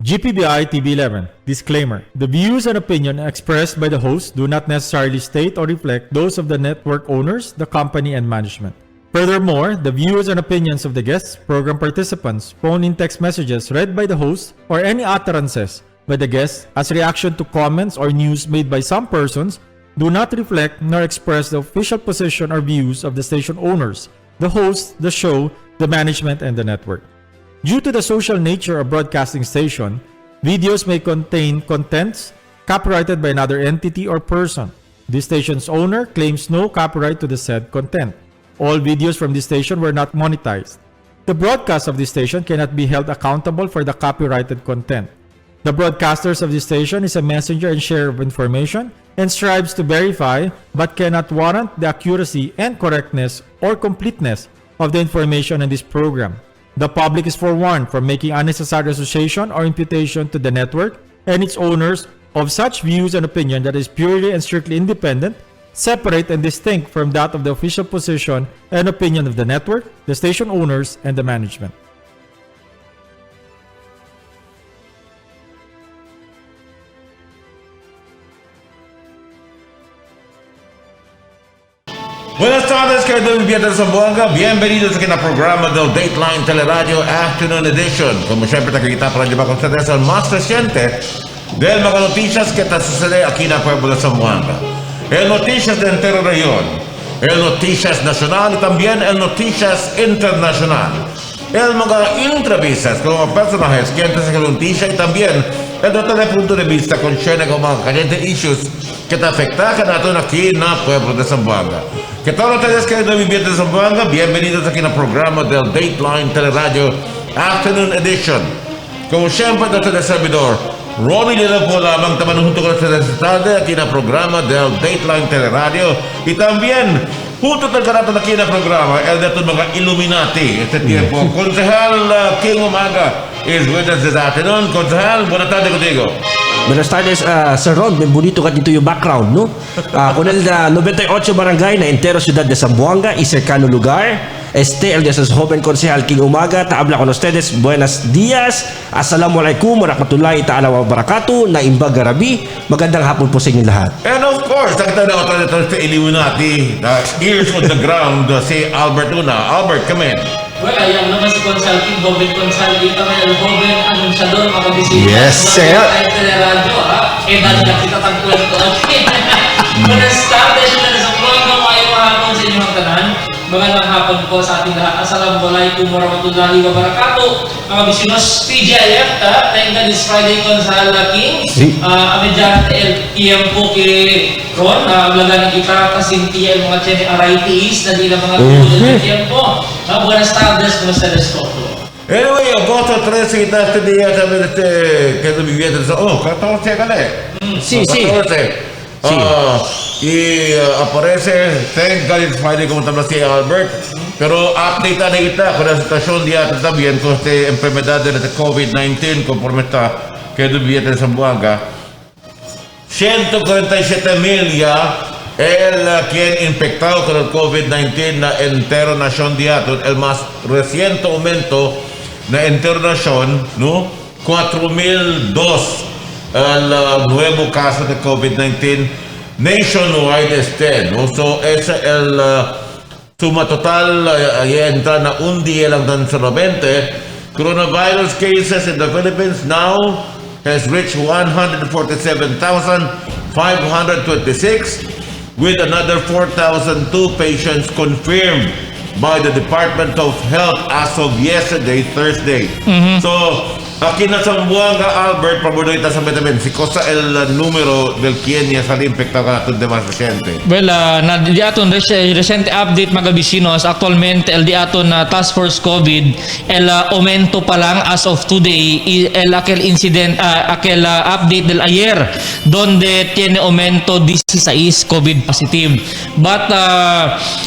GPBI TV11. Disclaimer. The views and opinion expressed by the host do not necessarily state or reflect those of the network owners, the company, and management. Furthermore, the views and opinions of the guests, program participants, phone-in text messages read by the host, or any utterances by the guests as reaction to comments or news made by some persons do not reflect nor express the official position or views of the station owners, the host, the show, the management, and the network. Due to the social nature of broadcasting station, videos may contain contents copyrighted by another entity or person. The station's owner claims no copyright to the said content. All videos from this station were not monetized. The broadcast of this station cannot be held accountable for the copyrighted content. The broadcasters of this station is a messenger and sharer of information and strives to verify but cannot warrant the accuracy and correctness or completeness of the information in this program. The public is forewarned from making unnecessary association or imputation to the network and its owners of such views and opinion that is purely and strictly independent, separate and distinct from that of the official position and opinion of the network, the station owners, and the management. Buenas tardes, queridos inviernos de Zamboanga. Bienvenidos aquí en el programa del Dateline Teleradyo Afternoon Edition. Como siempre, nakikita para llevar con ustedes el más reciente del mga noticias que te sucede aquí en el pueblo de Zamboanga. El noticias de entero región, el noticias nacional y también el noticias internacional. El mga entrevistas con los personajes que antes de la noticia y también el otro punto de vista con mga calientes issues que te afectan a todos aquí en el pueblo de Zamboanga. Que todos ustedes que no viven de Zamboanga, bienvenidos aquí en el programa del Dateline Teleradyo Afternoon Edition. Como siempre, nuestro servidor, Ronnie Lila po lamang taman junto con ustedes esta tarde aquí en el programa del Dateline Teleradyo. Y también, junto al karato aquí en el programa, el de mga Illuminati, este tiempo. Concejal King Umaga is with us this afternoon. Concejal, buenas tardes contigo. Buenas tardes, Sir Ron. May bonito ka dito yung background, no? Con el 98 barangay na entero ciudad de Zamboanga y cercano lugar, el de sus joven concejal King Umaga, habla con ustedes. Buenos días. Assalamualaikum warahmatullahi ta'ala wa barakatuh. Na imbag garabi. Magandang hapon po sa inyo lahat. And of course, nakita na ako dito sa Illuminati, ears on the ground, si Albert Una. Albert, come in. Well, ayan naman si Consulting, Joven Consulting, kami ang Joven Anunciador, mga kabisita. Yes, sir. Dateline Teleradyo, ha? Eh, dahil nakita tagkwento. Buenas tardes, na sa programa, ngayong hapon sa inyong tanan. Magandang hapon po sa ating lahat. Assalamualaikum warahmatullahi wabarakatuh. Mga bisinos, PGIF, thank God it's Friday, Consal King. Amin dyan, el tiempo kay Ron, blagan ng kita kasintiya yung mga chene arthritis na di na mga tulad ng tiempo. Buenas tardes, kumusta les todo? Anyway, agosto 13 este día también que lo viviendo. Oh, 14 gale. Sí, sí. 14. Y aparece, thank God it's Friday, como también si Albert. Pero update na kita con la situación día también con esta enfermedad de COVID-19 conforme está que lo viviendo en Zamboanga. 147,000 ya el quien infectado con el COVID-19 na entero nación diato, el más reciente aumento na entero nación, ¿no? 4,002 el nuevo caso de COVID-19 nationwide ¿no? So ese el suma total entra na un día lang tan solamente. Coronavirus cases in the Philippines now has reached 147,526 with another 4,002 patients confirmed by the Department of Health as of yesterday, Thursday. So, aquí na Zamboanga, Albert, paborita sa vitamin, si cosa el número del quien ya sali infectado natin de más reciente. Well, na di aton recent update mga bisinos, actualmente el di aton na Task Force COVID, el aumento pa lang as of today, el aquel incident, aquel update del ayer, donde tiene aumento 16 COVID positive. But,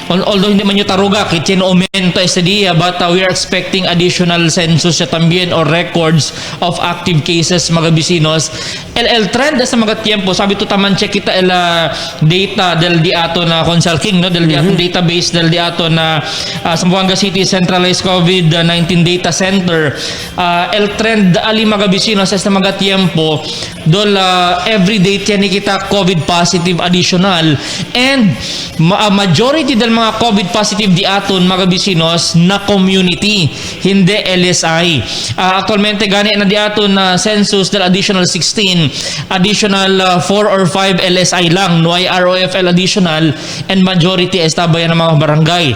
although hindi man yung taruga, tiene aumento este día, but we are expecting additional census ya también or records of active cases mga bisinos. el trend sa mga tiempo, sabi to taman check kita el data del di ato na consulting, no, del di ato database del di ato na Zamboanga City Centralized COVID-19 Data Center. El trend ali mga bisino sa mga tiempo dol everyday tiyan kita COVID positive additional, and majority del mga COVID positive di aton mga bisinos na community, hindi LSI. Actualmente gani na di aton na census del additional 16, additional 4 or 5 LSI lang, no ay ROFL additional, and majority estabayan ng mga barangay.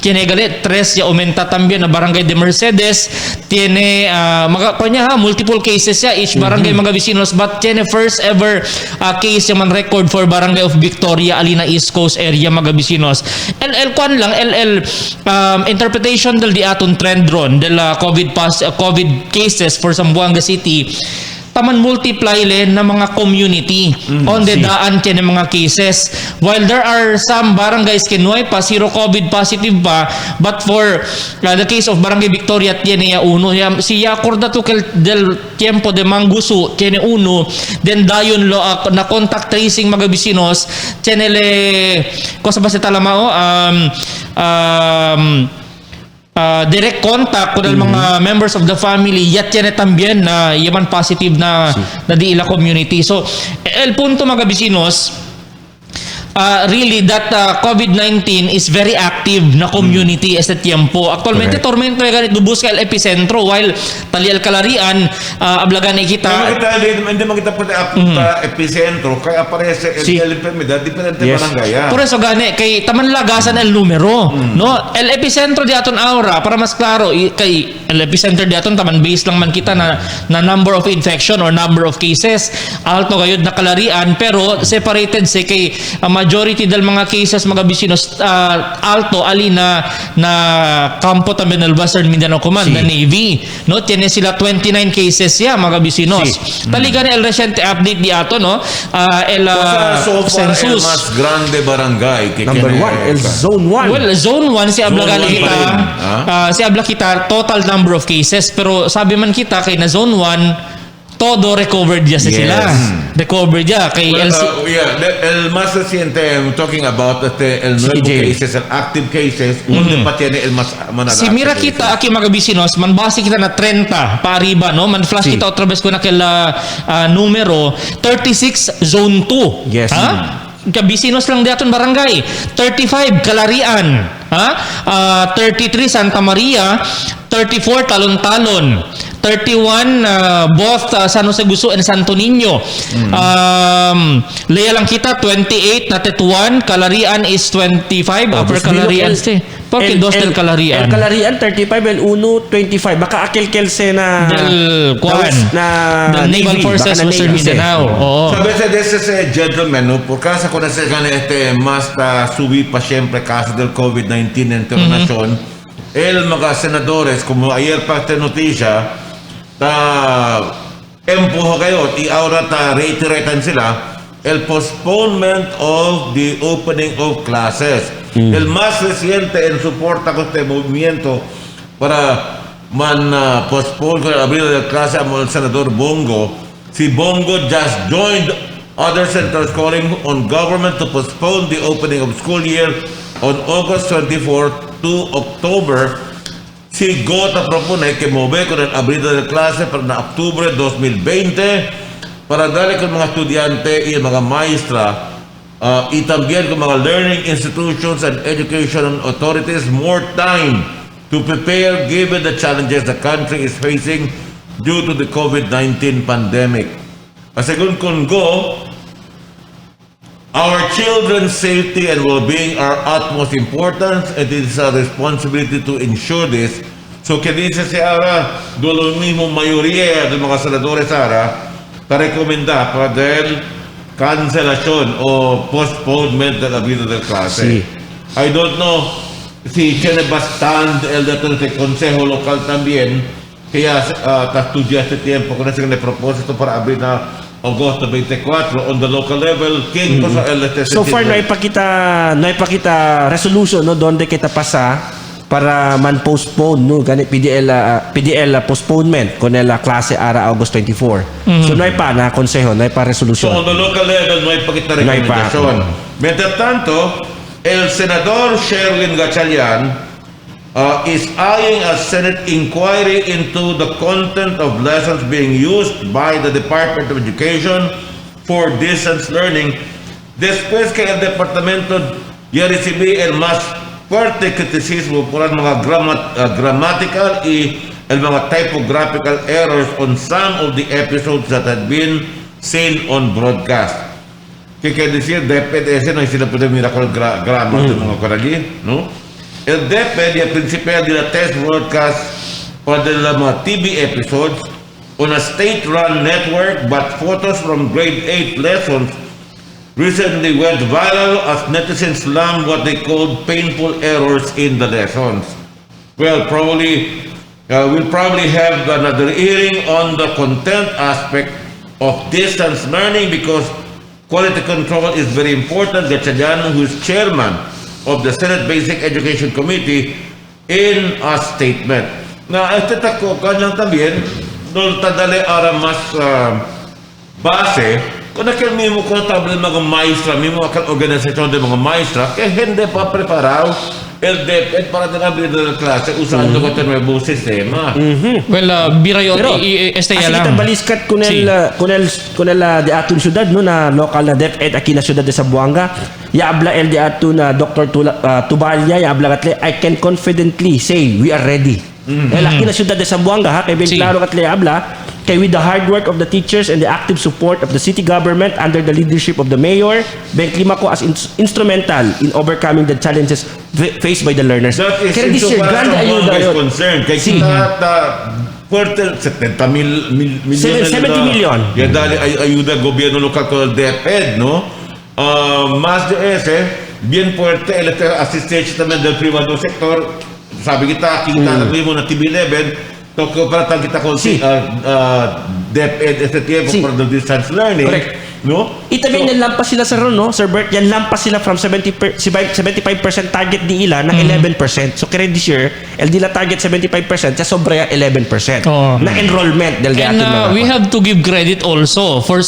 Tiene galit 3 ya aumenta también na barangay de Mercedes, tiene mga kanya multiple cases ya each barangay mga bisinos, but tiene first ever case yung man record for barangay of Victoria Alina East Coast area mga bisinos. El kwan lang interpretation del di aton trend ron del COVID cases for Zamboanga City, taman multiply na mga community on the daan kaya ng mga cases, while there are some barangays kinuay pa zero COVID positive pa, but for the case of Barangay Victoria tiene ya uno si acorda to del tiempo de Mangusu tiene uno, then dayon lo na contact tracing mga bisinos tiene le cosa ba sa talamao direct contact con mga members of the family yat yan también na yaman positive na di ila community. So el punto mga bisinos, really that COVID-19 is very active na community este tiempo. Actualmente tormento ya ganit dubos ka el epicentro, while tali el Kalarian ablagan kita hindi makita pwede apunta epicentro kaya aparece el enfermedad diferente barangay. Por eso gani kay taman lagasan el numero, no? El epicentro di aton aura para mas klaro kay el epicentro di aton taman base lang man kita na number of infection or number of cases alto gayud na Kalarian, pero separated si kay majority del mga cases mga bisinos alto ali na kampo también del Western Mindanao Command na Navy, no, tiene sila 29 cases ya mga bisinos. Taligan el recent update di ato, no, el census el mas grande barangay number 1 el zone 1. Well, zone 1 si abla si abla kita total number of cases, pero sabi man kita kay na zone 1 todo recovered ya sila. Recovered ya kay el más reciente, I'm talking about el nuevo cases, el active cases, donde pa tiene el más manala. Si mira kita aquí mga bisinos, man base kita na 30 pa arriba, no, man flash kita otra vez ko na kila numero 36 zone 2. Yes. Kabisinos lang daton barangay, 35 Kalarian, 33 Santa Maria, 34 Talon-Talon, 31 both San Jose Guso and Santo Niño. Leya lang kita 28 na Tetuan, Kalarian is 25, Upper Kalarian porque dos del Kalarian. El Kalarian 35, el 1 25. Baka aquel na del Kwan na del Naval Forces Western Mindanao. Sabi sa ese gentleman, no, por casa con ese más subir pa siempre caso del COVID-19 en internación. El mga senadores, como ayer pa esta noticia, empujo kayo y ahora reiteretan sila el postponement of the opening of classes. El más reciente en soporta con este movimiento para postpone con el abrigo de clase al senador Bongo. Si Bongo just joined other senators calling on government to postpone the opening of school year on August 24 to October. Si Gota propone que move con el abrigo de clase para octubre 2020 para darle con mga estudiante y mga maestra y también con mga learning institutions and education authorities more time to prepare given the challenges the country is facing due to the COVID-19 pandemic. Según Congo, our children's safety and well-being are utmost important, and it is our responsibility to ensure this. So, que dice si ahora, do lo mismo mayoría de mga senadores ahora, para recomendar para del cancelación o postponement de la vida del clase. I don't know si tiene bastante el de este consejo local también, que ya estudia este tiempo con ese propósito para abrir na Agosto 24 on the local level. ¿Quién cosa el so far no hay pa kita resolution, no, donde kita pasa para man postpone no gani PDL postponement con la klase ara August 24. So nay pa na konseho, nay pa So resolution. on the local level, may pakita rekomendasyon. Mientras tanto, el senador Sherlyn Gatchalian is eyeing a Senate inquiry into the content of lessons being used by the Department of Education for distance learning. Después que el departamento ya recibí el más fuerte criticismo por el mga grammatical y el mga typographical errors on some of the episodes that had been seen on broadcast. ¿Qué quiere decir? DepEd ese no es sila pwede miracle grammar ng mga korali, no? El DepEd ya principal de la test broadcast para de la mga TV episodes on a state-run network, but photos from grade 8 lessons recently went viral as netizens slammed what they called painful errors in the lessons. Well, we'll probably have another hearing on the content aspect of distance learning because quality control is very important. Gatchalian, who is chairman of the Senate Basic Education Committee, in a statement. Na este tako kanyang también, doon tadali ara mas base, kung nakil mimo ko tablet mga maestra, mimo akal organisasyon de mga maestra, kaya hindi pa preparaw el DepEd para tinabili ng klase, usando ko ito nuevo sistema. Well, birayo Pero este así ya kita lang. baliskat con Sí. el de atun syudad no na local na DepEd aquí na syudad de Zamboanga. Ya habla el de atun na Dr. Tubalya, ya habla katle, I can confidently say we are ready. El aquí na syudad de Zamboanga ha kay ben Sí. klaro katle habla kay with the hard work of the teachers and the active support of the city government under the leadership of the mayor, Ben Klima ko as instrumental in overcoming the challenges faced by the learners. That is Kaya this into year, para grande sa ayuda mga is yun. concerned. Kaya Sí. kita fuerte 70 million. 70 million. Ya dali ayuda gobyerno lokal con el DepEd, no? Más de ese, bien fuerte el asistencia también del privado sector. Sabi kita mo na TV11, toko para tal kita con Sí. DepEd este tiempo Sí. para the distance learning, Correct. no? Itabi so, lampas sila sa ron, no? Sir Bert, yan lampas sila from 75% target di ila na 11%. So, kaya this year, el di la target 75%, sa sobra 11%. Oo. Na enrollment del And we have to give credit also for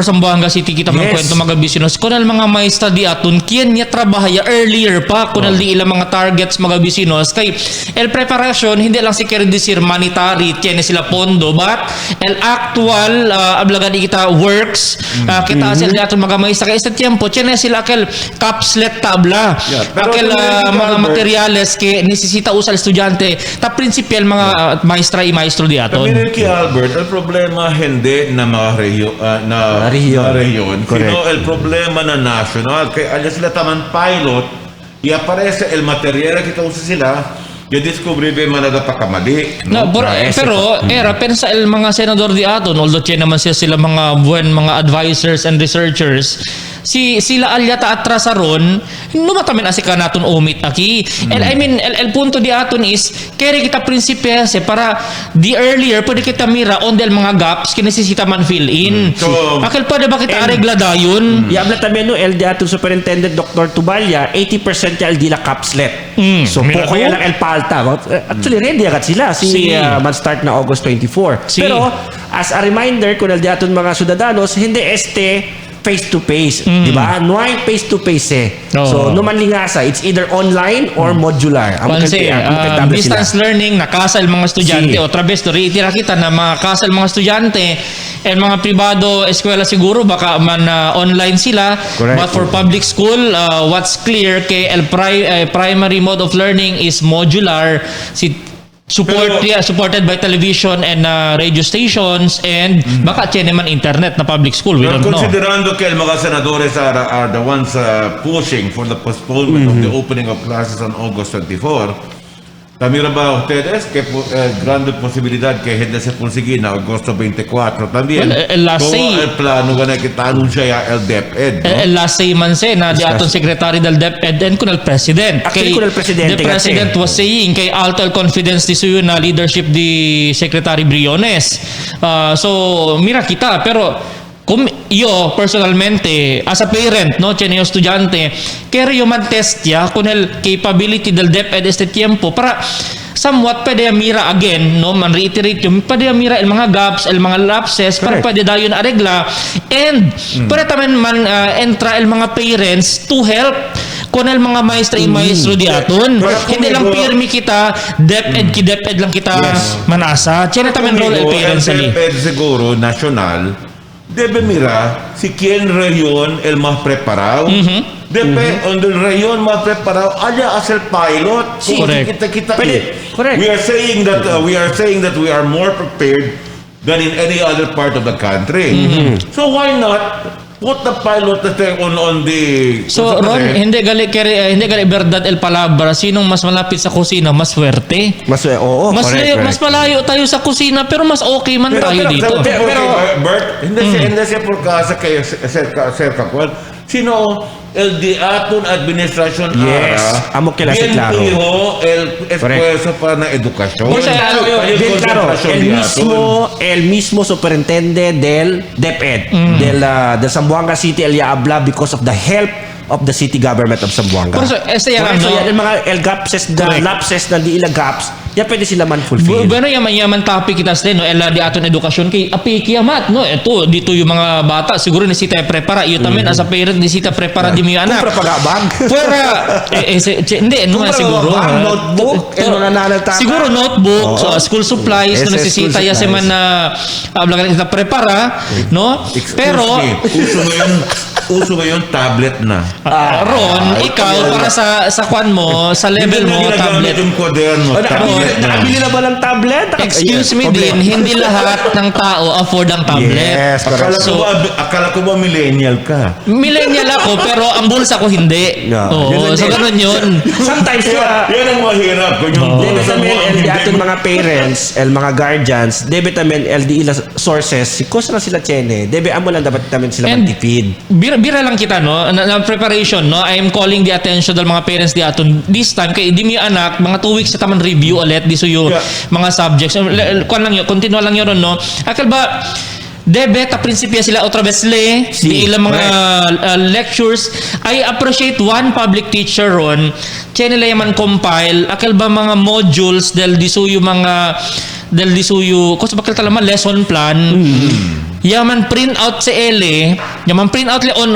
Zamboanga City kita man Yes. kwento mga bisinos kunal mga maestra di atun kian niya trabahaya earlier pa kunal di ila mga targets mga bisinos kay el preparation hindi lang si kaya decir monetary tiene sila pondo but el actual ablagan di kita works kita sila di atun mga maestra kay sa tiempo tiene sila akel capslet tabla Yeah, pero akel kung mga Albert, materiales que necesita usar estudyante ta principal mga maestra y maestro di aton. Kami rin kay Albert, el problema hindi na mga rehiyon, Correct. sino el problema na national. Kaya alas sila taman pilot, y aparece el material que usa sila, ya descubrir ba manada pa kamali. No, pero era pensa el mga senador di aton although tiyan naman sila mga buwan mga advisors and researchers sila alyata atras aron numatamin asika naton umit aki and I mean el punto di aton is kaya kita prinsipyase para the earlier pwede kita mira on del mga gaps kinesisita man fill in So, akil pwede ba kita aregla dayon Yabla también no, el de atun Superintendent Dr. Tubalya, 80% ya el di la capslet. So, mira poko ko. yan lang el palta. Actually, ready agad sila. Sí. Man-start na August 24. Sí. Pero, as a reminder, kung el de atun mga ciudadanos, hindi face-to-face. Di ba? No hay face-to-face eh. Oo. So, no man lingasa. It's either online or modular. Ang Panse, magkatable distance sila. learning, nakasal mga estudyante. Si. Otra vez, itira kita na makasal mga estudyante and mga privado eskwela siguro, baka man online sila. Correct. But for public school, what's clear, kay el primary mode of learning is modular. Supported by television and radio stations and baka tiyan naman internet na public school. We Pero don't know. considerando que el mga senadores are the ones pushing for the postponement of the opening of classes on August 24, también ba ustedes que grande posibilidad que hindi se consigue na Agosto 24 también. Well, last como say- el plano que kita anuncia ya el DepEd, no? Last say man say na di aton secretary del DepEd and kun el president. Actually, kun el presidente the president kasi. was saying kay alto el confidence di suyo na leadership di Secretary Briones. So mira kita pero personalmente, as a parent, no, tiene yung estudyante, quiero yo man test ya con el capability del DepEd este tiempo para somewhat pwede mira again, no, man reiterate yung pwede mira el mga gaps, el mga lapses para pwede dayon aregla and pwede tamen man entra el mga parents to help con el mga maestra y maestro di aton. Hindi lang pirmi kita DepEd lang kita manasa. Tiene tamen role el parents ali. DepEd siguro nacional debe mirar si quién región el más preparado. Depende donde el región más preparado allá hace el pilot. Sí. Correct. We are saying that we are more prepared than in any other part of the country. So why not put the pilot on the So Ron, hindi gali verdad el palabra, sinong mas malapit sa kusina mas swerte. Mas malayo tayo sa kusina pero mas okay man tayo dito. Pero Bert, hindi siya por casa kayo cerca cual, sino el de aton administrasyon amo que la bien claro. fijo el esfuerzo para la educación. Bien claro, el mismo superintendente del DepEd del Zamboanga City, él ya habla because of the help of the city government of Zamboanga. Por eso, yung mga lapses na di ila gaps, ya pwede sila man fulfill. Bueno, yaman topic kita din, no, di aton edukasyon kay apiki amat, no, ito dito yung mga bata siguro nisita prepara, iyo tamen as a parent nisita prepara di mi anak. Fuera hindi no siguro notebook, siguro notebook, school supplies, no necesita ya se man na hablan kita prepara, no? Pero uso ngayon tablet na. Ron, ikaw para sa kwan mo, sa level mo tablet. Yung kwaderno, tablet na. Nakabili na ba ng tablet? Excuse me din, hindi lahat ng tao afford ang tablet. Yes, akala ko ba millennial ka? Millennial ako, pero ang bulsa ko hindi. So ganun yun. Sometimes yan ang mahirap. debe tamen el di aton mga parents, el mga guardians, debe tamen el di ila sources, sikos na sila tiene, debe amo lang dapat tamen sila magtipid. Bira lang kita, no, na preparation, no, I am calling the attention del mga parents di aton this time kay di mi anak mga 2 weeks sa taman review ulit di suyo mga subjects kwan lang yun, continue lang yun, no, akal ba debe ta prinsipya sila otra vez di ilang mga lectures. I appreciate one public teacher ron channel yaman compile akal ba mga modules del disuyo kung sa bakal talaman lesson plan yaman print out si Ele, yaman print out on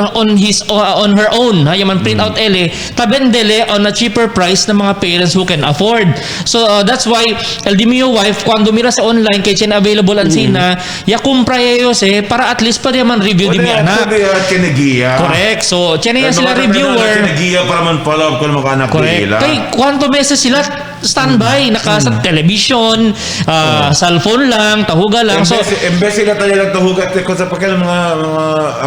her own, ha, yaman print out Ele, tabendele on a cheaper price ng mga parents who can afford. So that's why el di mio wife cuando mira sa online kay chen available ang sina, ya kumpra yo para at least pa yaman review di mi anak. Correct. So chen ya sila reviewer. Kinagiya para man follow up ko mga anak nila. Kay kwanto beses sila standby naka sa television, cellphone lang, tahuga lang. So embes sila tayo lang tahuga ko sa pakil mga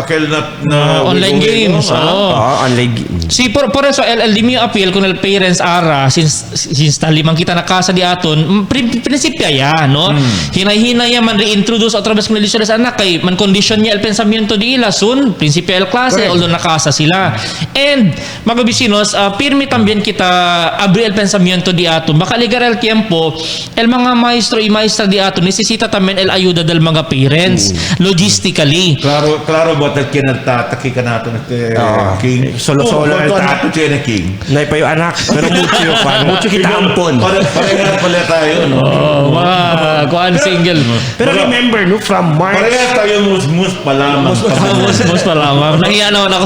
akil na online games. Online games. Si por eso el dimi appeal con el parents ara since talimang kita na casa di aton prinsipya ya, no. Hinay-hinay man reintroduce otra vez con el anak kay man condition niya el pensamiento di ila sun prinsipya el klase although nakasa sila. And mga vecinos, pirmi también kita abrir el pensamiento di aton baka ligar el tiempo el mga maestro y maestra di aton necesita también el ayuda del mga parents logistically. Claro ba tal kinataki ka natin King? Solo el tato tiene King. Nay pa yung anak, pero mucho kita ampon. Parehas pala tayo, no? Kuan single. Pero remember, no, from March. Parehas tayo mus pa lamang. Mus pa lamang. Nahiya naman ako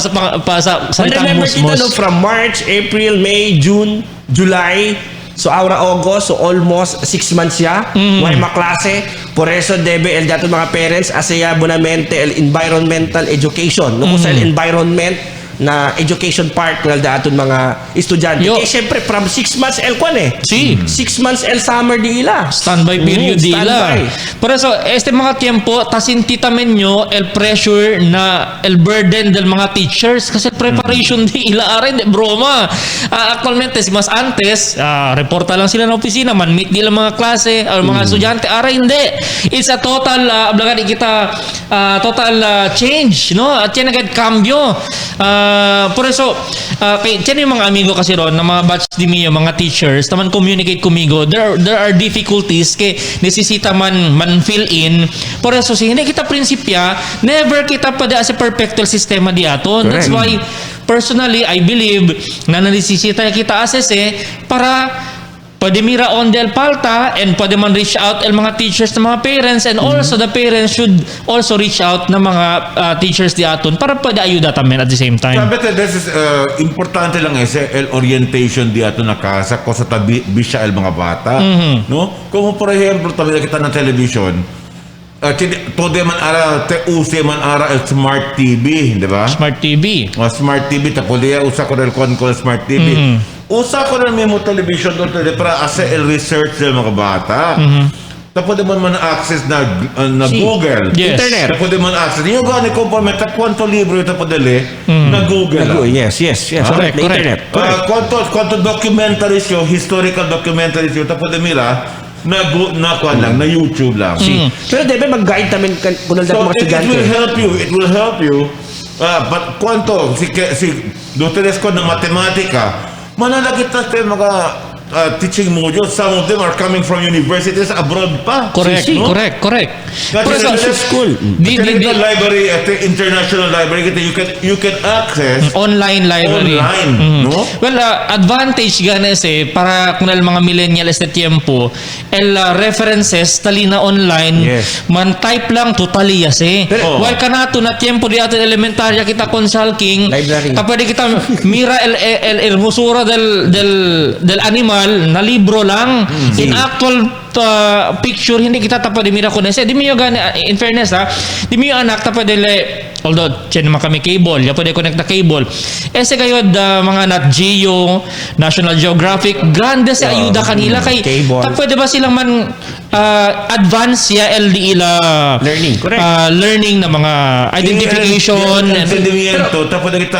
sa remember kita, no, from March, April, May, June, July, so aura August, so almost 6 months siya. May maklase. Por eso debe el dato mga parents asaya bonamente el environmental education. No, sa environment na education part ng dato mga estudyante. Kaya siyempre from 6 months el kwan Si. 6 months el summer di ila. Standby period di ila. Por eso este mga tiempo tasinti tamen nyo el pressure na el burden del mga teachers kasi preparation di ila aray broma. Actualmente si mas antes reporta lang sila na opisina man meet di lang mga klase o mga estudyante aray hindi. It's a total ablagan kita total change, no? At yan agad cambio. por eso, kay tiyan yung mga amigo kasi ron, na mga batch di miyo, mga teachers, naman communicate kumigo, there are difficulties kay nesesita man fill in. Por eso, si hindi kita prinsipya, never kita pa as a perfecto sistema di aton. That's why, personally, I believe na nanisisita kita assess para pwede mira on del palta and pwede man reach out el mga teachers ng mga parents and also the parents should also reach out ng mga teachers di aton para pwede ayuda tamen at the same time. Sabi this is importante lang el orientation di ato na casa ko sa tabi bisya el mga bata, no? Kung por ejemplo tabi kita ng television, todo man ara te use man ara el smart TV, di ba? Smart TV. Smart TV tapos dia usa ko el con smart TV. Usa ko na mismo television doon para asa el research ng mga bata. Tapos man access na Google. Yes. Internet. Tapos man access. Yung gani ko pa may kwanto libro ito pa dali na Google. Yes. Correct. Internet. Kwanto documentaries yun, historical documentaries yun, tapos mira, na YouTube lang. Pero debe mag-guide namin kung So mga it estudyante. will help you. But kwanto, si doktores ko ng matematika, manalagit na tayo mga teaching modules. Some of them are coming from universities abroad pa. Correct. No? Correct. Por eso, school. Library at the international library, you can access online library. Online, no? Well, advantage ganes para kung mga millennials na tiempo, references talina online, Yes. man type lang totally Pero- Why kanato na tiempo di atin elementarya kita consulting, Library. pwede kita mira el hermosura del animal na libro lang. In actual picture hindi kita tapos di mira ko na di miyo gani in fairness di miyo anak tapos dele although chen naman kami cable ya pwede connect na cable kayo mga Nat Geo, National Geographic grande sa ayuda kanila kay cable. pwede ba silang man advance ya LDE la Learning, correct. learning na mga identification and Entendimiento, tapos na kita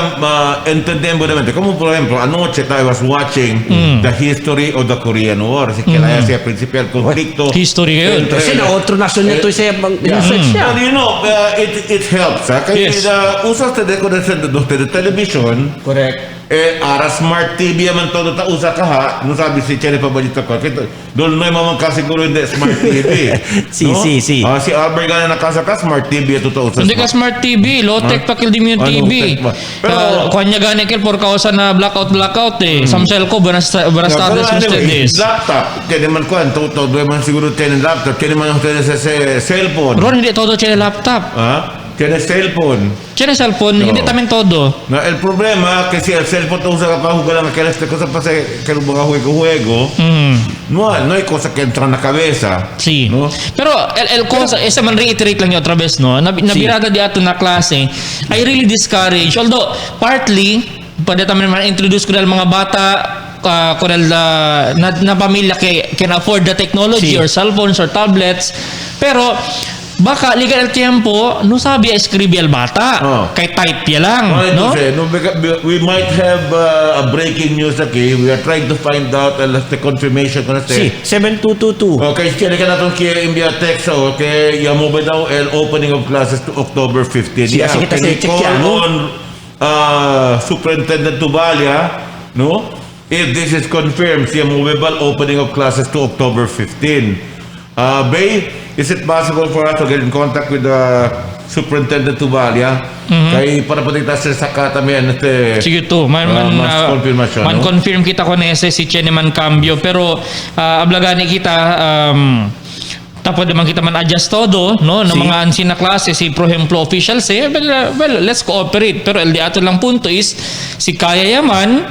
entendemos realmente. Como por ejemplo, anoche I was watching the history of the Korean War. Así que la siya principal conflicto. history yun. Kasi na otro nasyon nito isa research niya. And you know, it helps. Kaya Yes. usas te de connection de television. Correct. Ara smart TV man todo ta usa ka ha. No sabi si Cherry pa balita ko. Doon may mamang kasiguro hindi smart TV. Si. Si Albert gana nakasa ka smart TV ito to usa. Hindi ka smart TV, low-tech pa kill din yung TV. low-tech ba? Pero- Kanya gani kill for kausa na blackout Samsel ko, buenas tardes ustedes. Laptop. Kaya naman ko, todo man siguro tienen laptop. Kaya naman ustedes sa cellphone. Ron, hindi todo tiene laptop. Ha? Tienen cellphone. Tiene cellphone, hindi tamen todo. Na el problema kasi el cellphone to usa ka pa jugar lang aquelas cosas pa sa que mga juego. No hay cosa que entra na cabeza. Sí. No? Pero el cosa, esa man reiterate lang yung otra vez, no? Nabirada di ato na klase. I really discourage. Although, partly, pwede tayo naman introduce ko dahil mga bata kung na pamilya can afford the technology or cell phones or tablets. Pero, baka liga el tiempo, no sabi escribe el bata. Kay type ya lang, no? We might have a breaking news okay. We are trying to find out the confirmation ko na Si, 7222. Okay, kaya ka natin kaya imbia text okay, yamu ba daw el opening of classes to October 15. Si, kasi kita can you check call yan, no? on Superintendent Tubalia, no? If this is confirmed, siya movable opening of classes to October 15. Bay, is it possible for us to get in contact with the Superintendent Tubalia? Kay para patita sa katamian Sige to, man confirmation, no? confirm kita ko na si Chene man cambio pero ablagani kita tapos naman kita man adjust todo no ng mga ansin na klase si pro ejemplo officials well let's cooperate pero el di ato lang punto is si kaya yaman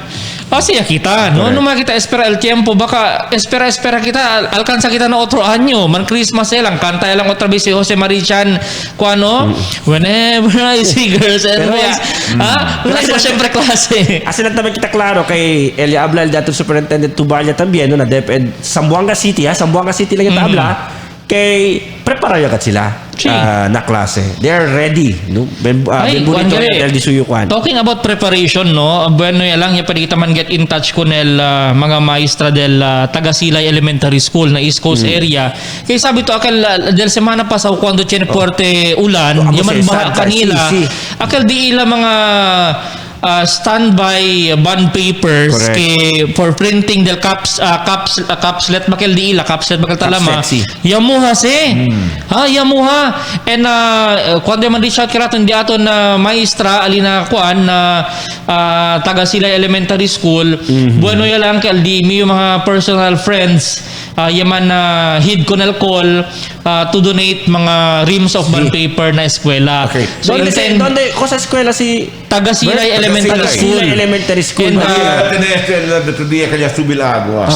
siya kita, no? Nung makita espera el tiempo, baka espera kita, alcanza kita na otro anyo. Man Christmas lang, kanta lang otra vez si Jose Marichan, kuano? Whenever I see girls and boys. Wala iba siyempre klase. Kasi naman kita klaro kay Elia Abla, el dato Superintendent Tubalia también, no, na DepEd Zamboanga City, Zamboanga City lang yung tabla. Kay preparayo kat sila na klase. They are ready, no? Benbunito del disuyukan. Talking about preparation, no? Bueno lang ya pwede kita man get in touch ko nel mga maestra del Tagasilay Elementary School na East Coast area. Kaya sabi to akal del semana pasado cuando tiene fuerte ulan, yaman baha kanila. Akal di ila mga standby bond papers Correct. for printing del capslet bakal diila capslet bakal talama Capslet, si. yamuha yamuha and kuando man di siya kiraton di aton na maestra alina kuan na taga sila elementary school bueno ya lang kay di mi yung mga personal friends yaman na hid ko nal call to donate mga reams of bond paper na eskwela. Okay. So Donde ko sa eskwela si taga Silay Elementary Silay. School. Silay Elementary School. And, Tendría kanya subilagua.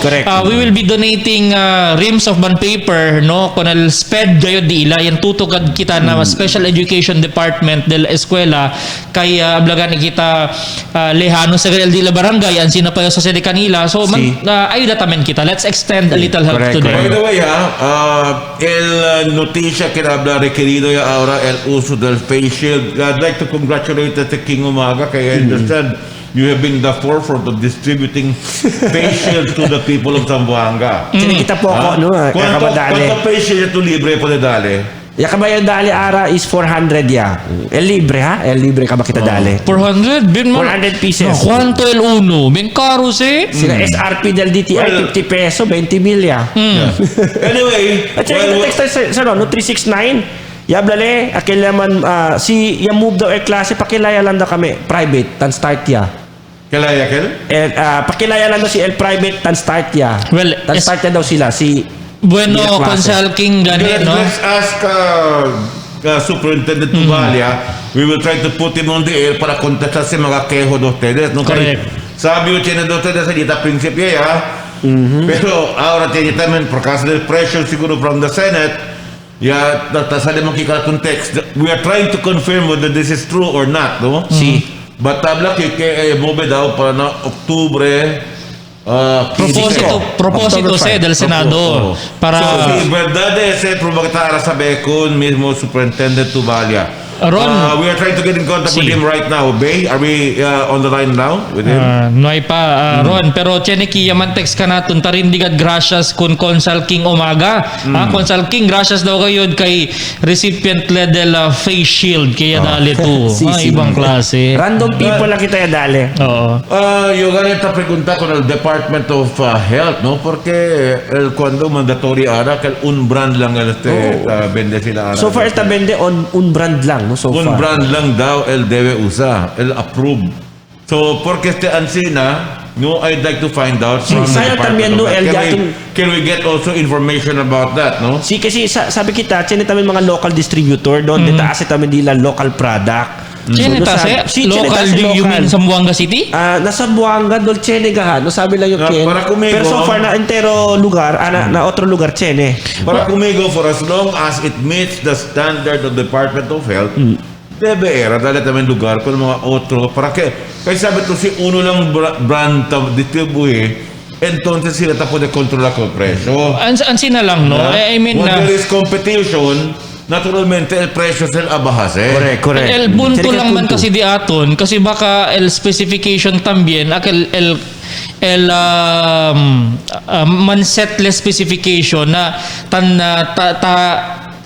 Correct. We will be donating reams of bond paper no con el SPED gayo di ila yan tutugad kita na Special Education Department del eskwela kay ablagan kita lehano sa Real de la Barangay an sina pa sa sede kanila so ayuda tamen kita. Let's extend a little help Correct, to them. By the way, el noticia que habla requerido ya ahora el uso del face shield. I'd like to congratulate the King Umaga kaya I understand you have been the forefront of distributing face shields to the people of Zamboanga. Kita po ako, no? ¿Cuánto face shield tu libre po de dale? Ya kabayan dali ara is 400 ya. El libre ha? El libre ka ba kita dali? 400 bin mo 400 pieces. no, quanto el uno ben caro Sila SRP del DTI Well, 50 peso, 20 mil ya. Yeah. Anyway, At saka well, kita text sa no 369. Yablale, akil naman si ya move daw klase pakilaya lang daw kami private tan start ya. Kalaya kel? Pakilaya lang daw si el private tan start ya. Well, tan start ya daw sila si bueno Hindi na klase. Consel King gani no. Let's ask Superintendent Tubalia. We will try to put him on the air para contestar si mga quejo de ustedes. No? Correct. Sabi tiene de ustedes ahorita principio ya. Pero ahora tiene también por causa del pressure siguro from the Senate. Ya sale mo kikala context. We are trying to confirm whether this is true or not, no? si But habla que move daw para na Oktubre. Propósito del Senado para Si verdad ese probagtara sabi ko mismo Superintendent Tubalia. Ron, We are trying to get in contact with him right now. Bay, are we on the line now with him? no ay pa Ron pero cheneki yaman text ka naton tarindigad gracias kun Consel King Umaga. Consel King gracias daw kayo kay recipient del face shield kaya dali to. Ibang klase. random people lang kita ya dali. Oo. Yo ganito pregunta con el Department of Health, no? Porque cuando mandatory ara que un brand lang vende sila ara. So far esta vende on un brand lang no so Un far. brand lang daw el debe usar, el approve. So, porque ansina, no, I'd like to find out from the Sayang también, Department no, of el Health. dating- Can we get also information about that, no? Si kasi sabi kita, tiyan tamin mga local distributor doon, taas tamin nila local product. Chenetase local do you mean Zamboanga City? Nasa Buanga, doon Chene gahan. No, sabi lang yung Na, Ken. para kumigo. Pero so far na entero lugar, na otro lugar Chene. Para kumigo, for as long as it meets the standard of Department of Health, debe era, dali tamang lugar ko ng mga otro. Para kaya sabi to si uno lang brand distribuye, entonces sila tapo de controlar ko presyo. Ansin na lang no. I mean When there is competition, naturalmente el presyo sel abahase. Correct. el punto lang man kasi di aton kasi baka el specification también el mansetle specification na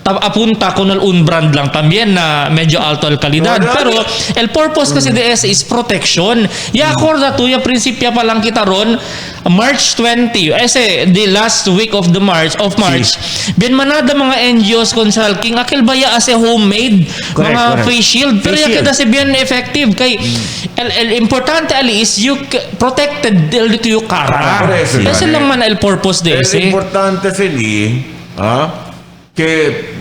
apunta con un brand lang también na medyo alto el calidad pero el purpose kasi de ese is protection ya acorda to ya prinsipya pa lang kita ron March 20 ese the last week of March bin manada mga NGOs consulting akil baya as a homemade mga face shield pero ya kita si bien effective kay el importante ali is you protected to your cara ese lang man el purpose de ese El importante sili, que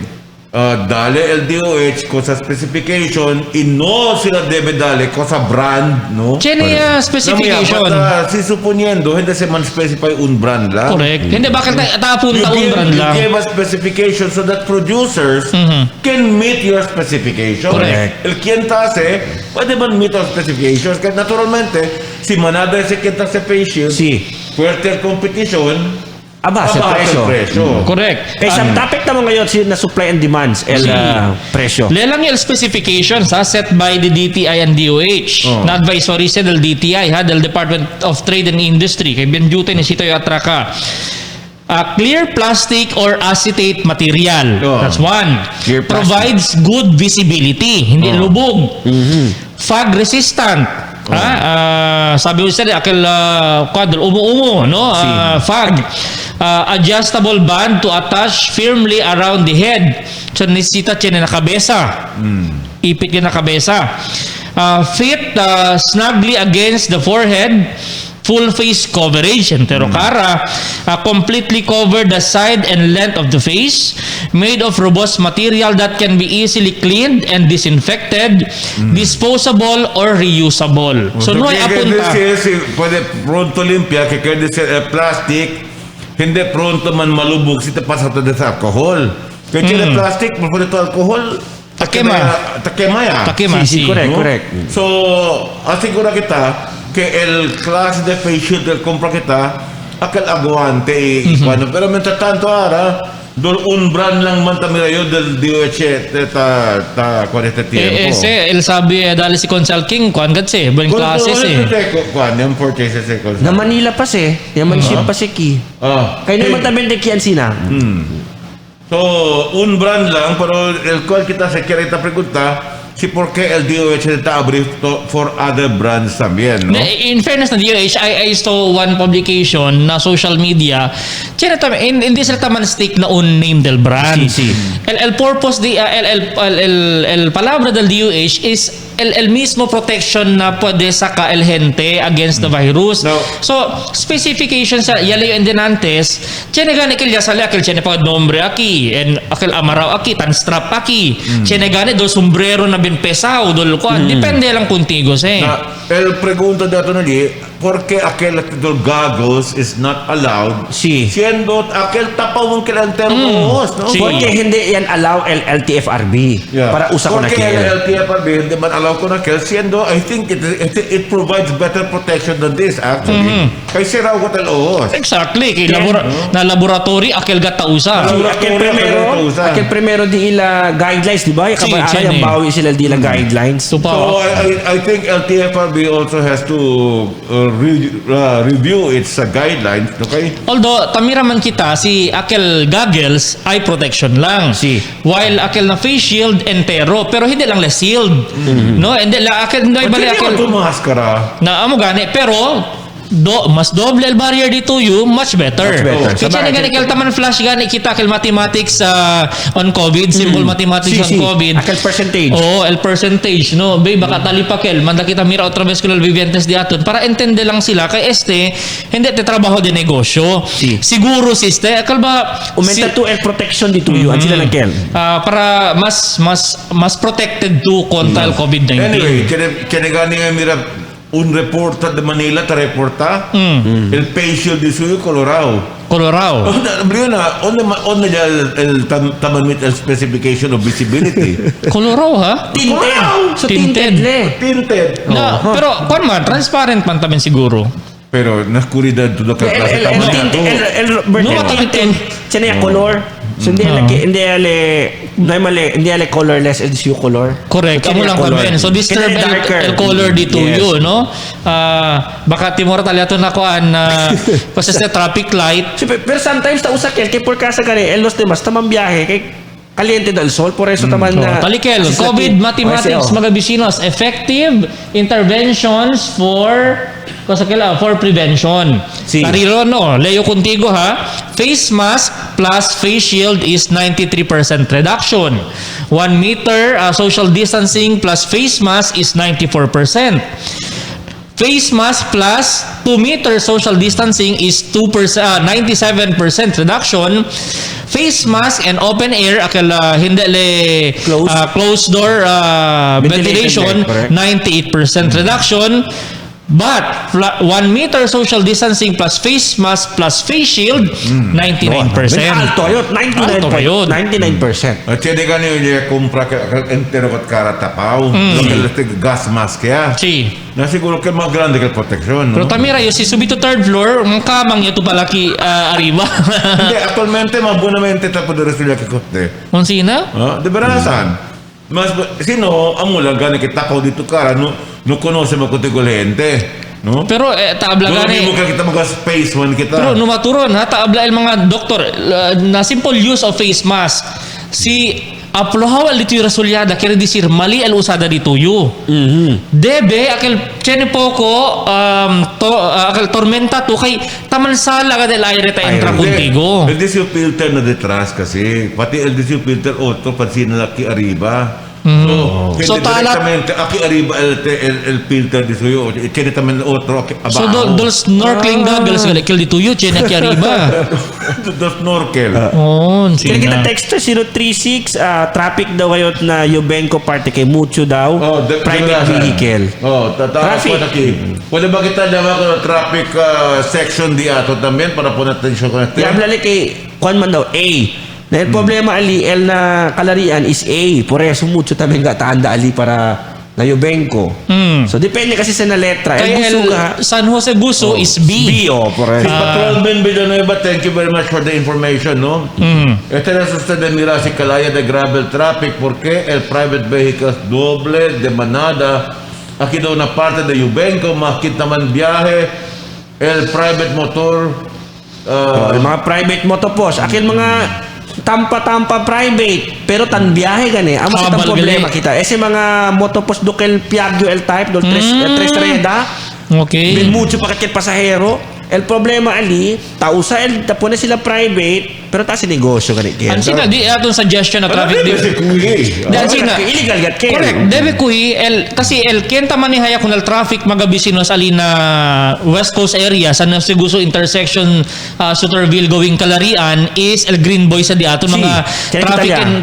dale el DOH cosa specification y no sila debe dale cosa brand, no? Tiene specification. Si suponiendo, hindi se man specify un brand lang. Correct. Hindi bakit tapunta un brand lang. You give a specification so that producers can meet your specification. Correct. El quien tase, pwede man meet our specifications. Kaya naturalmente, si manada ese quien tase face shield, fuerte el competition, Aba, sa presyo. Correct. Kaya sa topic naman ngayon, na supply and demands, presyo. Lelang yung specifications set by the DTI and DOH. Na advisory sa del DTI, del Department of Trade and Industry. Kaya bindutin ni Sito yung atraka. Clear plastic or acetate material. That's one. Provides good visibility. Hindi lubog. fog resistant. Sabi ko siya akil quadro umo no fog adjustable band to attach firmly around the head. So nisita siya na nakabesa. Ipit niya nakabesa. Fit snugly against the forehead. Full face coverage entero cara, completely cover the side and length of the face, made of robust material that can be easily cleaned and disinfected, disposable or reusable. So no ay apunta. Pwede pronto limpia kaya plastic, hindi pronto man malubog sita pasado sa alcohol. Kaya plastic, pwede to alcohol. Takema. Sí, correct. So, asigura kita que el clase de face shield del compra kita aquel aguante pero mientras tanto ahora un brand lang man tamirayo del DOH con este tiempo el sabi dali si Consal King kuan gatse ben classes kuan yung purchases na Manila pa yaman ship pa ki kaya naman tabi de kian sina so un brand lang pero el cual kita se quiere ita pregunta si por qué el DOH está abierto for other brands también, no? In fairness na DOH, I saw one publication na social media. Hindi sila taman stick na un name del brand. Sí. El purpose el palabra del DOH is el mismo protection na pwede saka el gente against the virus. No. So specifications sa yali and denantes, tiene gani kilya sali akil tiene pa nombre aki and akil amaraw aki tan strap aki. Tiene gani do sombrero na bin pesao dol ko depende lang contigo el pregunta dato na di por qué aquel goggles is not allowed siendo aquel tapaw mong kilantero no porque hindi yan allow el LTFRB para usa ko na porque el LTFRB hindi man allow ko na siendo I think it provides better protection than this actually kay siraw ko tal exactly kay na laboratory akil gata usa akil primero di ila guidelines di ba yung bawi sila di ila guidelines so I think LTFRB also has to review its guidelines, okay? Although tamira man kita si akel goggles eye protection lang. While akel na face shield entero pero hindi lang la shield. No, and la akel no ibali akel maskara. Na amo gani pero mas doble el barrier dito much better. Kaya gani kel taman flash gani kita kel mathematics on COVID, simple mathematics on COVID. Akel percentage. El percentage no. Bay baka tali pa kel manda kita mira otra vez kung vivientes di aton para entende lang sila kay hindi te trabaho de negosyo. Siguro akal ba aumenta to el protection dito sila na kel. Para mas protected to kontra el COVID-19. Anyway, kaya gani mira un reporter de Manila te reporta el patient de suyo Colorado. ¿Dónde ya el taman el specification of visibility? Colorado ha? Tinted. Pero kung man transparent man tamen siguro. Pero na oscuridad todo que klase taman tinted tiene color. So hindi ale colorless el disu color. Correct. Amo lang kami. So disturb el color dito no. Baka timor talyato na kuan kasi sa traffic light. Pero sometimes ta usa kel por casa kani el los demás tamang biyahe kay caliente del sol por eso taman na talikel COVID mathematics mga bisinos effective interventions for prevention. Tariro no, leyo contigo ha. Face mask plus face shield is 93% reduction. 1 meter social distancing plus face mask is 94%. Face mask plus 2 meter social distancing is 97% reduction. Face mask and open air hindi le closed door ventilation 98% reduction. But 1 meter social distancing plus face mask plus face shield 99%. Alto yun, 99%. Tiene gani yung kumpra entero kat karatapaw. Gas mask ya. Na siguro que más grande que el protección. Pero tamira si subito third floor, ang kamang ito palaki arriba. Hindi, actualmente más buenamente tapo de resulta que coste. Monsina? De verasan. Mas sino amo lang gani kita tapaw dito kara no conoce mo contigo gente. No? Pero taabla gani. Hindi mo kita mag-space one kita. Pero numaturon ha taabla el mga doktor na simple use of face mask. Si aplohaw al dito yung rasulyada, kaya disir mali al usada dito yu. Debe, akil chene poco, akil tormenta to, kay taman sala ka del aire ta entra contigo. El disyo filter na detras kasi. Pati el disyo filter otro, pansin na ki arriba. So, directamente aquí arriba el filter di suyo, tiene también otro aquí abajo. So dos snorkeling goggles kil dito yu, chene ki arriba. Dos snorkel. Kaya kita texter 036, traffic daw kayo na Yubenko parte kay mucho daw. Private vehicle. Traffic. Pwede ba kita dawa ko traffic section di ato también para poner attention con este? Yablali kay Juan man daw, A. Dahil problema ali, L na kalarian is A. Por eso mucho también tanda ali para na Yubenko. So depende kasi sa na letra. Kaya San Jose Buso is B. B, por eso. Patrolman Villanueva, thank you very much for the information, no? Este es usted de mirar si calaya de gravel traffic porque el private vehicles doble de manada. Aquí daw na parte de Yubenko, makit naman biyahe, el private motor. Yung mga private motopos. Akin mga tampa private pero tan biyahe gani ang mas itang problema kita ese mga motopos dukel Piaggio el type do tres reda bin mucho paket pasahero el problema ali tausa el tapon sila private pero ta si negosyo gani kaya ansina di atong suggestion na traffic di ansina illegal gat kaya correct debe kuhi kasi kenta manihaya kun el traffic magabisinos ali na West Coast area sa Nasiguso intersection Suterville going Calarian is el Green Boy sa di aton mga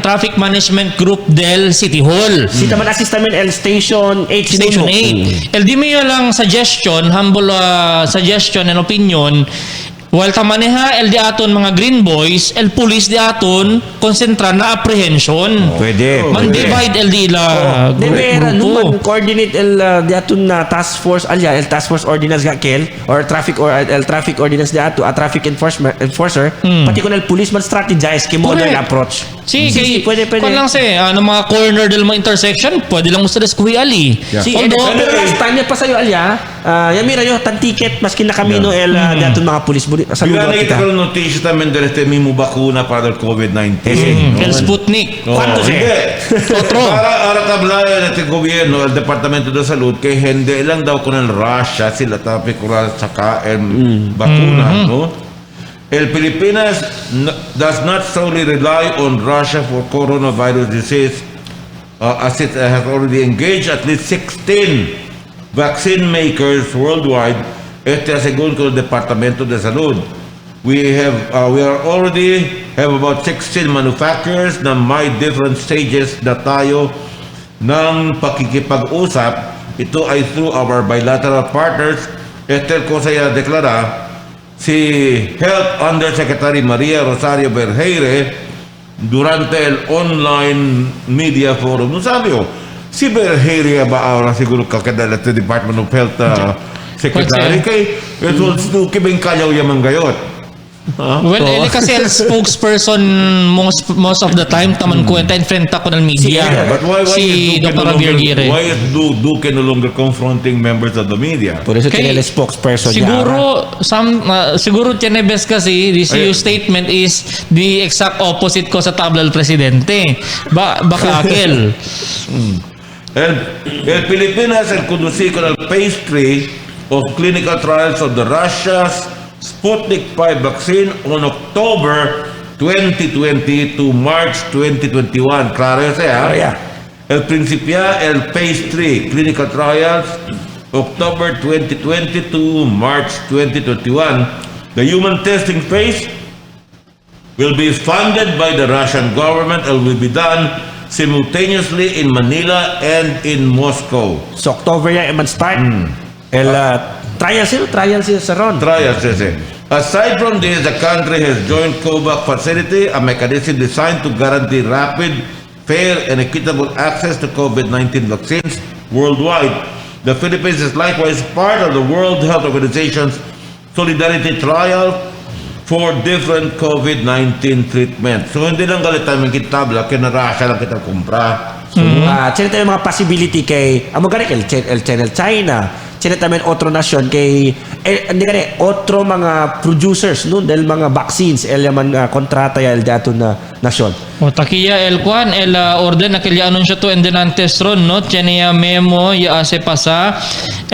traffic management group del City Hall si taman assist namin el Station 8 el di mayo lang suggestion humble suggestion and opinion. While tamaneha el di aton mga Green Boys, el police di aton konsentra na apprehension. Pwede. Man-divide el di la Debera numan coordinate el di aton na task force alya el task force ordinance gakel or el traffic ordinance di ato a traffic enforcer pati kun el police man strategize kay modern approach. Si pwede. Kung lang ano mga corner del mga intersection, pwede lang ustedes kuhi ali. Si pero last time niya pa sayo alya, mira yo tan ticket maskin na kamino el di aton mga police Saludos kita con noticias también de este mismo vacuna para el COVID-19. El Sputnik. ¿Cuánto Otro. Ahora tablaya de este gobierno, el Departamento de Salud, que hindi lang daw con el Russia sila tapikural saka el vacuna, no? El Pilipinas does not solely rely on Russia for coronavirus disease, as it has already engaged at least 16 vaccine makers worldwide. Este según con el Departamento de Salud. We already have about 16 manufacturers na may different stages na tayo ng pakikipag-usap. Ito ay through our bilateral partners. Este ko saya deklara si Health Undersecretary Maria Rosario Berheire durante el online media forum. No sabi ko, si Berheire ba ahora siguro kakadala sa Department of Health Secretary kay ito kibing kayaw yaman gayot. Well, eli kasi el spokesperson most of the time taman kwenta in front ako ng media. But why si Dr. Berheire. Why is Duque no longer confronting members of the media? Por eso tiene el spokesperson siguro Chenebes kasi this your statement is the exact opposite ko sa tabla del presidente. Baka akil. El Pilipinas el conducir con el phase 3 of clinical trials of the Russia's Sputnik 5 vaccine on October 2020 to March 2021. Claro ese, ¿ah? El principia el phase 3 clinical trials October 2020 to March 2021. The human testing phase will be funded by the Russian government and will be done simultaneously in Manila and in Moscow. So October yan man start. Trials sa ron. Trials, yes. Aside from this, the country has joined COVAX facility, a mechanism designed to guarantee rapid, fair, and equitable access to COVID-19 vaccines worldwide. The Philippines is likewise part of the World Health Organization's Solidarity Trial for different COVID-19 treatment. So hindi lang galit tayo magkitabla, kinarasya lang kita kumpra. Chine tayo mga possibility kay, magkari el China, China tayo otro nasyon kay hindi ka otro mga producers, no? Dahil mga vaccines, man kontrata ya el dato na nasyon. O takiya el kwan el orden na kilya anunsyo to and denantes ron no tiya memo ya ase pasa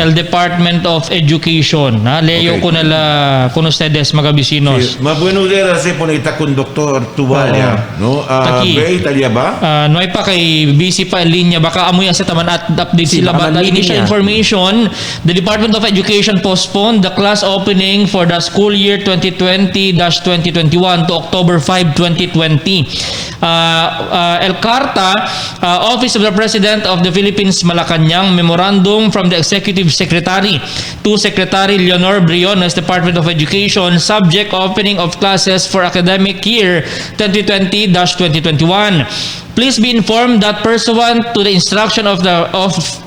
el Department of Education na leyo ko nala con ustedes mga bisinos. Mabueno dera si ponita con Dr. Tubalia, no? Taki. Be Italia ba? No ay pa kay busy pa el linya baka amoy sa taman at update sila baka but linya. initial information the Department of Education postponed the class opening for the school year 2020-2021 to October 5, 2020. El Carta, Office of the President of the Philippines, Malacanang, memorandum from the Executive Secretary to Secretary Leonor Briones, Department of Education, subject opening of classes for academic year 2020-2021. Please be informed that pursuant to the instruction of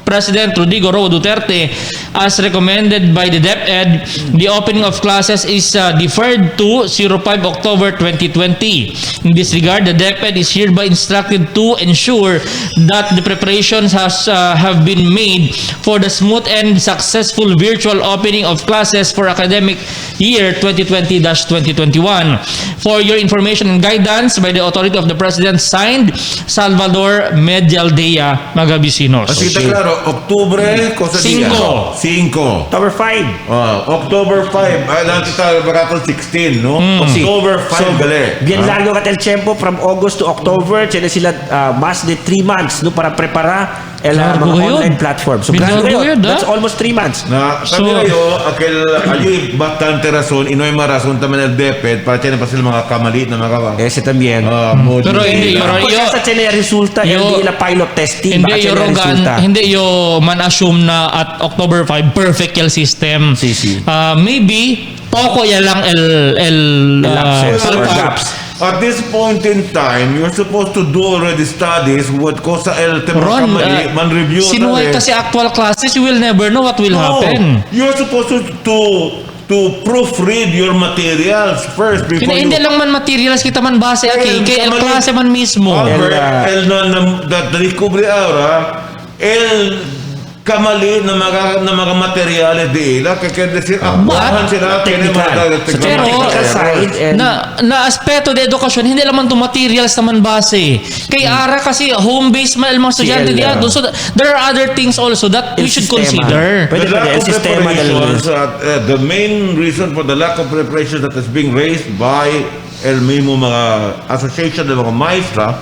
President Rodrigo Roa Duterte, as recommended by the DepEd, the opening of classes is deferred to 05 October 2020. In this regard, the DepEd is hereby instructed to ensure that the preparations have been made for the smooth and successful virtual opening of classes for academic year 2020-2021. For your information and guidance by the authority of the President, signed Salvador Medialdea, Magabisinos. Así está claro, octubre, cosa día? 5. October 5. October 5. Nanti tayo barato 16, no? October 5 gali. Bien largo ka el tiempo from August to October, tiene sila mas de 3 months no para prepara el mga Largo yun. online platform. So Largo grabe yun, yun. That's almost 3 months. Na sabi kayo, ayun bastante rason, inoy marason taman el DepEd para tiene pa sila mga kamali na magawa. Ese también. Pero hindi Kung sa tiene resulta, hindi la pilot testing, baka hindi yo tiene resulta. hindi yo man assume na at October 5 perfect el system. Si. Maybe poco ya lang el Lapses or falta. gaps. At this point in time, you're supposed to do already studies what cosa el Ron, man review sinuway kasi actual classes, you will never know what will happen. You're supposed to proofread your materials first before Hindi lang man materials kita man base kay el klase man mismo. Albert, el na discovery ahora, el kamali na mga materyales di ila kaya decir akbahan sila technical. So, technical side and na aspeto de edukasyon hindi lang man to materials naman base kay ara kasi home base man el mga estudyante diya doon, so there are other things also that we should consider. Pwede The lack el of sistema preparations, the main reason for the lack of preparation that is being raised by el mismo mga association de mga maestra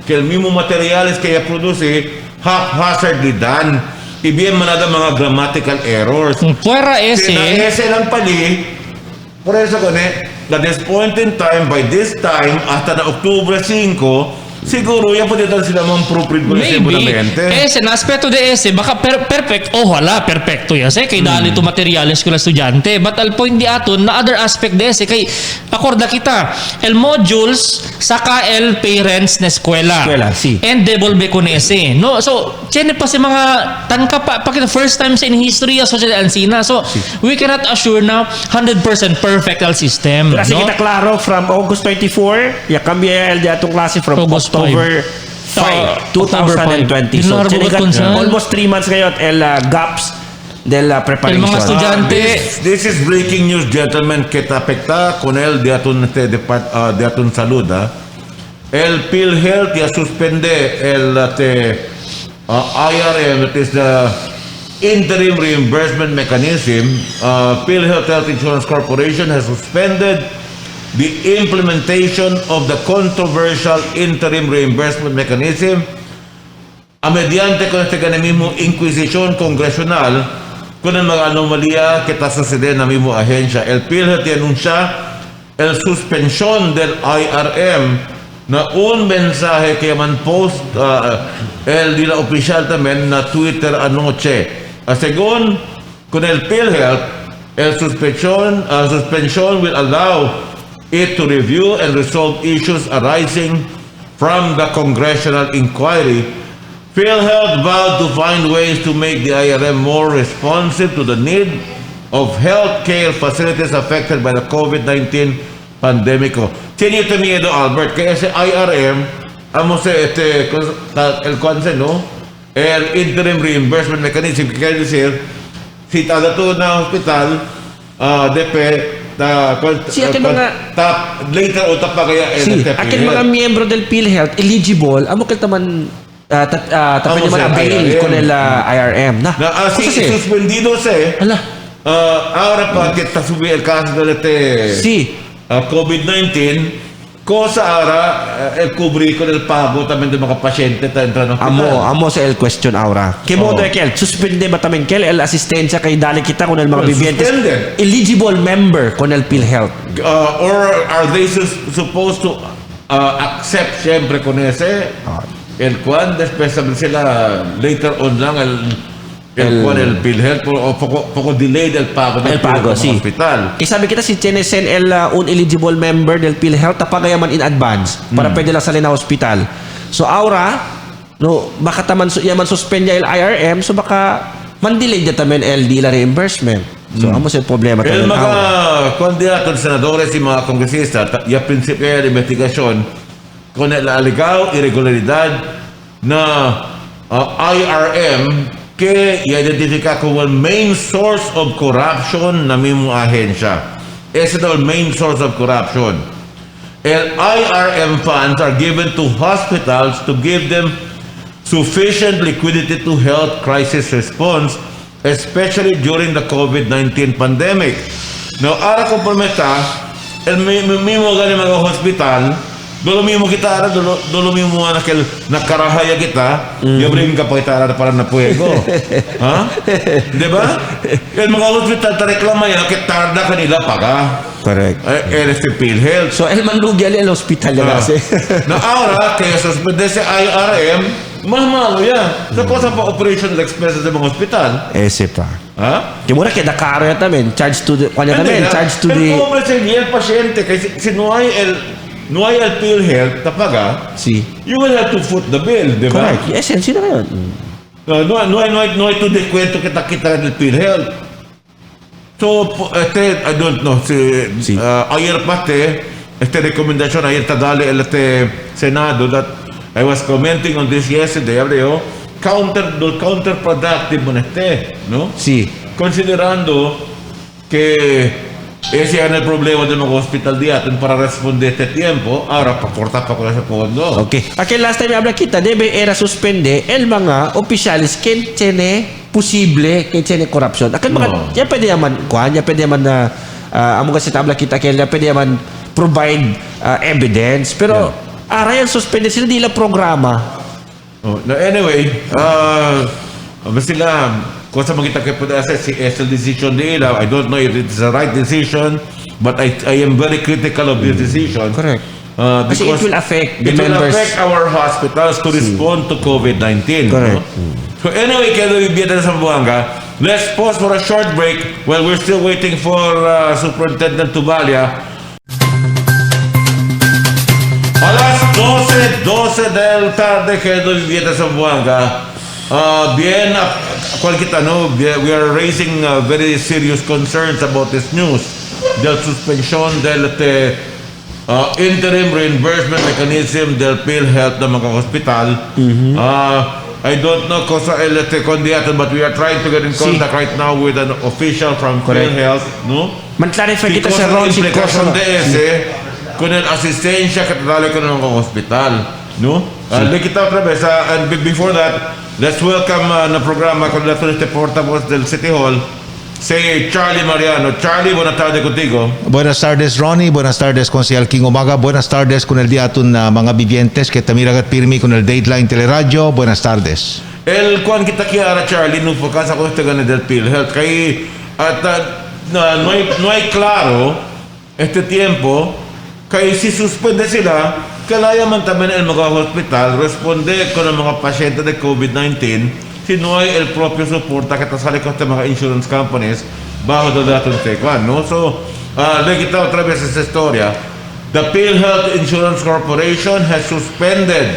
que el mismo materiales que ella produce haphazardly done. Ibigay manada mga grammatical errors. Fuera ese lang pali. Por eso at this point in time, by this time, hasta na Octubre 5, siguro yan pwede tayo sila mga proofread mo maybe ese na aspeto de ese baka perfect hala perfecto ya kay dali to materiales ko la estudyante but al point di aton na other aspect de ese kay akorda kita el modules saka el parents na eskwela si. and devolve con ese no so tiene pa si mga tanka pa kita first time sa in history sa social ansina so we cannot assure na 100% perfect al system kasi no? kita klaro from August 24 ya cambia el atong klase from October 5, 2020. So, almost 3 months ngayon el gaps del preparation. El mga estudyante. This is breaking news, gentlemen, que te afecta con el de atun salud. El PhilHealth ya suspende el IRM, that is the interim reimbursement mechanism. PhilHealth Health Insurance Corporation has suspended the implementation of the controversial interim reimbursement mechanism mediante con este mismo inquisición congresional con el mga anomalía que está sucediendo en la misma agencia. El PhilHealth anuncia el suspensión del IRM na un mensaje que man post el dila oficial también na Twitter anoche. Según con el PhilHealth, el suspension will allow it to review and resolve issues arising from the congressional inquiry. PhilHealth vowed to find ways to make the IRM more responsive to the need of healthcare facilities affected by the COVID-19 pandemic. Tiene miedo, Albert, kaya si IRM, amo sa el concept, no? El interim reimbursement mechanism, kaya decir, si tada to na hospital, later o tapagaya akin mga miyembro del PhilHealth eligible amo ket man tapos naman avail con el IRM na suspendido ala ahora pa que está subiendo el caso de COVID-19 cosa ahora el cubrir con el pago también de mga pasyente ta entra no amo sa el question ahora kemo do kel suspende ba tamen kel el asistencia kay dali kita con el mga vivientes eligible member con el PhilHealth or are they supposed to accept siempre con ese el cual después sila later on lang el PhilHealth o poco delayed el pago del hospital. Kaya sabi kita si Chenesen un eligible member del PhilHealth tapagayaman in advance para pwede lang salin na hospital. So ahora no baka taman yaman suspend el IRM so baka man-delay na tamen el la reimbursement. So amo sa problema tamen. El mga kandidato senadores y mga kongresista ya prinsipyo de investigación con el alegado irregularidad na IRM que i-identifika como el main source of corruption na mismo ahensya. Ese es el main source of corruption. El IRM funds are given to hospitals to give them sufficient liquidity to health crisis response, especially during the COVID-19 pandemic. Now, ara komprometa, el mismo gani mga hospital, dolo mismo kita dolo mismo nakel nakarahaya kita bring ka pa kita para na puego ha diba el mga hospital ta reklama ya que tarda kanila paga correct este PhilHealth so el manlugi el hospital na kasi na ahora que suspende se IRM mahal ya sa cosa pa operational expenses ng mga hospital ese pa ha que mura que da caro ya tamen charge to the charge to the como el paciente que si no hay el PhilHealth tapaga, you will have to foot the bill, di ba? Correct. Yes, sino na yun? No hay to descuento que kita del PhilHealth. So, I don't know, ayer parte, recomendación, ayer tadali el Senado that I was commenting on this yesterday, hableo, counterproductive mo no? Sí. Considerando que ese es el problema de los hospital diaton para responder este tiempo. Ahora, paporta pa con ese fondo. Okay. Aquel last time habla kita, debe era suspende el mga opisyalis ken tiene posible ken tiene corruption. Akan mga, ya pwede yaman, ya pwede yaman na, amo kasi tabla kita, kaya pwede yaman provide evidence. Pero, ara yan suspende sila, di lang programa. Anyway, sila, cosa makita que puede hacer si es el decision nila. I don't know if it's the right decision, but I am very critical of this decision. Correct. Because it will affect the members. It will members. affect our hospitals to respond to COVID-19. Correct. No? So anyway, kaya bibiyata sa Zamboanga, let's pause for a short break while we're still waiting for Superintendent Tubalia. Alas 12 del tarde kaya bibiyata sa Zamboanga. Bien, we are raising very serious concerns about this news. The suspension del interim reimbursement mechanism del PhilHealth ng mga hospital. I don't know cosa el candidato, but we are trying to get in contact right now with an official from PhilHealth, no? Man-clarify kita sa Ron si implicación de ese con el asistencia que tratale con ng hospital, no? Kita otra vez, and before that, let's welcome na programa con este portavoz del City Hall, si Charlie Mariano. Charlie, buenas tardes contigo. Buenas tardes, Ronnie. Buenas tardes, Consejal King Umaga. Buenas tardes con el diatun na mga vivientes que tamiragat pirmi con el Dateline Teleradyo. Buenas tardes. El kuan kita kiara, Charlie, no focus ako este gane del PhilHealth. Kay at no hay claro este tiempo kay si suspende sila kalaya man tamen el mga hospital responde con el mga pasyente de COVID-19 si no hay el propio soporta que tasali con mga insurance companies bajo de datos no? So, le kita otra vez esa historia. The PhilHealth Insurance Corporation has suspended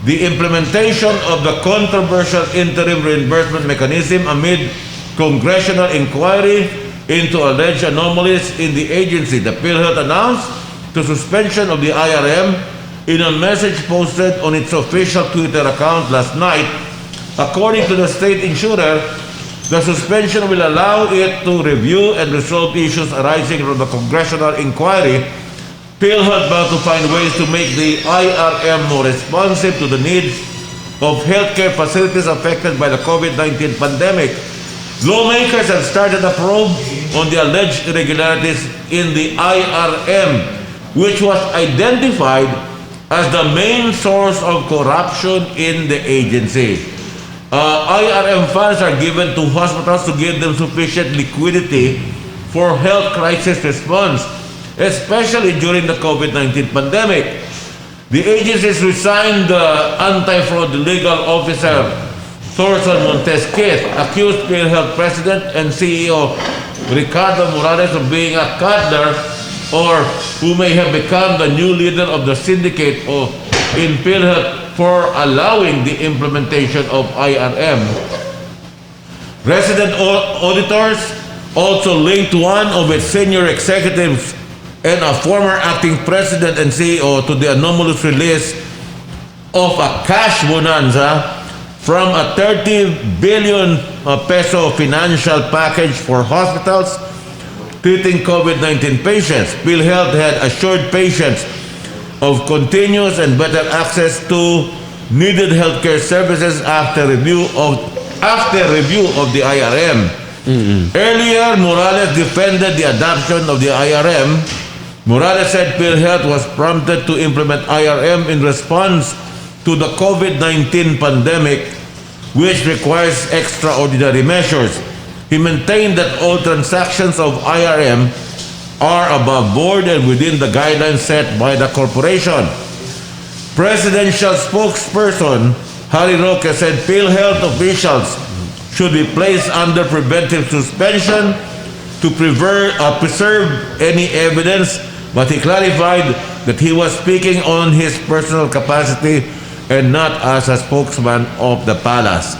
the implementation of the controversial interim reimbursement mechanism amid congressional inquiry into alleged anomalies in the agency. The PhilHealth announced the suspension of the IRM in a message posted on its official Twitter account last night. According to the state insurer, The suspension will allow it to review and resolve issues arising from the congressional inquiry. PhilHealth vows to find ways to make the IRM more responsive to the needs of healthcare facilities affected by the COVID-19 pandemic. Lawmakers have started a probe on the alleged irregularities in the IRM, which was identified as the main source of corruption in the agency. IRM funds are given to hospitals to give them sufficient liquidity for health crisis response, especially during the COVID-19 pandemic. The agencies resigned the anti-fraud legal officer Thorson Montesquez, accused PhilHealth President and CEO Ricardo Morales of being a cuddler, or who may have become the new leader of the syndicate in PhilHealth for allowing the implementation of IRM. Resident auditors also linked one of its senior executives and a former acting president and CEO to the anomalous release of a cash bonanza from a 30 billion peso financial package for hospitals treating COVID-19 patients. PhilHealth had assured patients of continuous and better access to needed healthcare services after review of the IRM. Earlier, Morales defended the adoption of the IRM. Morales said PhilHealth was prompted to implement IRM in response to the COVID-19 pandemic, which requires extraordinary measures. He maintained that all transactions of IRM are above board and within the guidelines set by the corporation. Presidential spokesperson Harry Roque said PhilHealth officials should be placed under preventive suspension to preserve any evidence, but he clarified that he was speaking on his personal capacity and not as a spokesman of the palace.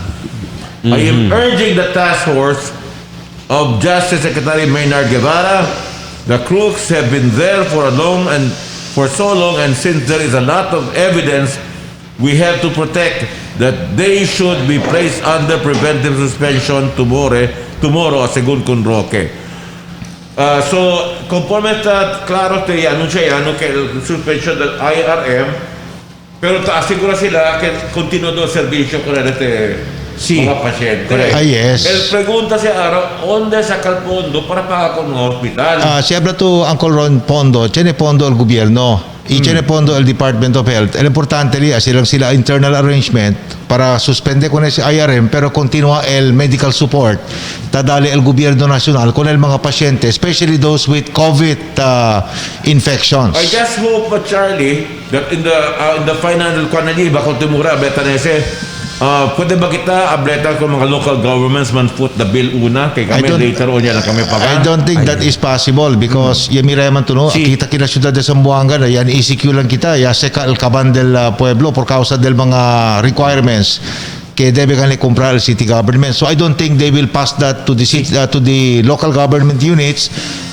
I am urging the task force of Justice Secretary Maynard Guevara. The crooks have been there for so long, and since there is a lot of evidence we have to protect, that they should be placed under preventive suspension tomorrow, según con Roque. So, conforme está claro, anunciano que el suspension del IRM, pero asegura sila que continuado el servicio con mga pasyente. Yes. El pregunta si Araw, onde saca el fondo para pagar con un hospital? Siempre tu Uncle Ron Pondo, tiene pondo el gobierno y tiene pondo el Department of Health. El importante sila internal arrangement para suspende con ese IRM pero continua el medical support. Tadali el gobierno nacional con el mga pasyente, especially those with COVID infections. I just hope, Charlie, that in the final quantity, bakit timura, beta nese, pwede ba kita abletan kung mga local governments man foot the bill una kay kami later on yan kami paga? I don't think that is possible because yamira man to no kita kina ciudad de Zamboanga na yan ECQ lang kita ya seca el caban del pueblo por causa del mga requirements que debe ganle comprar el city government. So I don't think they will pass that to the local government units.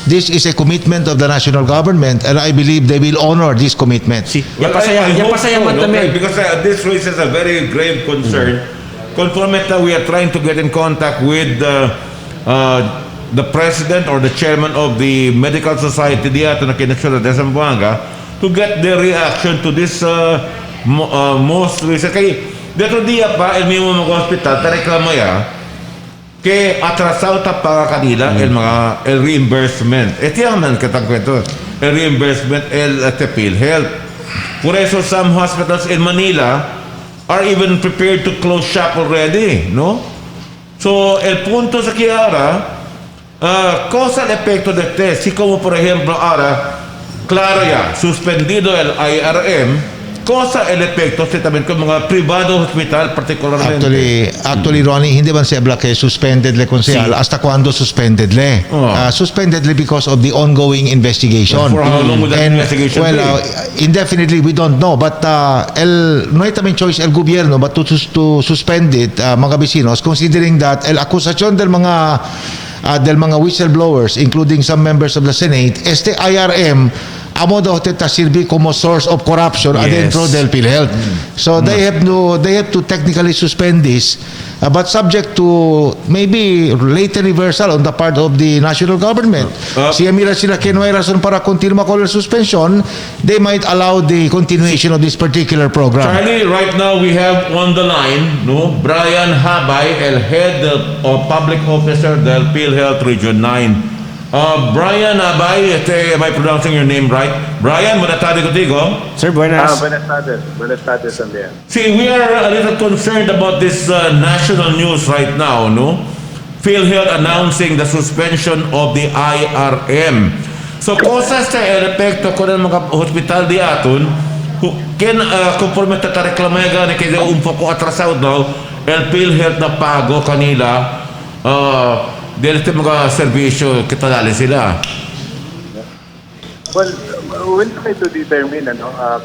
This is a commitment of the national government and I believe they will honor this commitment. Because this raises a very grave concern. Conforme we are trying to get in contact with the president or the chairman of the medical society diato na kinasura de Zamboanga to get their reaction to this most recent. Dito dia pa el mismo mga hospital reklamo ya que atrasado ta paga kanila el reimbursement. Man katang kwento el reimbursement el PhilHealth. Por eso some hospitals in Manila are even prepared to close shop already, no? So el punto sa Kiara, cosa el efecto de este, si como por ejemplo ahora claro ya suspendido el IRM. Cosa el epekto también con mga privado hospital particularmente. Actually Ronnie, hindi man siya que suspended le konsehal hasta cuando suspended le. Suspended le because of the ongoing investigation. For how long would that investigation be? Indefinitely we don't know, but no hay también choice el gobierno but to suspend it mga vecinos considering that el akusasyon del mga whistleblowers including some members of the Senate, este IRM amo daw silbi como source of corruption adentro del PhilHealth. So they have to technically suspend this, but subject to maybe later reversal on the part of the national government. Siya mira sila que no hay razón para continuar con la suspension, they might allow the continuation of this particular program. Charlie, right now we have on the line, no, Brian Habay, el head of public officer del PhilHealth Region 9. Brian Habay, am I pronouncing your name right? Brian, buenas tardes contigo. Sir, buenas. Buenas tardes también. See, we are a little concerned about this national news right now, no? PhilHealth announcing the suspension of the IRM. So, cosas sa epekto ko ng mga hospital di aton, conforme tatareklamega na kaya un poco atrasado now, el PhilHealth na pago kanila, dahil ito mga servisyo kitadali sila. Well, we'll try to determine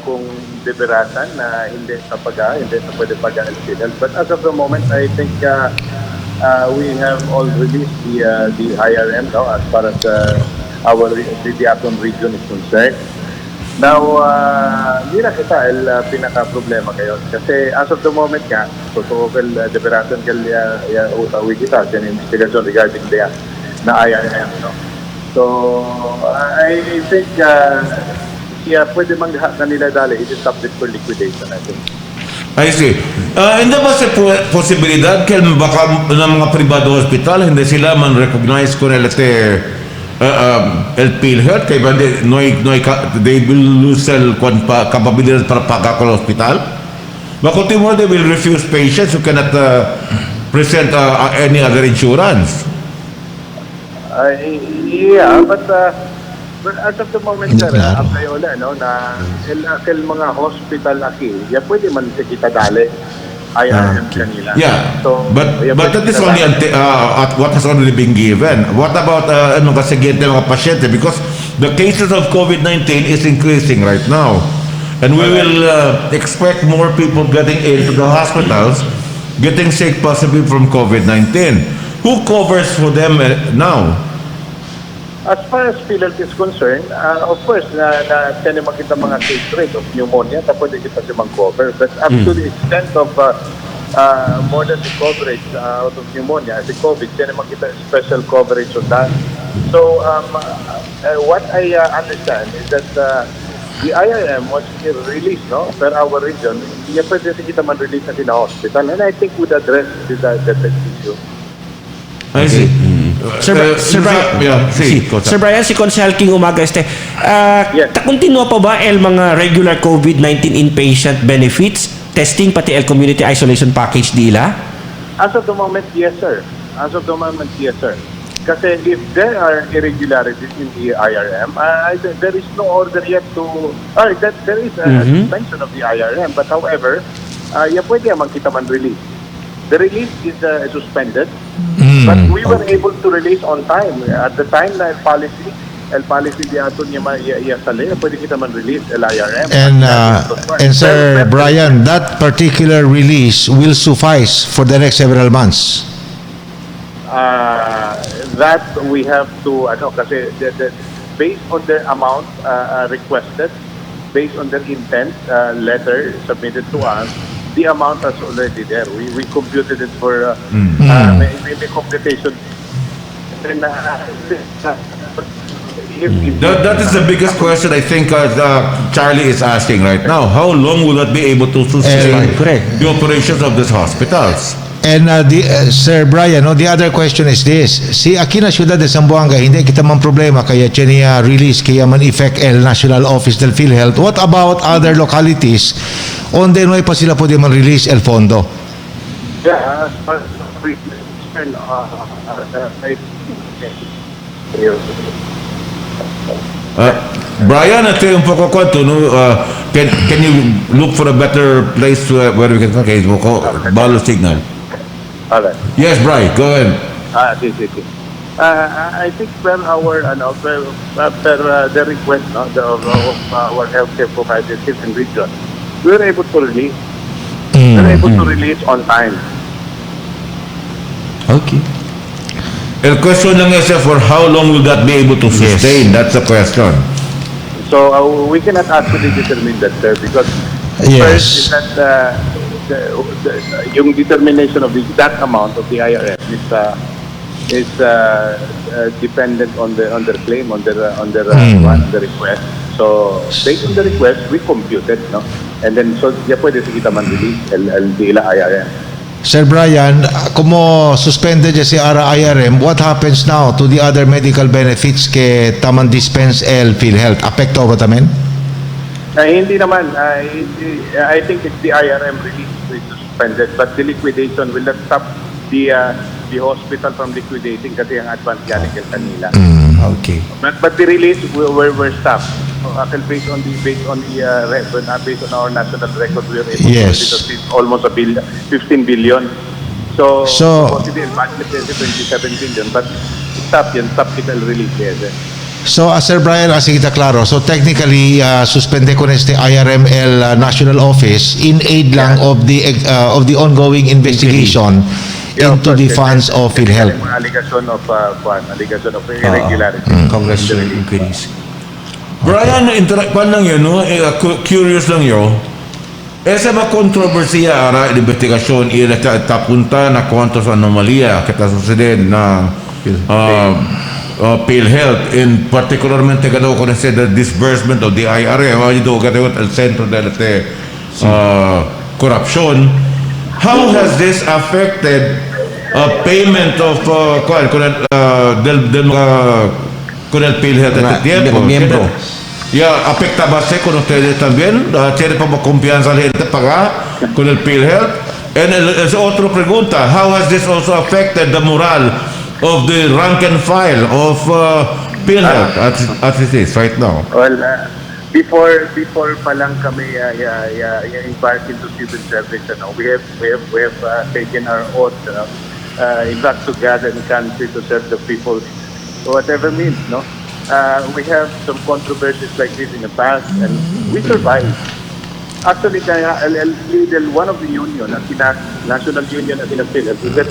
kung liberatan na hindi na pwede pagaan sila. But as of the moment, I think we have all released the IRM as far as the Aton region is concerned. Now, hindi na kita pinaka-problema kayo. Kasi as of the moment nga, totoo liberatan utawi kita sa investigation regarding the IRM. No? So, I think pwede manggahat na nila dali. It is subject for liquidation, I think. I see. Hindi ba sa posibilidad kaya baka ng mga privado hospital, hindi sila man recognize ko nila el PhilHealth kaya they will lose capability para paga ko hospital? Baka they will refuse patients who cannot present any other insurance. Yeah, but as of the moment, sir, apply wala, no, na el mga hospital aki, pwede man kita dali. IRM kanila. Yeah, so, but that is only what has already been given. What about mga siguiente mga pasyente? Because the cases of COVID-19 is increasing right now. And we will expect more people getting into the hospitals, getting sick possibly from COVID-19. Who covers for them now? As far as PhilHealth is concerned, of course, kaya makita mga case rate of pneumonia, pwede kita siya mag-cover. But up to the extent of more than the coverage out of pneumonia, the COVID, kaya makita special coverage on that. So, what I understand is that the IRM was released, no, per our region, pwede kita man-release na sila hospital. And I think would address that issue. I see. Sir Brian, si Consel King Umaga Yes. continua pa ba el mga regular COVID-19 inpatient benefits, testing pati el community isolation package dila? As of the moment, yes, sir. Kasi if there are irregularities in the IRM, there is no order yet there is a suspension of the IRM. But however, pwede man kita man release. The release is suspended, but we were able to release on time. At the time na el policy di ato niya sali, pwede kita man release el IRM. And Sir Brian, that particular release will suffice for the next several months. That we have to, kasi based on the amount requested, based on their intent letter submitted to us, the amount is already there. We computed it for maybe computation. That is the biggest question I think Charlie is asking right now. How long will that be able to sustain the operations of these hospitals? And Sir Brian, the other question is this. Si aquí na siyudad de Zamboanga, hindi kita man problema kaya niya release kaya man effect el national office del PhilHealth. What about other localities? Onde no pa sila pwede man release el fondo? Yeah, Brian, ito yung poco kwento, no? Can you look for a better place where we can balo signal? Alright. Yes, Brian, go ahead. I think per our the request of our healthcare providers in region, we were able to release. We were able to release on time. Okay. El question lang is for how long will that be able to sustain? That's the question. So we cannot actually determine that, sir, because Yes. first is that yung determination of the exact amount of the IRM is dependent on their claim, on their request. So based on the request, we compute it, no? And then so ya pwede kita man release el dila IRM. Sir Brian, como suspended si ara IRM, what happens now to the other medical benefits ke taman dispense el PhilHealth? Apekto ba tamen? Hindi naman. I think it's the IRM release which is suspended, but the liquidation will not stop the hospital from liquidating kasi ang advance galing kay kanila. Okay. But the release we're stopped. Based on our national record, we are able Yes. to release almost 15 billion. So possibly budget is 27 billion, but stop subsequent release. Yes. So, Sir Brian, así kita klaro. So, technically, suspende ko na este IRML National Office in aid lang of the ongoing investigation into the funds of PhilHealth. Allegation of irregularity. Congressional inquiries. Brian, pan lang yun, no? Curious lang yun. Esa ba kontrobersiya ara investigasyon ila tapunta na kuantos anomalia kita suceder na PhilHealth, in particularmente kado con the disbursement of the IRM, do kado el centro de corruption. How has this affected payment of con el PhilHealth at tiempo? Miembro. Ya, afecta base con ustedes también. ¿Tiene como confianza la gente pagar con el PhilHealth? And es otra pregunta. How has this also affected the morale of the rank and file of PhilHealth as it is right now? Well, before pa lang kami embark into civil service, we have taken our oath, back to God and country to serve the people, whatever means, no. We have some controversies like this in the past, and we survived. Actually, one of the union, national union at PhilHealth, is that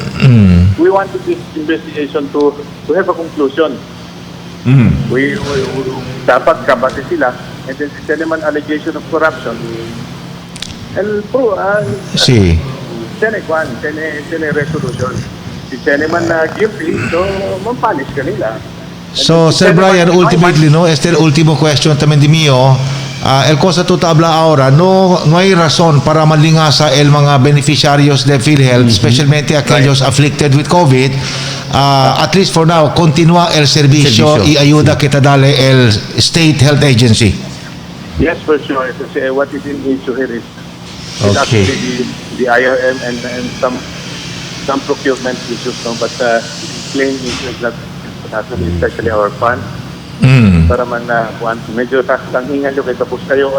we wanted this investigation to have a conclusion. We dapat kabate sila, and then si naman allegation of corruption. And Si. Sene resolution. Si naman na guilty, so mampunish kanila. So, Sir Brian, ultimately, no, este el último question también de mío. El cosa tu tabla ahora, no hay razón para malingasa el mga beneficiarios de PhilHealth, especialmente aquellos afflicted with COVID. At least for now, continúa el servicio y ayuda que te dale el State Health Agency. Yes, for sure. What is in issue here is Okay. actually the IRM and some procurement issues, no? But claim issues that especially our fund. Para man na medyo tanghingan nyo kayo, tapos kayo.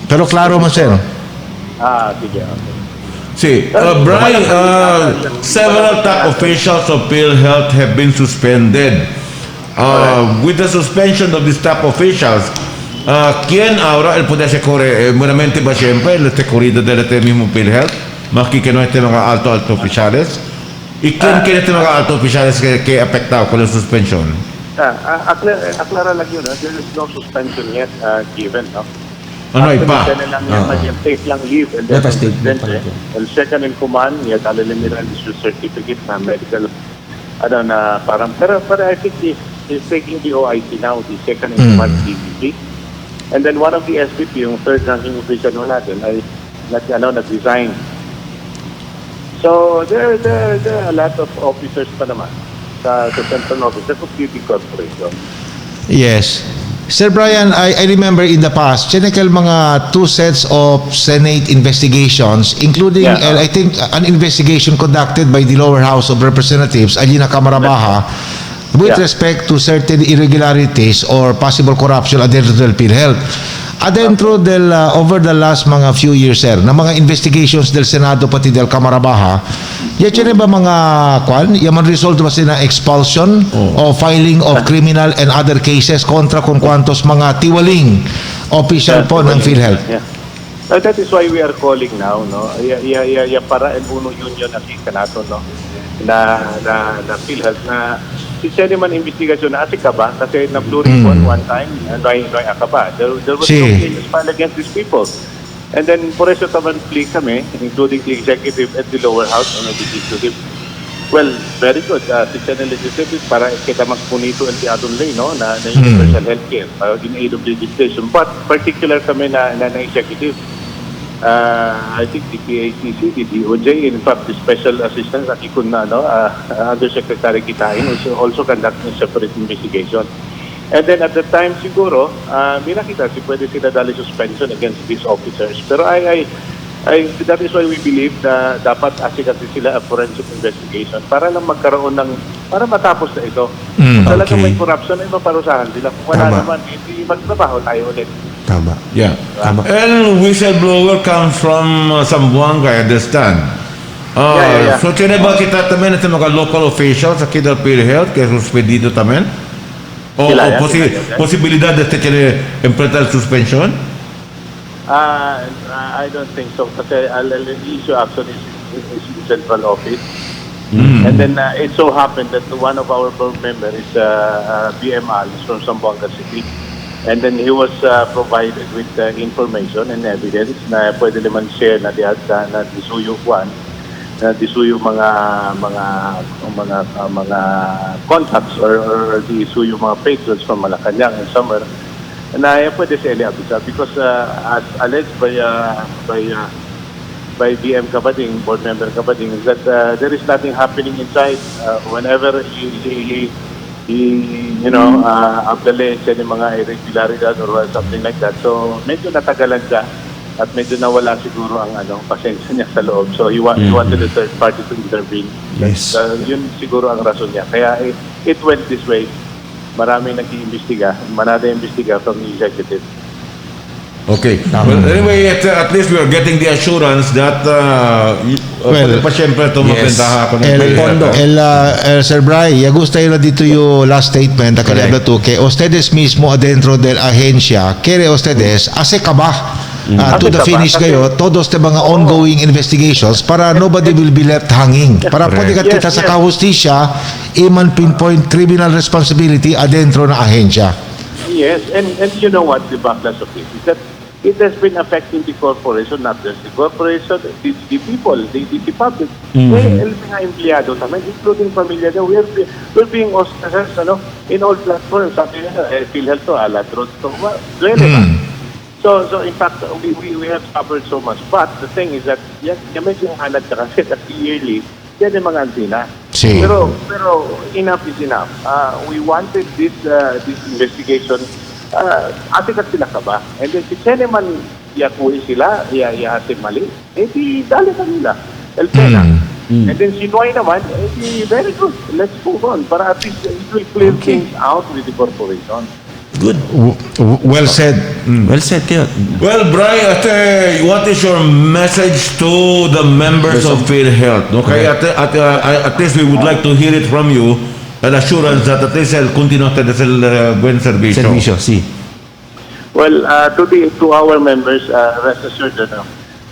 Pero claro mo, sir. Sige. Okay. See, Brian, several top officials of PhilHealth have been suspended. With the suspension of these top officials, ¿quién ahora el poder se corre? Meramente ba siempre el corrido de este mismo PhilHealth? Más que no este mga alto oficiales? ¿Y quién este mga alto oficiales que afectado con la suspensión? Aclara lang yun. There is no suspension yet given. No? Ano iba? Take lang leave. And then el second in command, nila issue certificate na medical. Pero I think he's taking the OIC now, the second in command DVP. And then one of the SVP, yung third ranking official natin, nag-resign. So there are a lot of officers pa naman sa central office. That would be the corporation. Yes. Sir Brian, I remember in the past, chinekel mga 2 sets of Senate investigations, including, I think, an investigation conducted by the lower house of representatives, Alina Camarabaja, with respect to certain irregularities or possible corruption adentro del PhilHealth. Adentro over the last mga few years, sir, na mga investigations del Senado pati del Camarabaja, yan ba mga yaman result ba sila expulsion o filing of criminal and other cases kontra kung kwantos mga tiwaling official po ng PhilHealth? That is why we are calling now, no? Para el uno union na kita nato, no? Na PhilHealth na si Cheniman investigation na ka ba? Kasi na-blue ribbon one time, Noy Akaba. There was no cases filed against these people. And then, por eso naman plea kami, including the executive at the lower house and the legislative. Well, very good. Si Senate Legislative, para kita magpunito ang tiyadong lay, no? Na universal healthcare in aid of legislation. But particular kami na executive. I think the PACC, the DOJ, in fact, the Special Assistant, Akikun na, Undersecretary Kitain, also conducting a separate investigation. And then at the time, siguro, may nakita si pwede sila dali suspension against these officers. Pero that is why we believe na dapat asikati sila a forensic investigation para lang magkaroon para matapos na ito. Kung talagang may corruption, ay maparusahan sila. Kung wala naman, hindi magtrabaho tayo ulit. Tama. Yeah. Tama. And whistleblower comes from Zamboanga, I understand. Yeah. So, ba kita tamen sa mga local officials sa Kidal PhilHealth kaya suspendito tamen? O posibilidad de tiene implementar suspension? I don't think so. Kasi the issue actually is in central office. And then it so happened that one of our board members is BMR, is from Zamboanga City. And then he was provided with information and evidence na pwede naman share na disuyo mga contacts or disuyo mga patrons from Malacanang and somewhere na pwede sa Eliabisa because as alleged by BM Kabading, board member Kabading, is that there is nothing happening inside whenever he update siya ng mga irregularity or something like that. So, medyo natagalan siya at medyo nawala siguro ang pasensya niya sa loob. So, he wanted the third party to intervene. Yes. Yun siguro ang rason niya. Kaya it went this way. Maraming nag-iimbestiga, manada-imbestiga from the executive. Okay. Well, anyway, at least we are getting the assurance that pa siyempre tumapentaha ako Sir Bray, gusto yun dito yung last statement que le habla tú, que ustedes mismo adentro de la agencia, quiere ustedes hace kaba to the finish kayo, todos de mga ongoing investigations para nobody will be left hanging. Para pwede kita sa kahustisya, iman pinpoint criminal responsibility adentro na agencia. Yes, and you know what the backlash of this is that it has been affecting the corporation, not just the corporation, the people, the public. El mga empleyado naman, including pamilya na, we're being ostracized, in all platforms. Sabi nila, PhilHealth to, aladrot to, relevant. So in fact, we have suffered so much. But the thing is that, medyo halad ka kasi at yearly, yan yung mga antina. Sí. Pero enough is enough. We wanted this investigation. Atikat sila ka ba? And then si Cheneman, yakuhi sila, yahasin mali. Di dali kanila. El pena. And then si Noy naman, very good. Let's move on. Para at least it will clear things out with the corporation. Good. Well said. Well said, Teo. Well, Brian, what is your message to the members of PhilHealth? Okay, at least we would like to hear it from you, an assurance that at least el continuo del buen servicio. Servicio, sí. Well, to our members, rest assured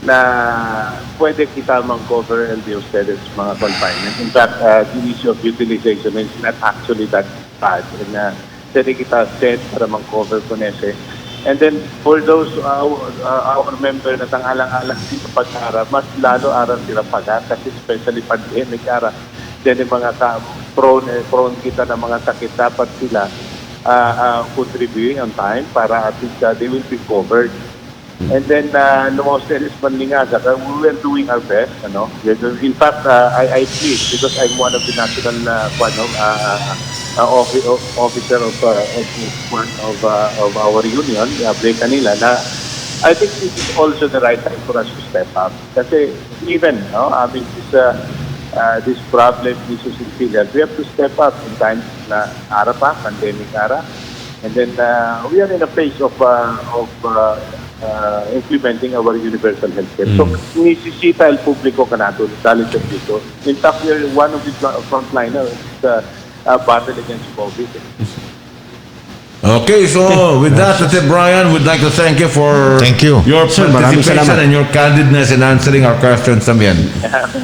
na pwede kita mang-cover LD ustedes mga confinement. In fact, the issue of utilization is not actually that bad. Pwede kita set para mang-cover ko nese. And then, for those our member na tang-alang-alang dito pag-arap, mas lalo aral sila pag kasi especially pandemic ara. Then, yung mga prone kita ng mga sakit, dapat sila contributing on time para at least they will be covered. And then, lumostelis man nga, we were doing our best. In fact, I plead because I'm one of the national officer of our union, kanila, na I think this is also the right time for us to step up. Kasi even, this problem, issues in PhilHealth, we have to step up in times na ara pa, pandemic ara. And then we are in a phase of implementing our universal healthcare. So, nisisita el publiko kanato, dahil sa dito. In fact, we are one of the frontliners battle against COVID. Okay, so with that, Brian, we'd like to thank you for your participation and your candidness in answering our questions también.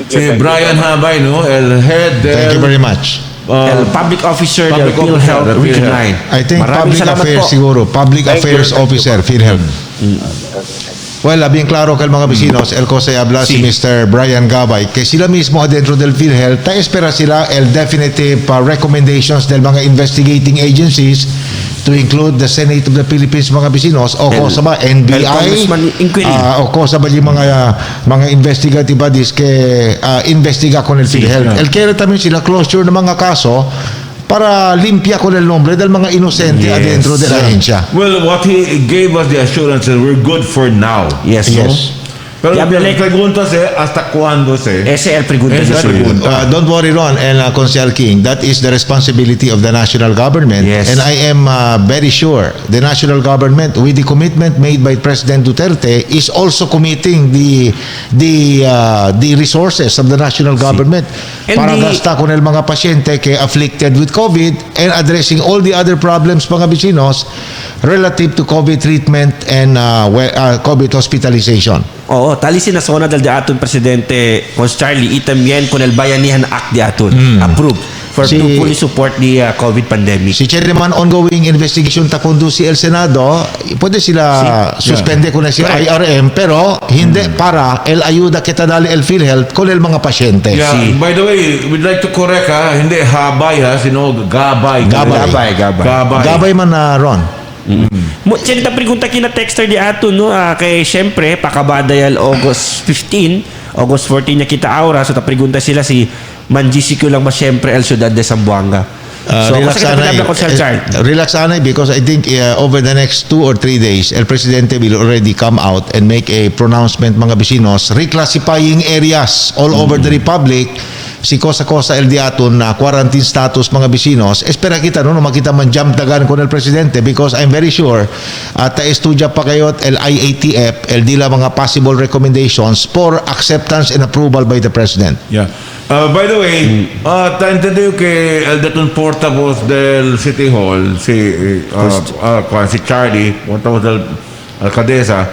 Si Brian Habay, el head Thank you very much. El public officer del public officer PhilHealth del Region PhilHealth. 9. I think Maraming public salamat affairs po. siguro. Public Thank you, affairs thank you officer, po. PhilHealth. Well, bien claro que el mga vecinos, el cosa habla si Sí. Mr. Brian Gabay, que sila mismo adentro del PhilHealth, ta espera sila el definitive recommendations del mga investigating agencies to include the Senate of the Philippines mga vecinos o cosa ba NBI Congressman Inquiry. o cosa ba yung mga investigative bodies que investiga con el PhilHealth. El quiere también sila closure ng mga kaso para limpia con el nombre del mga inosente adentro de la agencia. Well, what he gave us the assurance is we're good for now. Yes. Yes. Pero Diablo, la pregunta es, ¿hasta cuándo se? Ese el pregunta Ese niya, el sir. pregunta. Don't worry, Ron and Consel King. That is the responsibility of the national government. Yes. And I am very sure the national government, with the commitment made by President Duterte, is also committing the resources of the national government And para the- gasta con el mga pasyente que afflicted with COVID and addressing all the other problems mga vecinos relative to COVID treatment and COVID hospitalization. Oo, talisin na zona del aton presidente Cons Charlie itamyen con el Bayanihan Act di aton approved for Si- to fully support the COVID pandemic. Si Chairman ongoing investigation takundo si el Senado, pwede sila suspende ko na si Correct. IRM pero hindi para el ayuda kita dali el PhilHealth con el mga pasyente. Yeah, Si- by the way, we'd like to correct hindi habay sino gabay. Gabay. Gabay man na Ron. Siya ta pregunta kina texter di aton no kay syempre pakabadayal August 15, August 14 niya kita aura so ta pregunta sila si Manjisico lang ba syempre el Ciudad de Zamboanga. Relax sana because I think over the next 2 or 3 days, el Presidente will already come out and make a pronouncement mga vecinos reclassifying areas all over the Republic si cosa el diaton na quarantine status mga vecinos. Espera kita no makita man jump dagan con el Presidente because I'm very sure at estudia pa kayo el IATF el dila mga possible recommendations for acceptance and approval by the President. Yeah. By the way, entendido que el detun portavoz del City Hall, si Charlie, portavoz del alcaldesa,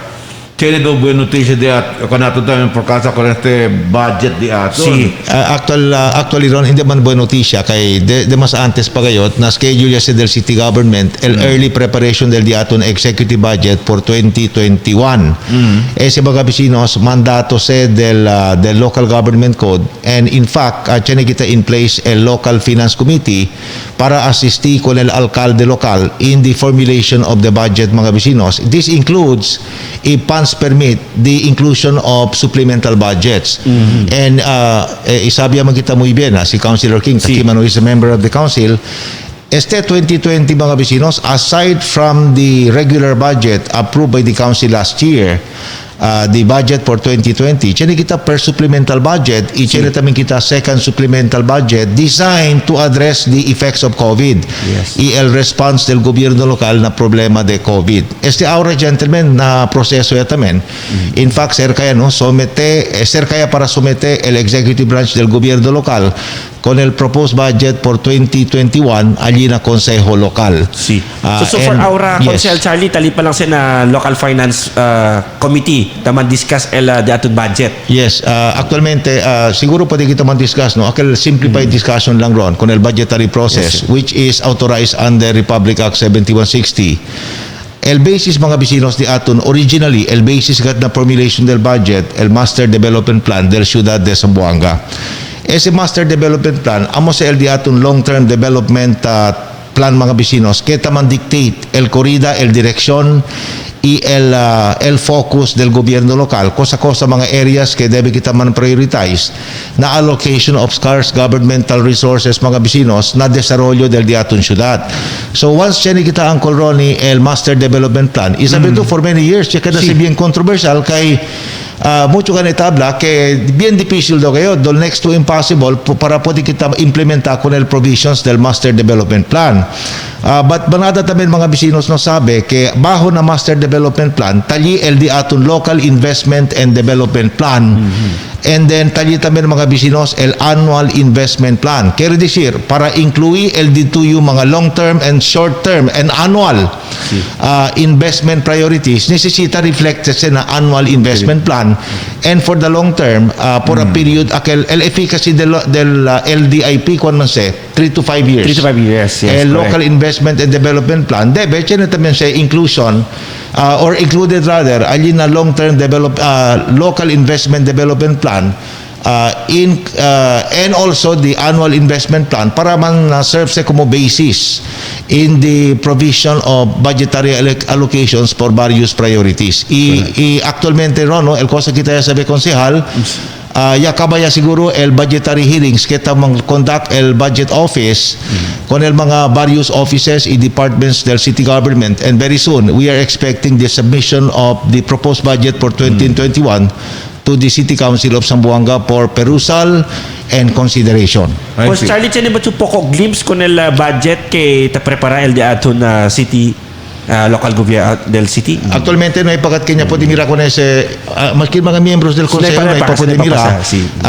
tiene dos buenas noticias de kanato también por causa con este budget de ato. Si Actually Ron, hindi man buena noticia kay de mas antes pa gayot na schedule ya del city government el early preparation del diaton executive budget for 2021. Ese mga vecinos mandato se del local government code and in fact tiene kita in place el local finance committee para asisti con el alcalde local in the formulation of the budget mga vecinos. This includes if funds permit the inclusion of supplemental budgets. And isabi man kita muy bien si Councilor King, Takimano is a member of the council. Este 2020 mga vecinos, aside from the regular budget approved by the council last year, the budget for 2020, tiene kita per supplemental budget, tiene también kita second supplemental budget designed to address the effects of COVID. Yes. Y el response del gobierno local na problema de COVID. Este ahora, gentlemen, na proseso ya también. In fact, cerca para somete el executive branch del gobierno local con el proposed budget for 2021 allí na Consejo Local. Si. So for aura Consel Charlie tali pa lang sa na local finance committee taman discuss el the aton budget. Yes, actualmente siguro pwede kita man-discuss no. Aquel simplified discussion lang ron con el budgetary process which is authorized under Republic Act 7160. El basis mga vecinos di aton originally el basis gat na formulation del budget el Master Development Plan del Ciudad de Zamboanga. Ese Master Development Plan amo sa el di aton long-term development plan mga vecinos que taman dictate el corrida, el dirección y el focus del gobierno local cosa mga areas que debe kita man prioritize na allocation of scarce governmental resources mga vecinos na desarrollo del diaton syudad. So once cheni kita ang Ronnie el Master Development Plan isabi to for many years siya kada si bien controversial kay mucho ka tabla que bien difícil daw kayo do next to impossible para pwede kita implementa con el provisions del Master Development Plan. But banada también mga vecinos no sabe que bajo na Master Development Plan tali el di aton Local Investment and Development Plan And then, talli también mga bisinos, el annual investment plan. Quiere decir, para incluir el dito yung mga long-term and short-term and annual investment priorities, necesita reflected sa annual investment plan. And for the long-term, for a period, el efficacy del LDIP, kung man say, 3 to 5 years. 3 to 5 years, yes. El correct. local investment and development plan, debe, siya na también sa inclusion, or included rather, alin na long-term local investment development plan, and also the annual investment plan para man serve sa como basis in the provision of budgetary allocations for various priorities. Actualmente ron, no, el cosa kita sabi konsehal, ya kabaya siguro el budgetary hearings kita conduct el budget office con el mga various offices and departments del city government, and very soon we are expecting the submission of the proposed budget for 2021 to the City Council of Zamboanga for perusal and consideration. Pues Charlie, tiyan ba poco glimpse con el budget que te prepara el de aton city local gobierno del city? Actualmente no hay pagat kanya po dimira con ese maski mga miyembros del consejo no hay pa po dimira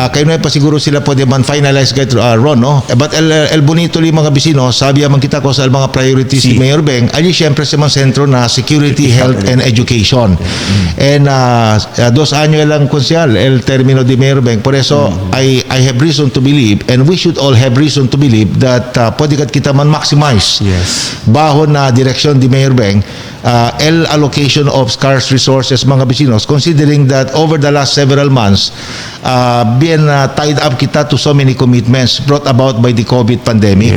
kayo no hay pa siguro sila po man finalize ron, no, but el bonito li mga bisino sabi man kita ko sa mga priorities ni Mayor Beng ali syempre sa mga sentro na security, health and education. And 2 años lang konsyal el termino di Mayor Beng, por eso I have reason to believe, and we should all have reason to believe that pwede kita man maximize bahon na direksyon di Mayor Beng el allocation of scarce resources mga vecinos, considering that over the last several months been tied up kita to so many commitments brought about by the COVID pandemic.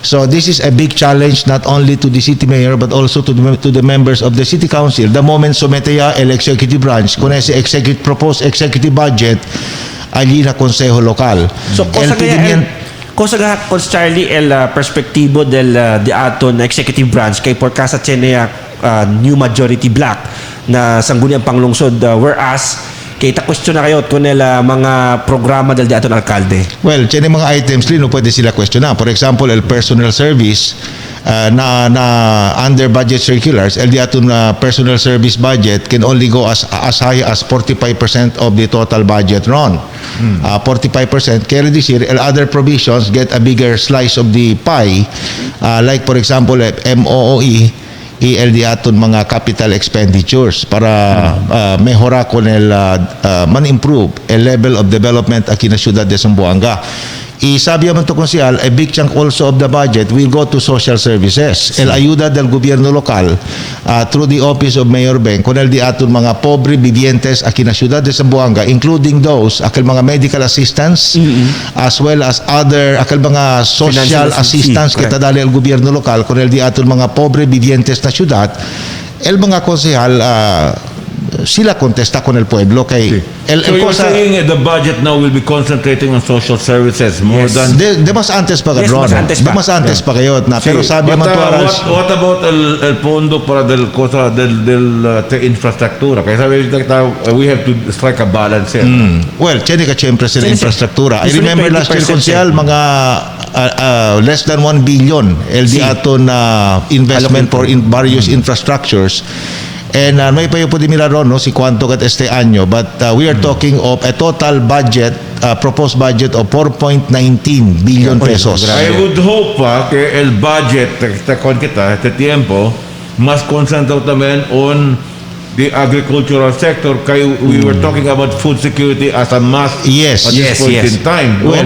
So this is a big challenge not only to the city mayor but also to the members of the city council. The moment someteya el executive branch con ese proposed executive budget allí na consejo local. So cosa nga con Charlie el perspektibo del de aton executive branch kay por casa tiene new majority black na sangguniang panglungsod, whereas kay ta question na kayo kung mga programa del de aton alkalde. Well, tiene mga items lino pwede sila questionan. For example, el personal service na under budget circulars, el di aton personal service budget can only go as high as 45% of the total budget ron. 45%, kaya decir, el other provisions get a bigger slice of the pie, like for example, MOOE, el di aton mga capital expenditures para mejora con el man-improve el level of development aquí na siyudad de Zamboanga. Sabi naman to konsyal, a big chunk also of the budget will go to social services. El ayuda del gobierno lokal through the office of Mayor Beng con el di aton mga pobre vivientes aquí na siyudad de Zamboanga, including those akal mga medical assistance as well as other akal mga social assistance kita dali al gobierno lokal con el di aton mga pobre vivientes na siyudad. El mga konsehal sila contesta con el pueblo kay so you're saying the budget now will be concentrating on social services more than de mas antes pa gadron. De mas antes pa kayo na pero sabi man what about el fondo para del cosa del infrastruktura? Kaya sabi we have to strike a balance here. Well, tiene ka siyempre sa infrastruktura. I remember last year konsyal mga less than 1 billion el di aton investment for various infrastructures. And may payo po di ron, no, si cuánto kat este año, but we are talking of a total budget, proposed budget of 4.19 billion pesos. I would hope que el budget con kita este tiempo mas concentrado también on the agricultural sector. We were talking about food security as a must at this point in time. Well,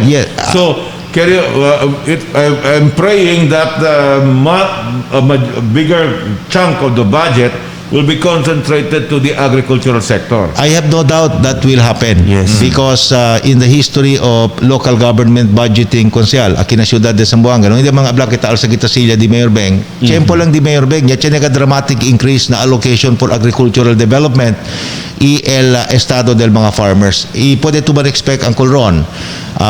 so I'm praying that a bigger chunk of the budget will be concentrated to the agricultural sector. I have no doubt that will happen. Because in the history of local government budgeting konsyal aquí na siyudad de Zamboanga, no, hindi mga abla kita sa kita sila di Mayor Beng. Tiempo lang di Mayor Beng, ya tiene ka dramatic increase na allocation for agricultural development el estado del mga farmers. Pwede to ba expect Uncle Ron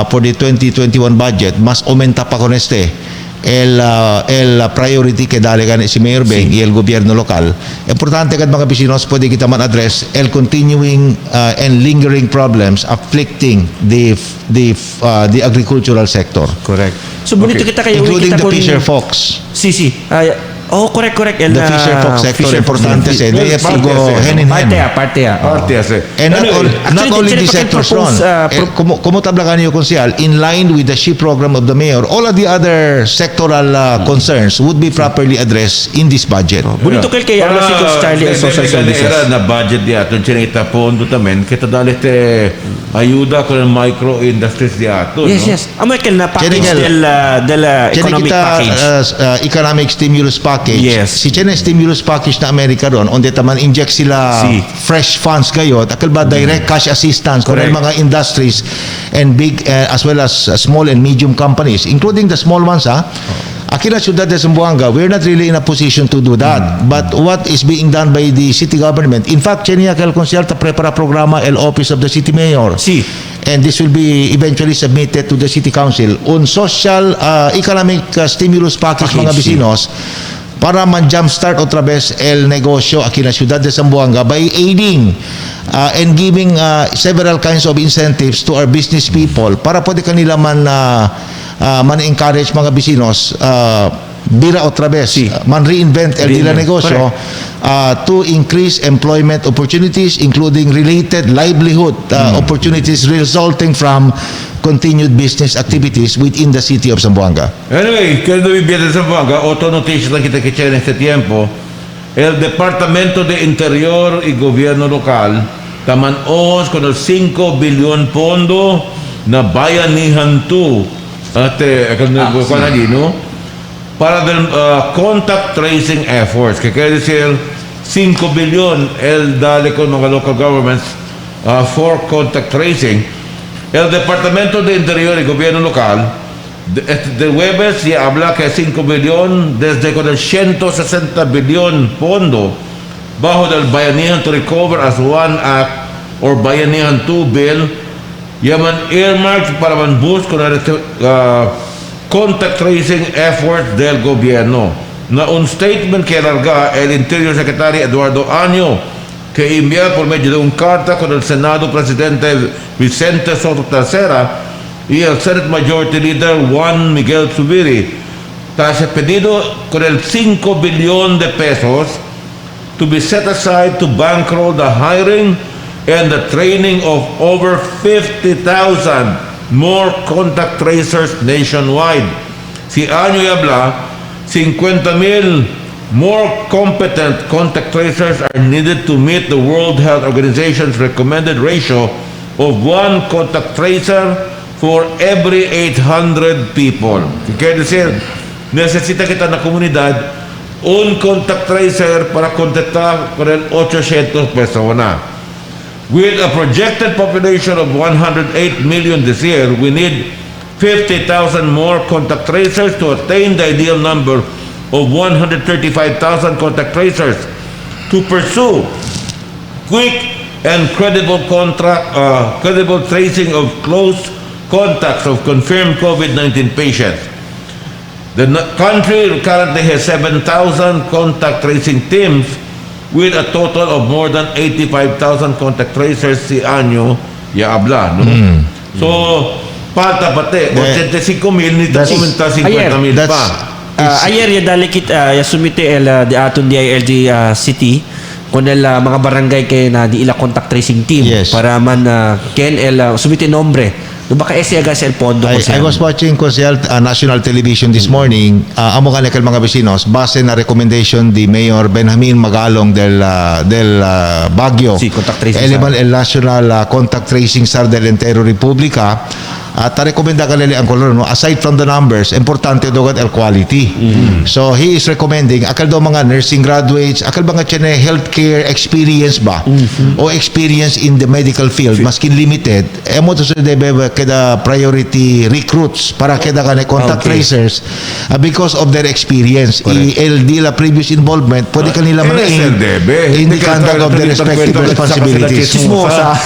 for the 2021 budget mas aumenta pa con el priority que dalegan si Mayor Beng y el gobierno local. Importante kad mga bisinos pwede kita man address el continuing and lingering problems afflicting the agricultural sector. Correct. So bonito kita kayo including the fisher folks. Oh, correct. The fisher folk sector, importante siya. They have to go hand in hand. Parte. And not only the sectors, Ron. Propose, Como tablakan niyo, Konsyal, in line with the SHIP program of the mayor, all of the other sectoral concerns would be properly addressed in this budget. Bonito kay si Coach Charlie and social services. Era na budget di ato, chinita pondo tamen, kita dalite ayuda con el micro industries di ato. Yes. Amo kay na package del economic package. Economic stimulus package. Yes. Si China stimulus package na Amerika ron, onde taman inject sila fresh funds gayot, akal ba direct cash assistance for mga industries and big as well as small and medium companies, including the small ones, Aquí na Ciudad de Zamboanga, we're not really in a position to do that. But what is being done by the city government, in fact, Chenia que el concierto prepara programa el office of the city mayor. Sí. And this will be eventually submitted to the city council on social economic stimulus package mga vecinos para man-jumpstart otra vez el negosyo aquí na Ciudad de Zamboanga by aiding and giving several kinds of incentives to our business people para pwede kanila man-encourage mga vecinos bira otra vez, man-reinvent el nila negosyo to increase employment opportunities including related livelihood opportunities resulting from continued business activities within the city of Zamboanga. Anyway, querido viviente de Zamboanga, otra noticia la que te escuché en este tiempo, el Departamento de Interior y Gobierno Local tamanos con el 5 billion pondo na bayanihan to para del contact tracing efforts, que quiere decir 5 billion el dale con mga local governments for contact tracing. El Departamento de Interior y Gobierno Local de Huebes ya habla que 5 billion desde con el 160 billion pondo bajo del Bayanihan to Recover as One Act or Bayanihan 2 Bill yaman earmarked para man boost con el contact tracing effort del gobierno. Na un statement que alarga el Interior Secretary Eduardo Año que envía por medio de una carta con el Senado Presidente Vicente Soto III y el Senate Majority Leader Juan Miguel Zubiri. Tras el pedido con el 5 billion de pesos to be set aside to bankroll the hiring and the training of over 50,000 more contact tracers nationwide. Si año y habla, 50,000 more competent contact tracers are needed to meet the World Health Organization's recommended ratio of 1 contact tracer for every 800 people. Quiere decir, necesita kita na komunidad un contact tracer para contactar con el 800 personas. With a projected population of 108 million this year, we need 50,000 more contact tracers to attain the ideal number of 135,000 contact tracers to pursue quick and credible tracing of close contacts of confirmed COVID-19 patients. The country currently has 7,000 contact tracing teams with a total of more than 85,000 contact tracers si año ya habla, no? So, falta pati, 85,000 ni dokumenta 50,000 pa. Ayer ya dali kita sumite el di aton DILG city con el mga barangay kay na di ila contact tracing team para man ken el sumite nombre do baka esiaga sa el pondo. I was watching national television this morning. Amo ka nekal mga vecinos base na recommendation di Mayor Benjamin Magalong del Baguio. Contact tracing el national contact tracing sar del entero Republika. At rekomenda ka nila ang color, no? Aside from the numbers, importante doon el quality. So he is recommending akal daw mga nursing graduates, akal ba nga tiyan healthcare experience ba? O experience in the medical field, maskin limited. Emo to sa debe kada priority recruits para kada ka contact tracers because of their experience. LD la previous involvement, pwede kanila man-aid in the conduct of their respective responsibilities. Chismosa.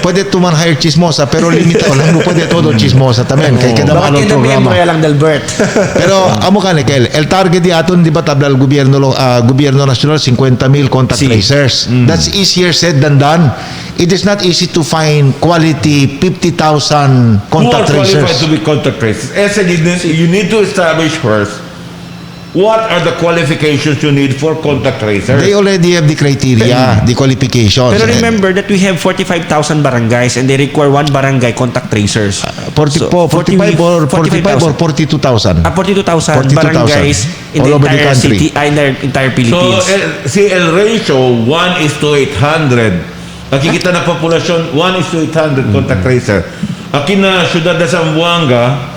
Pwede tuman hire chismosa, pero limita o lang pwede todo chismosa también kay kada malo programa lang del Bert. pero amo ka nikel el target di aton di ba tabla el gobyerno national 50,000 contact tracers. That's easier said than done. It is not easy to find quality 50,000 contact tracers. Qualified to be contact tracers. You need to establish first what are the qualifications you need for contact tracers? They already have the criteria, the qualifications. Pero remember that we have 45,000 barangays and they require one barangay contact tracers. 45 or 42,000. 42,000 barangays in all the over the entire country. city, in the entire So, Philippines. el ratio, 1:800. Nakikita na populasyon, 1:800 contact tracer. Aquí na Ciudad de Zamboanga,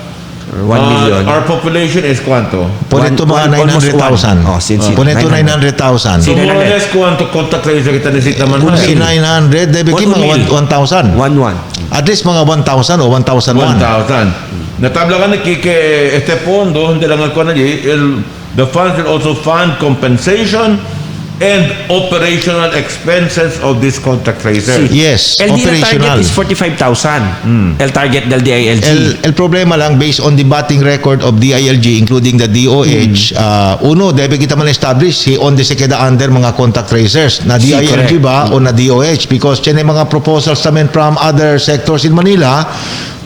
1 million. our population is cuánto? Ponito mga almost 900,000. one. Oh, since Ponito 900,000. So, more or 900. less, cuánto contact tracer kita nisita man? Si 900, debe One mga mil. 1,000. 1-1. At least mga 1,000 o 1,001. 1,000. Natabla ka na kike este fondo, hindi lang ako na the funds will also fund compensation and operational expenses of this contact tracer. Yes, LD operational. target is 45,000. El target del DILG. El problema lang, based on the batting record of DILG, including the DOH, uno, debe kita man establish si onde se queda under mga contact tracers, na DILG correct. ba o na DOH? Because tiyan yung mga proposals namin from other sectors in Manila,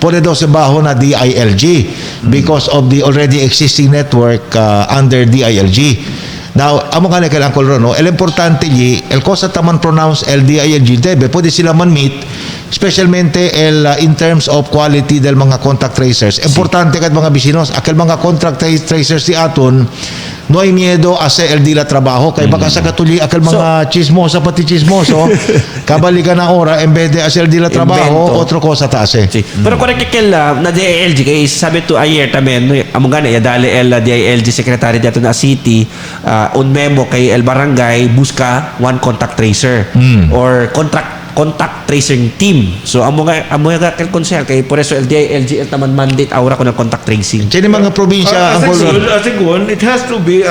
pwede daw sa baho na DILG because of the already existing network under DILG. Now, amo ka na kailangan ko ron, no? El importante el cosa taman pronounce el DILG, debe, pwede sila man meet, specialmente in terms of quality del mga contact tracers. Importante kat mga bisinos, akil mga contact tracers si aton, no hay miedo ase el dila trabaho, kay baka sa katuli akil mga chismosa pati chismoso, kabalikan na ora, en vez de ase el dila trabaho, Invento. otro cosa ta ase. Sí. Pero correct kel na DILG kay sabi to ayer tamen no amo gana ya dali el DILG secretary dato na city un memo kay el barangay busca one contact tracer or contact tracing team. So amo nga kel konsel kay por eso el DILG el taman mandate aura ko ng contact tracing. Tiyan yung mga probinsya, ang As a good, it has to be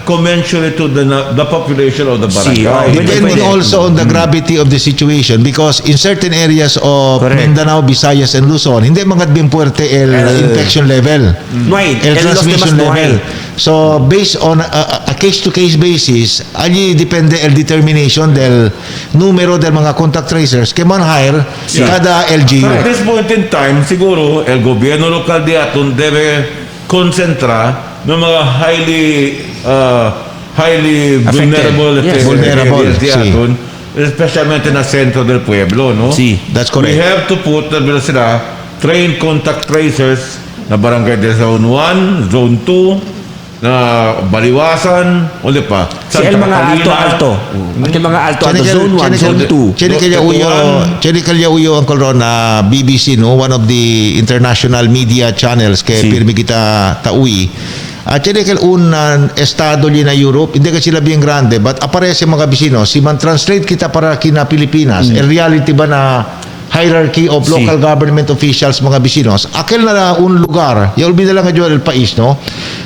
commensurate to the population of the barangay. depending also on the gravity of the situation, because in certain areas of Correct. Mindanao, Visayas, and Luzon, hindi mga bin puerte el infection level, No hay, el el los transmission demás no level. hay. So, based on a case-to-case basis, allí depende el determination del numero del mga contact tracers que man hire kada LGU. At this point in time, siguro, el gobyerno lokal di aton debe konsentra ng mga highly Affected. vulnerable Yes. Vulnerable, areas di si. aton, especialmente na sentro del pueblo, no? Si. That's We correct. have to put sila trained contact tracers na barangay de Zone 1, Zone 2, na Baliwasan, ulit pa. Si el mga alto-alto. Ang mga alto-alto zone 1, zone 2. Chene kalya uyo ang kolron na BBC, no, one of the international media channels kay Si. pirmi kita taui. At chene kal un estado na Europe, hindi ka sila bien grande, but aparece mga bisino, si man translate kita para kina Pilipinas, el reality ba na hierarchy of Si. local government officials mga bisinos, akil na un lugar, ya olvida lang nga el país, no,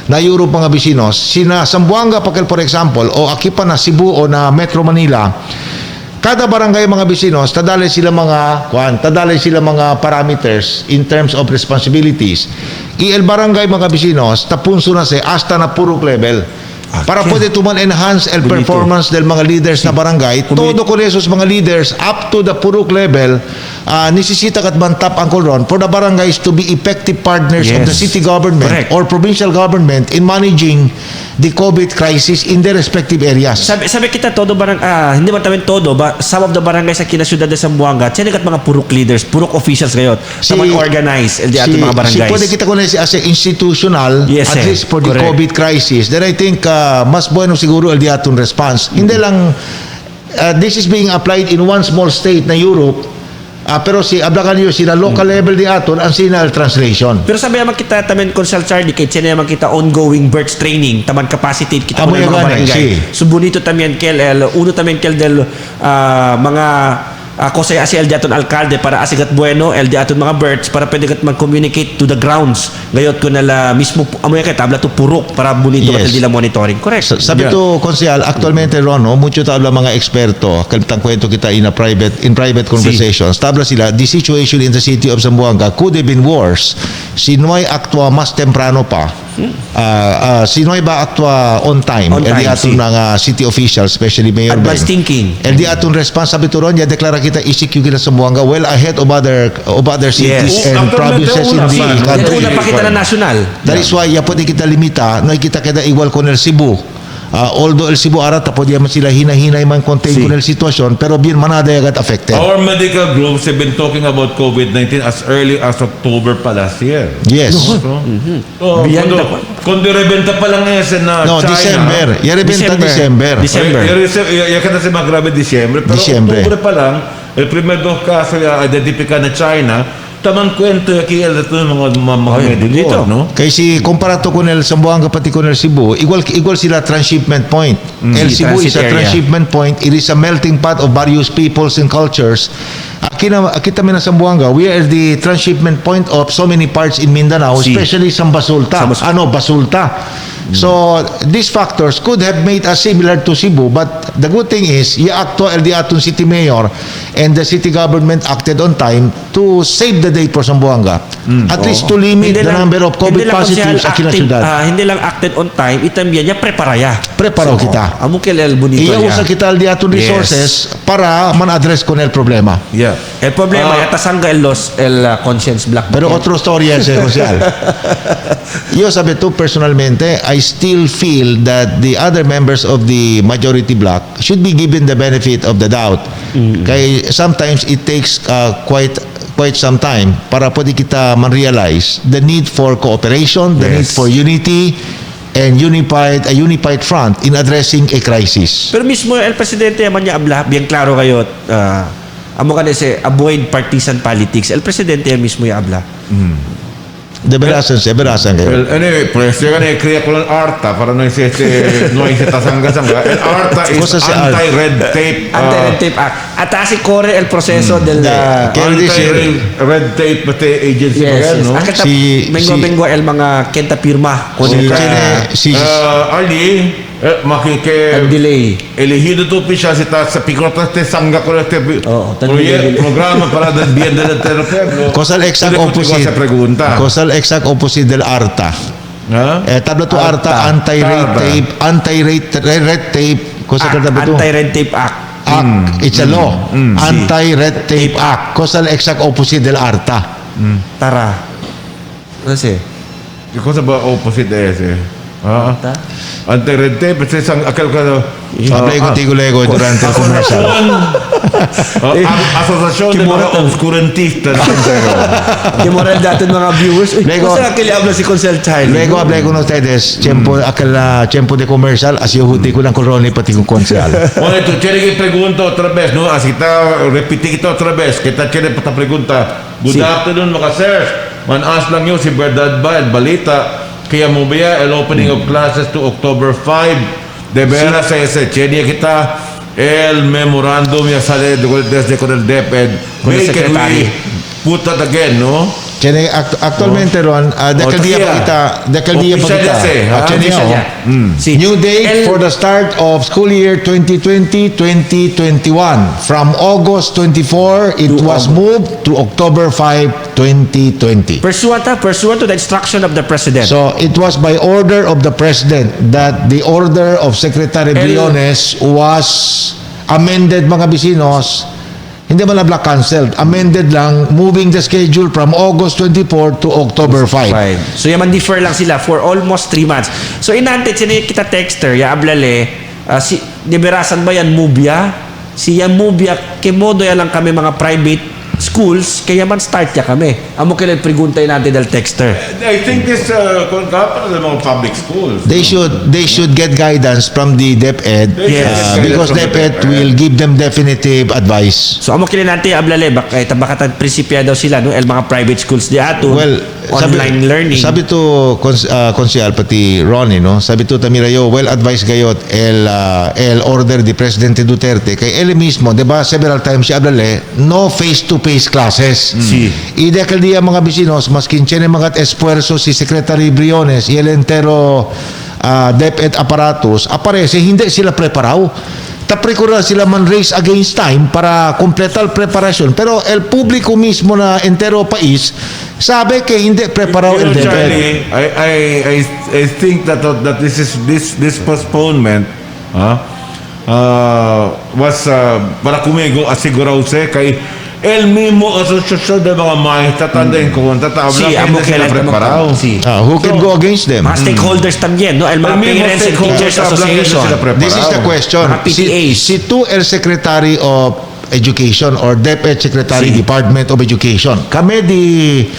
na Europe mga bisinos, sina Zamboanga pakil for example, o aki pa na Cebu o na Metro Manila, kada barangay mga bisinos, tadalay sila mga parameters in terms of responsibilities. El barangay mga bisinos, tapunso na hasta na purok level. Para pwede tuman enhance el Bonito. performance del mga leaders na barangay. Todo con esos mga leaders up to the purok level, nisisita kat bantap ang kolron for the barangays to be effective partners of the Yes. city government Correct. or provincial government in managing the COVID crisis in their respective areas. Sabi kita todo hindi man tamen todo, some of the barangays sa Ciudad de Zamboanga, tiyan kat mga purok leaders, purok officials ngayon. Taman organize el di ato mga barangays. Pwede kita ko na as a institutional, Yes, at sir. least for the Correct. COVID crisis, then I think mas bueno siguro el diatong response. Hindi lang, this is being applied in one small state na Europe, pero si ablakan nyo, sila local level di aton, ang sinal translation. Pero sabi naman kita tamen Consel Charlie kay tiyan naman kita ongoing birth training, taman capacity kita Amo ng yung mga ganun, barangay. si. So bonito tamen kel uno tamen kel del mga ako sa el di aton alkalde para asigat bueno el di aton mga birds para pwede kat mag-communicate to the grounds gayot ko nala mismo amoy kay tabla to purok para bonito Yes. kat dila monitoring correct. Sabi to, Konsyal, actualmente ron, no, mucho tabla mga eksperto, kalitang kwento kita in private conversations, tabla sila, the situation in the city of Zamboanga could have been worse si Noy actua mas temprano pa. Si Noy ba actua on time? On time, aton ng city officials, especially Mayor Advance Beng. thinking. LD aton response sabi turon, ya deklara kita ECQ kita sa Buanga well ahead of other cities Yes. and provinces in the Yan country. una pa kita na national. That is why ya pwede kita limita, no kita kada igual con el Cebu. Although el Cebu ara tapos di man sila hinahinay man contain con el sitwasyon pero bien manada yagat affected. Our medical groups have been talking about COVID-19 as early as October pa last year. Yes. So, Beyond kundi rebenta pa lang ese na No, China. December. Ya rebenta December. December. Ya kada si magrabe Disyembre. Pero Disyembre. October pa lang, el primer dos casos ya identifica na China, tamang kwento yung kaya ito mga medico, dito. no? Kaya si komparato con el Zamboanga pati con el Cebu, igual sila transshipment point. El Cebu is Transit a area. transshipment point. It is a melting pot of various peoples and cultures. Kita na Zamboanga, we are the transshipment point of so many parts in Mindanao, especially sa Basulta. Basulta. So these factors could have made us similar to Cebu, but the good thing is, el di aton city mayor and the city government acted on time to save the day for Zamboanga. At least to limit the number of COVID positives sa syudad. Hindi lang acted on time, itambiyan niya preparaya. Preparo kita. Amo el bonito Iya niya. usa kita di aton resources para man-address con el problema. Yeah. El problema, ya tasangga el conscience black. Pero otro story yan, social. Yo sabi to personalmente, I still feel that the other members of the majority bloc should be given the benefit of the doubt. Kaya sometimes it takes quite some time para pwede kita man-realize the need for cooperation, the need for unity, and a unified front in addressing a crisis. Pero mismo el presidente man niya abla, bien klaro kayo, amo ka avoid partisan politics. El presidente mismo ya abla. Deberasan kayo. Well, anyway, pues yan kaya ko ng ARTA para no isi tasangga-sangga. El ARTA is Cosa si anti-red tape. Anti-red tape act. At si corre el proceso del... Anti-red tape pati agency ba yan, no? Akita, mengwa el mga kenta pirma. Ali, Ang delay. elegido tu siya sa pikrota sangga ko programa para del bien del pueblo. Cosal exact opposite. Cosal exact opposite del ARTA. Tabla to ARTA, anti-red tape. Cosa tabla to? Anti-red tape act. It's a law. Anti-red tape act. Cosal exact opposite del ARTA. Tara. Kasi? Cosa ba opposite ese? Anti-red tape, kasi akal ka Lego durante el comercial. Asosasyon ng mga obscurantistas. Moral datin mga viewers. Lego. Kung saan habla si Consel Child? Luego hablé con ustedes, tiempo de comercial, así huti ko lang coroni pati con comercial. Bueno, tú tienes que preguntar otra vez, ¿no? Así está, repite kita otra vez. Kita tienes pa pregunta. Good afternoon, mga sirs. Man-ask lang yun si Verdad ba, balita. Kaya mo ba el opening of classes to October 5? De veras ese, tiene kita el memorandum ya sale desde con el DepEd. Con el May can secretary. we put that again, no? Actualmente Ron, dekal dia pa Si. New date for the start of school year 2020-2021. From August 24, it was moved to October 5, 2020. Pursuant to the instruction of the President. So it was by order of the President that the order of Secretary Briones was amended, mga bisinos. Hindi man labla canceled. Amended lang, moving the schedule from August 24 to October 5. So yaman defer lang sila for almost 3 months. So inanted sila kita texter, ya ablale, si deberasan ba yan mubya? Si yan mubya, kemodo ya lang kami mga private schools, kaya man start ya kami. Amo kailan preguntay natin del texter. I think this para ng mga public schools. They should get guidance from the DepEd because DepEd will give them definitive advice. So amo kailan natin ablale, baka prinsipya daw sila no el mga private schools di ato. Well, online learning. Sabi to konsyal pati Ronnie, no? Sabi to Tamirayo, well advised gayot el order di Presidente Duterte kay ele mismo, 'di ba? Several times siya ablale, no face to face classes. Ide kal dia mga bisinos, mas kinchene mga esfuerzo si Secretary Briones y el entero DepEd aparatus, aparece hindi sila preparaw. tapre ko na sila man race against time para completar preparation. Pero el público mismo na entero pais, sabi que hindi preparaw el DepEd. Charlie, I think that this postponement was para kumigo asiguraw se kay el mismo asosasyon ng mga maestra tandain ko tatabla Sí, kaya amo na que sila preparado. Sí. Who can go against them? Mga stakeholders también, no? El mga mismo Parents and Teachers stakeholders hablan que Association. sila preparado. This is the question. Mga PTAs. Si tu el Secretary of Education or DepEd Secretary Si. Department of Education. Kami di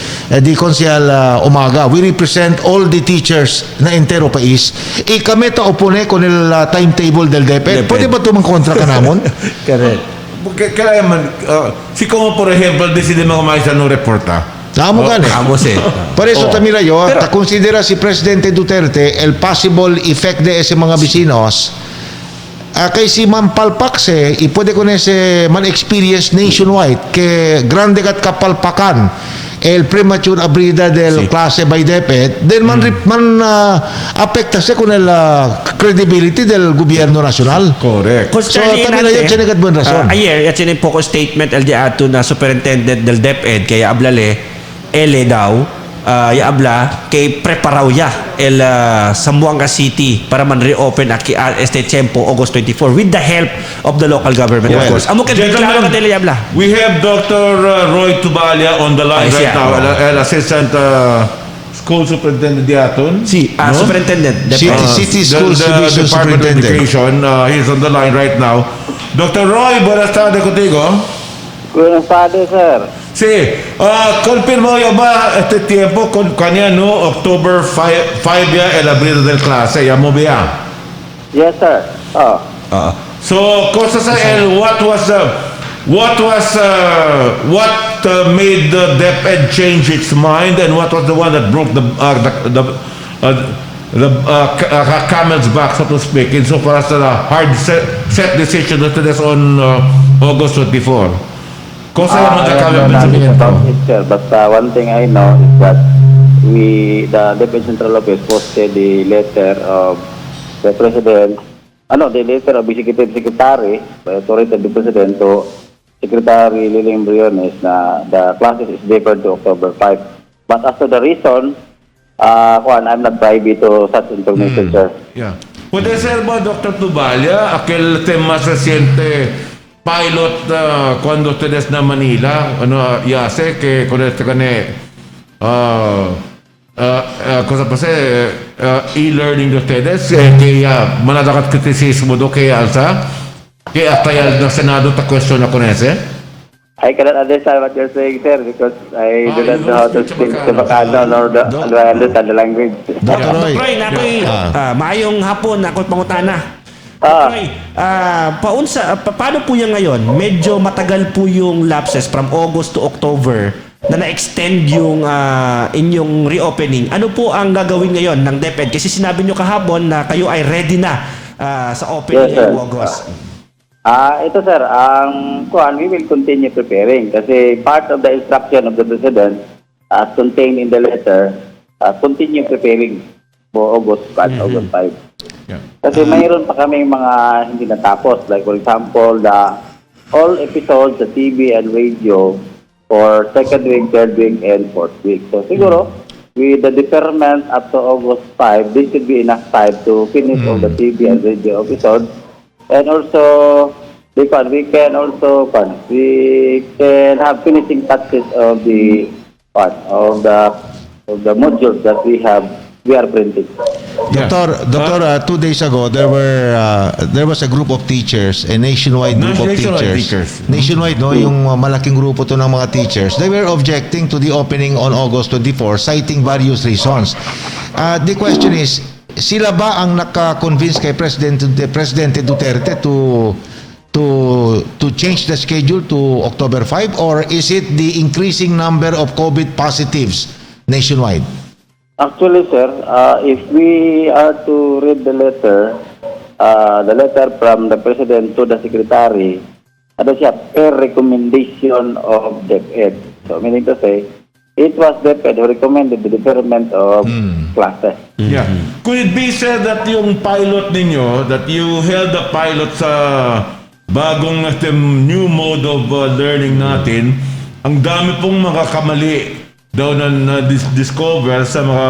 Konsehal Umaga. We represent all the teachers na entero pais. Kami ta opone con el timetable del DepEd. DepEd. Pwede ba tumang kontra ka namon? Correct. Kaya man, si como por ejemplo, decide mga maestra no reporta. Namo gani. Amos eh. Por eso tamira yo, ta considera si Presidente Duterte el possible effect de ese mga vecinos. Kay si Ma'am Palpakse, pwede ko na ese man experience nationwide que grande kat kapalpakan el premature abrida del clase by DepEd, then man apekta se con el credibility del gobierno nacional. Correct. Because So, tamila yun, sinigat mo yung rason. Ayer, at sinipok ko statement el ato na superintendent del DepEd, kaya ablale, ele daw, ya abla, kay preparaw ya el Zamboanga City para man reopen este tiempo August 24 with the help of the local government, of Well, course. Amo kay Gentlemen, klaro ka tele abla. we have Dr. Roy Tubalia on the line Ay, right siya. now, el assistant school superintendent di aton. Si, superintendent. City Schools Department Division of Superintendent. Education. He's on the line right now. Dr. Roy, buenas tardes contigo. Buenas tardes, sir. Sí, confirmo yo ba este tiempo con kanya no October 5 ya el abrir del clase ya mo vea. Yes, sir. Oh. So cosas el what made the DepEd change its mind and what was the one that broke the camel's back, so to speak, insofar as the hard set decision that is on August 24. Cosa yung magkakaroon I sa don't know ito? about it, sir, but one thing I know is that the DepEd Central Office posted the letter of the President, the letter of Executive Secretary by authority of the President to Secretary Liling Briones na the classes is deferred to October 5. But as to the reason, I'm not privy to such information, sir. Yeah. Puede ser ba, Dr. Tubalia, aquel tema reciente pilot cuando ustedes na Manila, ya sé que con este cosa pa e-learning de ustedes, que ya manadakat kritisismo do que alza, que hasta ya el Senado ta cuestiona con ese. I cannot understand what you're saying, sir, because I do not know how to speak Bacano nor do I understand the language. Dr. Roy. Roy, nakoy maayong hapon ako pangutana. Ah. Roy, paano po yan ngayon? Medyo matagal po yung lapses from August to October na na-extend yung inyong reopening. Ano po ang gagawin ngayon ng DepEd? Kasi sinabi nyo kahapon na kayo ay ready na sa opening Yes, sir. ngayong August. Ito, sir, we will continue preparing kasi part of the instruction of the President as contained in the letter, continue preparing for August 5. Yeah. Kasi mayroon pa kaming mga hindi natapos. Like for example, all episodes sa TV and radio for second week, third week, and fourth week. So siguro, with the deferment up to August 5, this should be enough time to finish all the TV and radio episodes. And also, we can have finishing touches of the modules that we are printing. Doctor, 2 days ago, there was a group of teachers, a nationwide group of Nationwide teachers. teachers. Nationwide, no, yung malaking grupo to ng mga teachers. They were objecting to the opening on August 24, citing various reasons. The question is, sila ba ang naka-convince kay Presidente Duterte to change the schedule to October 5, or is it the increasing number of COVID positives nationwide? Actually, sir, if we are to read the letter from the President to the Secretary, siya per recommendation of DepEd. So, meaning to say, It was DepEd who recommended the deferment of classes. Yeah. Could it be said that yung pilot ninyo, that you held the pilot sa bagong new mode of learning natin, ang dami pong mga kamali daw na discover sa mga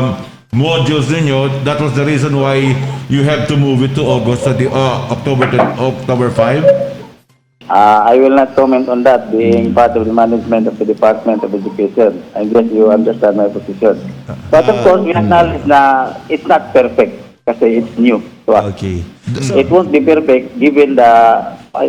modules ninyo. That was the reason why you have to move it to August, October 5? I will not comment on that, being part of the management of the Department of Education. I guess you understand my position. But of course, we acknowledge na it's not perfect kasi it's new to us. Okay. It won't be perfect given the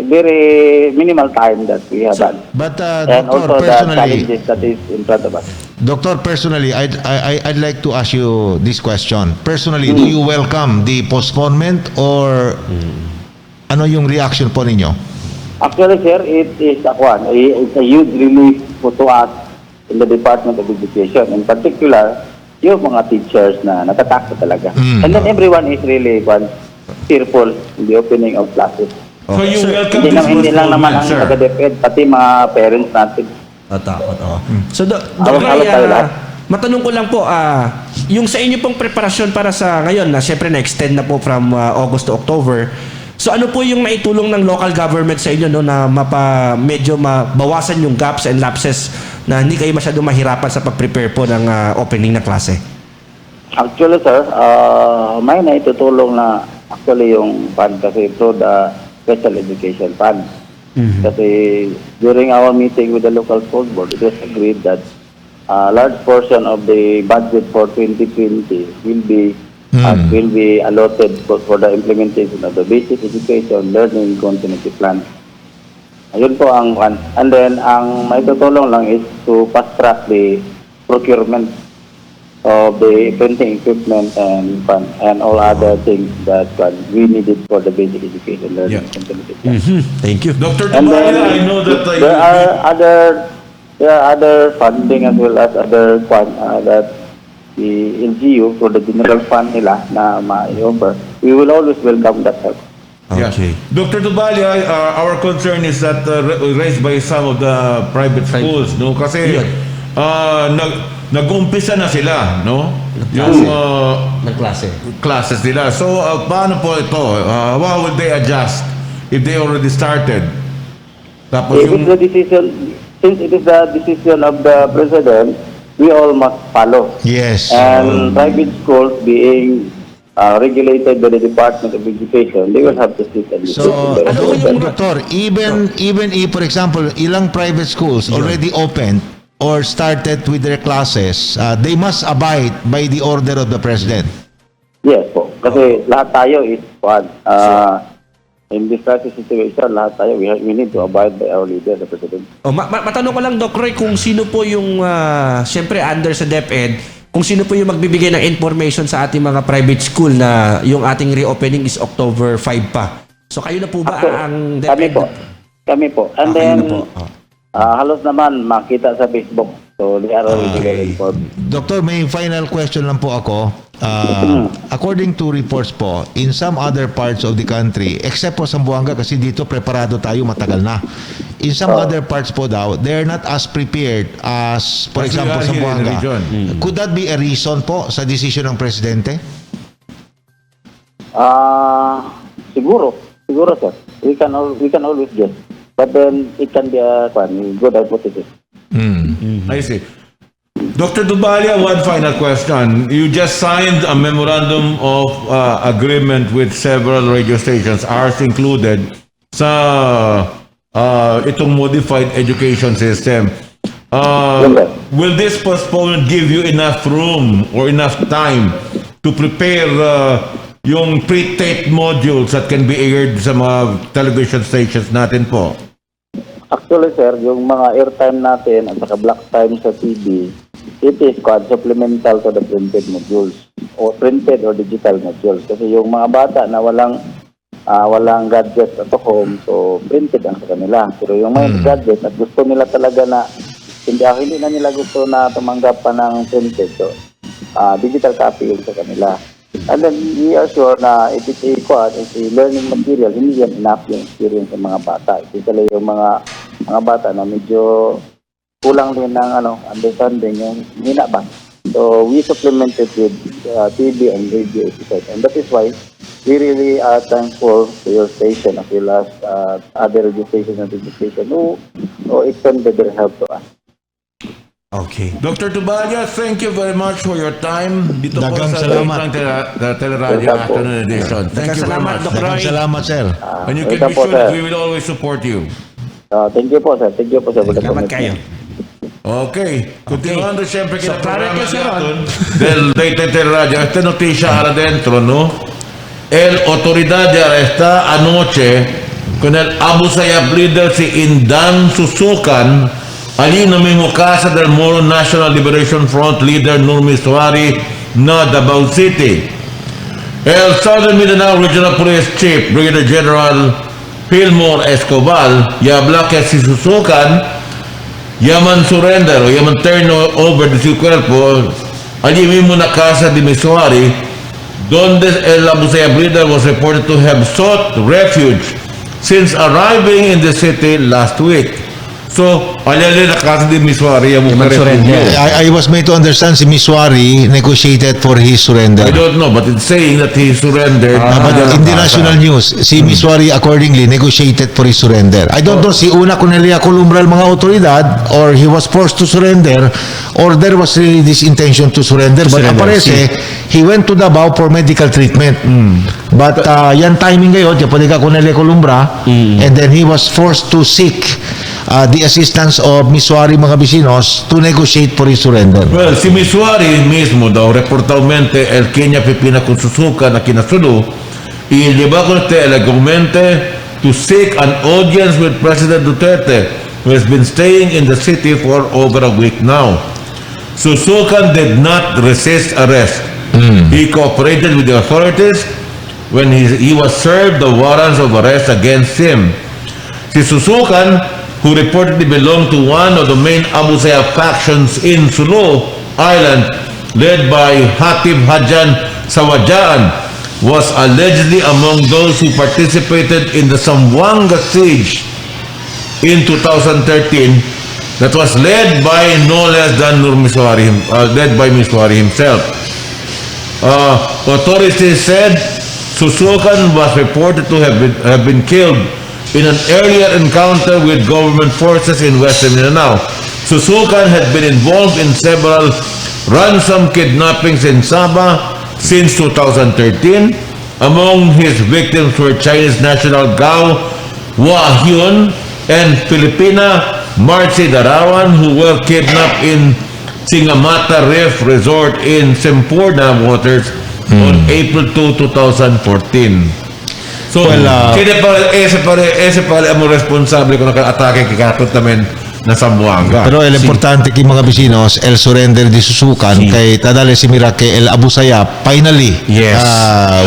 very minimal time that we have had. But And Doctor, also the personally, challenges that is in front of us. Doctor, personally, I'd like to ask you this question. Personally, do you welcome the postponement or ano yung reaction po ninyo? Actually, sir, it is it's a huge relief to us in the Department of Education. In particular, yung mga teachers na natatakot talaga. And then everyone is really fearful in the opening of classes. So you welcome Hindi, this hindi lang naman ang sir? taga-DepEd, pati mga parents natin. Takot, oh. So, Doc Halos tayo lahat. matanong ko lang po, yung sa inyo pong preparasyon para sa ngayon, na siyempre na-extend na po from August to October, so ano po yung naitulong ng local government sa inyo, no, na medyo mabawasan yung gaps and lapses na hindi kayo masyado mahirapan sa pag-prepare po ng opening na klase? Actually, sir, may naitutulong na actually yung fund kasi through the Special Education Fund. Kasi during our meeting with the local school board, it was agreed that a large portion of the budget for 2020 will be allotted for the implementation of the basic education learning continuity plan. Ayun po ang one. And then, ang may tutulong lang is to fast track the procurement of the printing equipment and all other things that we needed for the basic education learning continuity plan. Thank you. Dr. And then, Tabala, I know that there are other funding as well as other that the LGU for the general fund nila na ma-offer. We will always welcome that help. Okay. Dr. Tubalia, our concern is that raised by some of the private schools, no? Kasi nag-umpisa na sila, no? Yung Ng klase. classes nila. So, paano po ito? How will they adjust if they already started? Tapos If it's the decision, since it is the decision of the president, we all must follow. Yes. And private schools being regulated by the Department of Education, they will have to sit and So, Doctor, even if, for example, ilang private schools already opened or started with their classes, they must abide by the order of the President. Yes po. Kasi lahat tayo is in this crisis situation, lahat tayo, we need to abide by our leader, the President. Matanong ko lang, Doc Roy, kung sino po yung, siyempre under sa DepEd, kung sino po yung magbibigay ng information sa ating mga private school na yung ating reopening is October 5 pa. So kayo na po ba ang DepEd? Kami po. And Kayo then, na po. halos naman makita sa Facebook. So, they are already well informed. Doctor, may final question lang po ako. According to reports po, in some other parts of the country, except po Zamboanga, kasi dito preparado tayo matagal na. In some other parts po daw, they're not as prepared as, for As we example, are here in the Zamboanga. region. Could that be a reason po sa decision ng Presidente? Siguro, sir. We can always guess. But then, it can be a good hypothesis. I see. Dr. Dubalia, one final question. You just signed a memorandum of agreement with several radio stations, ours included, sa itong modified education system. Will this postponement give you enough room or enough time to prepare yung pre-taped modules that can be aired sa mga television stations natin po? Actually, sir, yung mga airtime natin at saka block time sa TV, it is supplemental to the printed modules or printed or digital modules. Kasi yung mga bata na walang gadget at home, so printed ang sa kanila. Pero yung may gadget at gusto nila talaga na hindi na nila gusto na tumanggap pa ng printed, so digital copy yung sa kanila. And then we are sure na if it's a learning material, hindi yan enough yung experience ng mga bata. Especially yung mga bata na medyo kulang din ng understanding yung hina ba. So we supplemented with TV and radio episode, and that is why we really are thankful to your station as well as other radio stations and TV stations who extended their help to us. Okay. Dr. Tubaya, thank you very much for your time dito po Daghang sa salamat. Dateline Teleradyo Afternoon Edition. Thank you very Salamat, much. Dr. Daghang Roy. salamat, sir. And you can Welcome be po, sure sir. that we will always support you. Thank you po, sir. Thank you po, sir. for the Salamat commitment. kayo. Okay. Continuando siyempre So, programa clarity, sir, natin del Dateline Teleradyo. Esta noticia ahora dentro, ¿no? El autoridad de arresta anoche con el Abu Sayyaf leader si Indan Susukan allí na mismo casa del Moro National Liberation Front leader Nur Miswari na Davao City. El Southern Mindanao Regional Police Chief Brigadier General Pilmore Escobar ya habla que si Susukan yaman surrender o yaman turn over de su cuerpo allí mismo na casa de Miswari donde el Abu Sayyaf leader was reported to have sought refuge since arriving in the city last week. So, alali na kasi di Miswari yung mga surrender. I was made to understand si Miswari negotiated for his surrender. I don't know, but it's saying that he surrendered. But in the national news, si Miswari accordingly negotiated for his surrender. I don't know si una con Elia Columbral mga otoridad or he was forced to surrender or there was really this intention to surrender. But aparece, he went to Davao for medical treatment. But yan timing ngayon, pwede ka con Elia Columbra and then he was forced to seek the assistance of Miswari mga vecinos to negotiate for his surrender. Well, si Miswari mismo daw, reportadamente, el Kenya Pipina con Suzuka na kinasulo, y lleva con este el argumente to seek an audience with President Duterte, who has been staying in the city for over a week now. Suzuka did not resist arrest. He cooperated with the authorities when he was served the warrants of arrest against him. Si Suzukan, who reportedly belonged to one of the main Abu Sayyaf factions in Sulu Island, led by Hatib Hajan Sawajaan, was allegedly among those who participated in the Zamboanga siege in 2013 that was led by no less than Miswari himself. Authorities said Susukan was reported to have been killed in an earlier encounter with government forces in Western Mindanao. Susukan had been involved in several ransom kidnappings in Sabah since 2013. Among his victims were Chinese national Gao Hua-hyun and Filipina Marcy Darawan, who were kidnapped in Singamata Reef Resort in Sempurna waters on April 2, 2014. So, ese pare ang responsable kung naka-atake kikatot namin na Zamboanga. Pero el importante kay mga vecinos, el surrender di Susukan kay tadale si Mirake el Abu Sayyaf finally. Yes.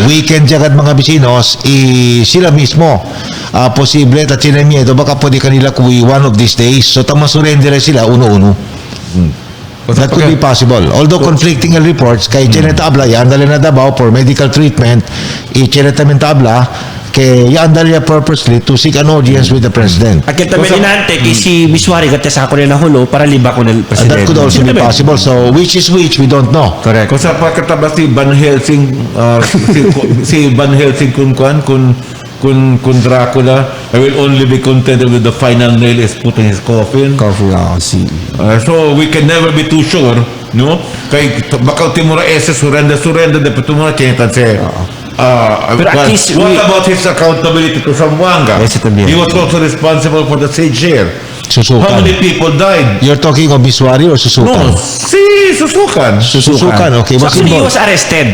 Weekend jagad mga vecinos sila mismo posible at sila miedo baka pwede kanila kuwi one of these days. So tama surrender sila uno-uno. That could be possible. Although conflicting reports kay Janet Abla yandale na Davao for medical treatment Janet Abla kay yandale purposely to seek an audience with the president. Akit tabi inante kay si Miswari gati sa ako na hulo para liba ko ng presidente. That could also be possible. So which is which we don't know. Correct. Kung sa pagkataba si Van Helsing si Van Helsing kun Dracula, I will only be contented with the final nail is put in his coffin. So we can never be too sure, no? Kay baka timura surrender de petumura chinitan se. Pero at least what about his accountability to Zamboanga? Yes, He was also responsible for the siege here. Susukan. How many people died? You're talking of Miswari or Susukan? No, si Susukan. Susukan, okay. So Was actually, he involved. was arrested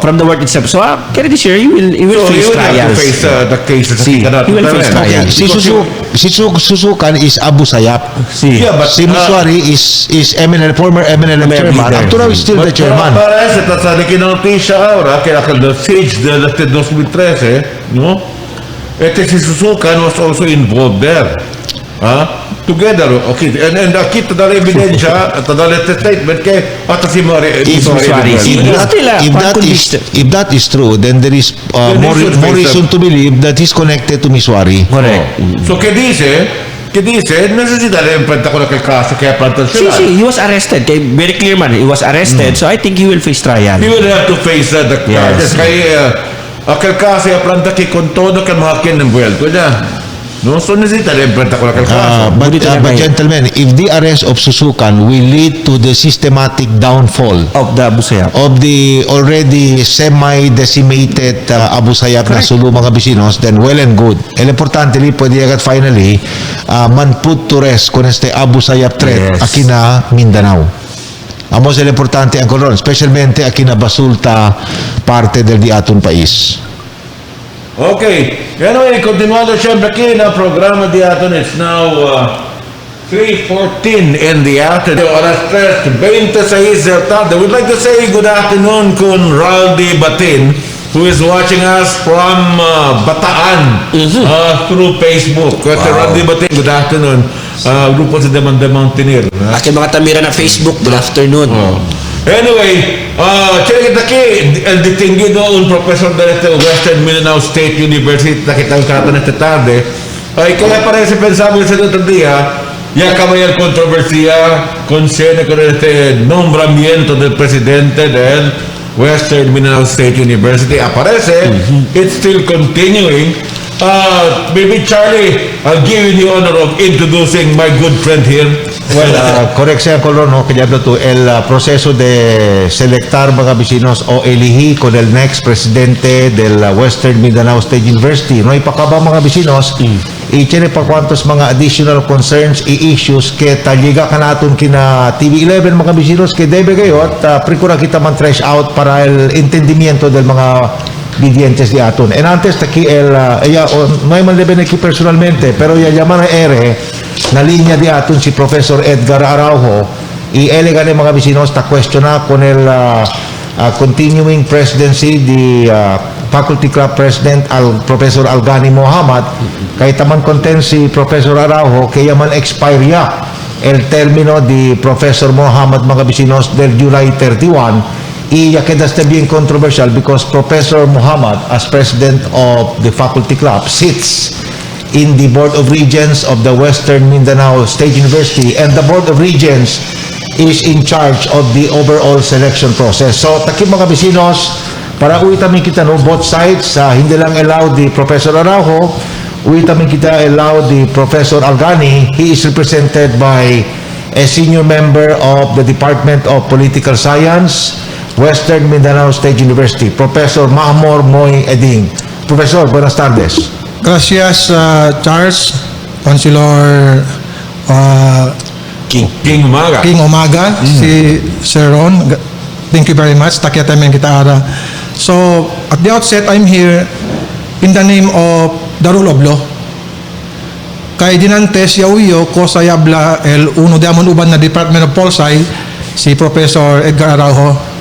from the work itself. So, kaya this year, he will So face you will have to trials. face the cases. Si, he will face trials. Si Susukan is Abu Sayyaf. Yeah, but Si Miswari is former MNLF chairman. leader. Up to now, is still the chairman. Para ese, sa notisia ahora, que the siege del 2013, no? Este si Susukan was also involved there. Together, okay. And aquí tadala ebidensya, tadala statement kay ata si Miswari. If that is true, then there is Then more he should face reason to believe that he's connected to Miswari. Correct. So que dice che dice necessita di enfrentar con quel caso che è plantazionale. He was arrested. Kay, very clear man, he was arrested. So I think he will face trial. He will have to face the charges. Yes. Kaya aquel caso è planta che con todo che mga kinenvuelto niya. No, so necessita di enfrentar con quel caso. But gentlemen, if the arrest of Susukan will lead to the systematic downfall Of the Busaya. of the already semi-decimated Abu Sayyaf na Sulu mga bisinos, then well and good. El importante li pwede agad finally man put to rest con este Abu Sayyaf threat Yes. aquí na Mindanao. Amos el importante ang kolon, specialmente aquí na Basulta parte del di aton país. Okay, anyway, continuando siyempre aquí na programa di aton. It's now 3:14 in the afternoon. Alas 3:26 del tarde. We'd like to say good afternoon kun Raldi Batin, who is watching us from Bataan through Facebook. Kasi Raldi Batin, good afternoon. Grupo sa Demanda Mountaineer. Aking mga tamira na Facebook, good afternoon. Anyway, check it aquí, el distinguido un profesor de Western Mindanao State University na kitang kata nesta tarde, ay kaya parece pensamos ese otro día, ya acaba el controversia con este nombramiento del presidente del Western Mindanao State University. Aparece, it's still continuing. Maybe Charlie, I'll give you the honor of introducing my good friend here. Well, correct siya kolon, no, kaya to el proceso de selectar mga bisinos o elihi con el next presidente del Western Mindanao State University. No ipakaba mga bisinos, i-chene pa kwantos mga additional concerns i-issues ke taliga ka natin kina TV11 mga bisinos ke debe kayo at procura kita man trash out para el entendimiento del mga vivientes di aton. En antes aquí ella no hay man deben aquí personalmente, pero ya llaman a ere na linya di aton si Professor Edgar Araujo y elega ni mga bisinos ta questiona con el continuing presidency di Faculty Club President Professor Algani Mohamad kay taman content si Professor Araujo kaya man expire ya el término di Professor Mohamad mga bisinos del July 31 y ya queda bien controversial because Professor Muhammad as president of the faculty club sits in the Board of Regents of the Western Mindanao State University and the Board of Regents is in charge of the overall selection process. So takim mga bisinos para uitami kita no both sides hindi lang allow the Professor Araujo, uitami kita allow the Professor Algani. He is represented by a senior member of the Department of Political Science, Western Mindanao State University, Professor Mahmor Moy Eding. Professor, buenas tardes. Gracias, Charles, Councilor King Umaga. King Umaga, si Sir Ron. Thank you very much. Takiatamen kita ara. So, at the outset, I'm here in the name of the rule of law. Kay dinantes yauyo ko sa yabla el uno de amon uban na Department of Polsci, si Professor Edgar Araujo,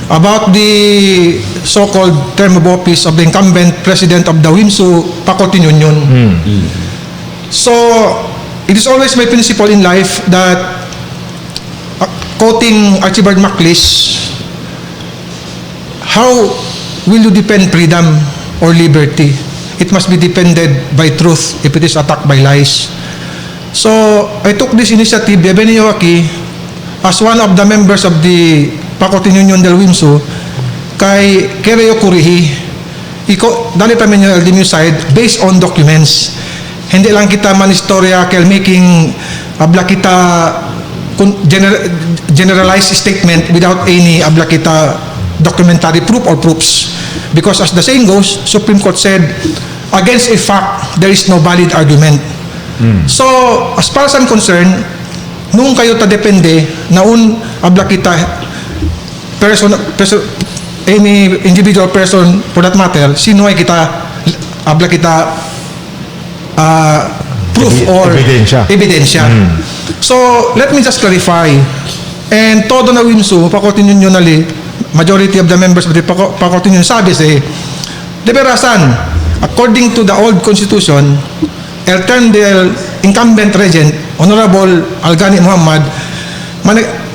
about the so-called term of office of the incumbent president of the WIMSU Faculty Union. So, it is always my principle in life that, quoting Archibald Macleish, how will you defend freedom or liberty? It must be defended by truth if it is attacked by lies. So, I took this initiative, bienvenido aquí, as one of the members of the Faculty Union del WIMSU, kay Kereo Kurihi, dali pa minyo LDMU side, based on documents. Hindi lang kita man istorya kay making abla kita generalized statement without any abla kita documentary proof or proofs. Because as the saying goes, Supreme Court said, against a fact, there is no valid argument. So, as far as I'm concerned, nung kayo ta depende, naun abla kita any individual person for that matter, sino ay kita abla kita proof or ebidensya. So, let me just clarify. And todo na WIMSU, Faculty Unionally, majority of the members of the Faculty Union sabi say, de verasan, according to the old constitution, el term del incumbent regent, Honorable Algani Muhammad,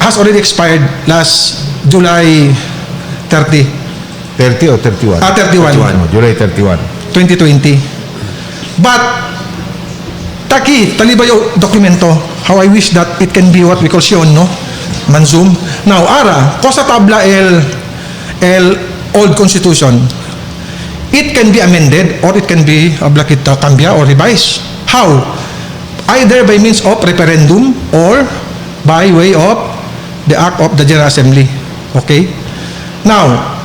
has already expired last July 30. 30 o 31? 31. July 31. 2020. But, Taki, talibayo dokumento. How I wish that it can be what we call Sion, no? Manzum. Now, ara, cosa tabla el old constitution. It can be amended or it can be kita cambia or revise. How? Either by means of referendum or by way of the act of the General Assembly. Okay? Now,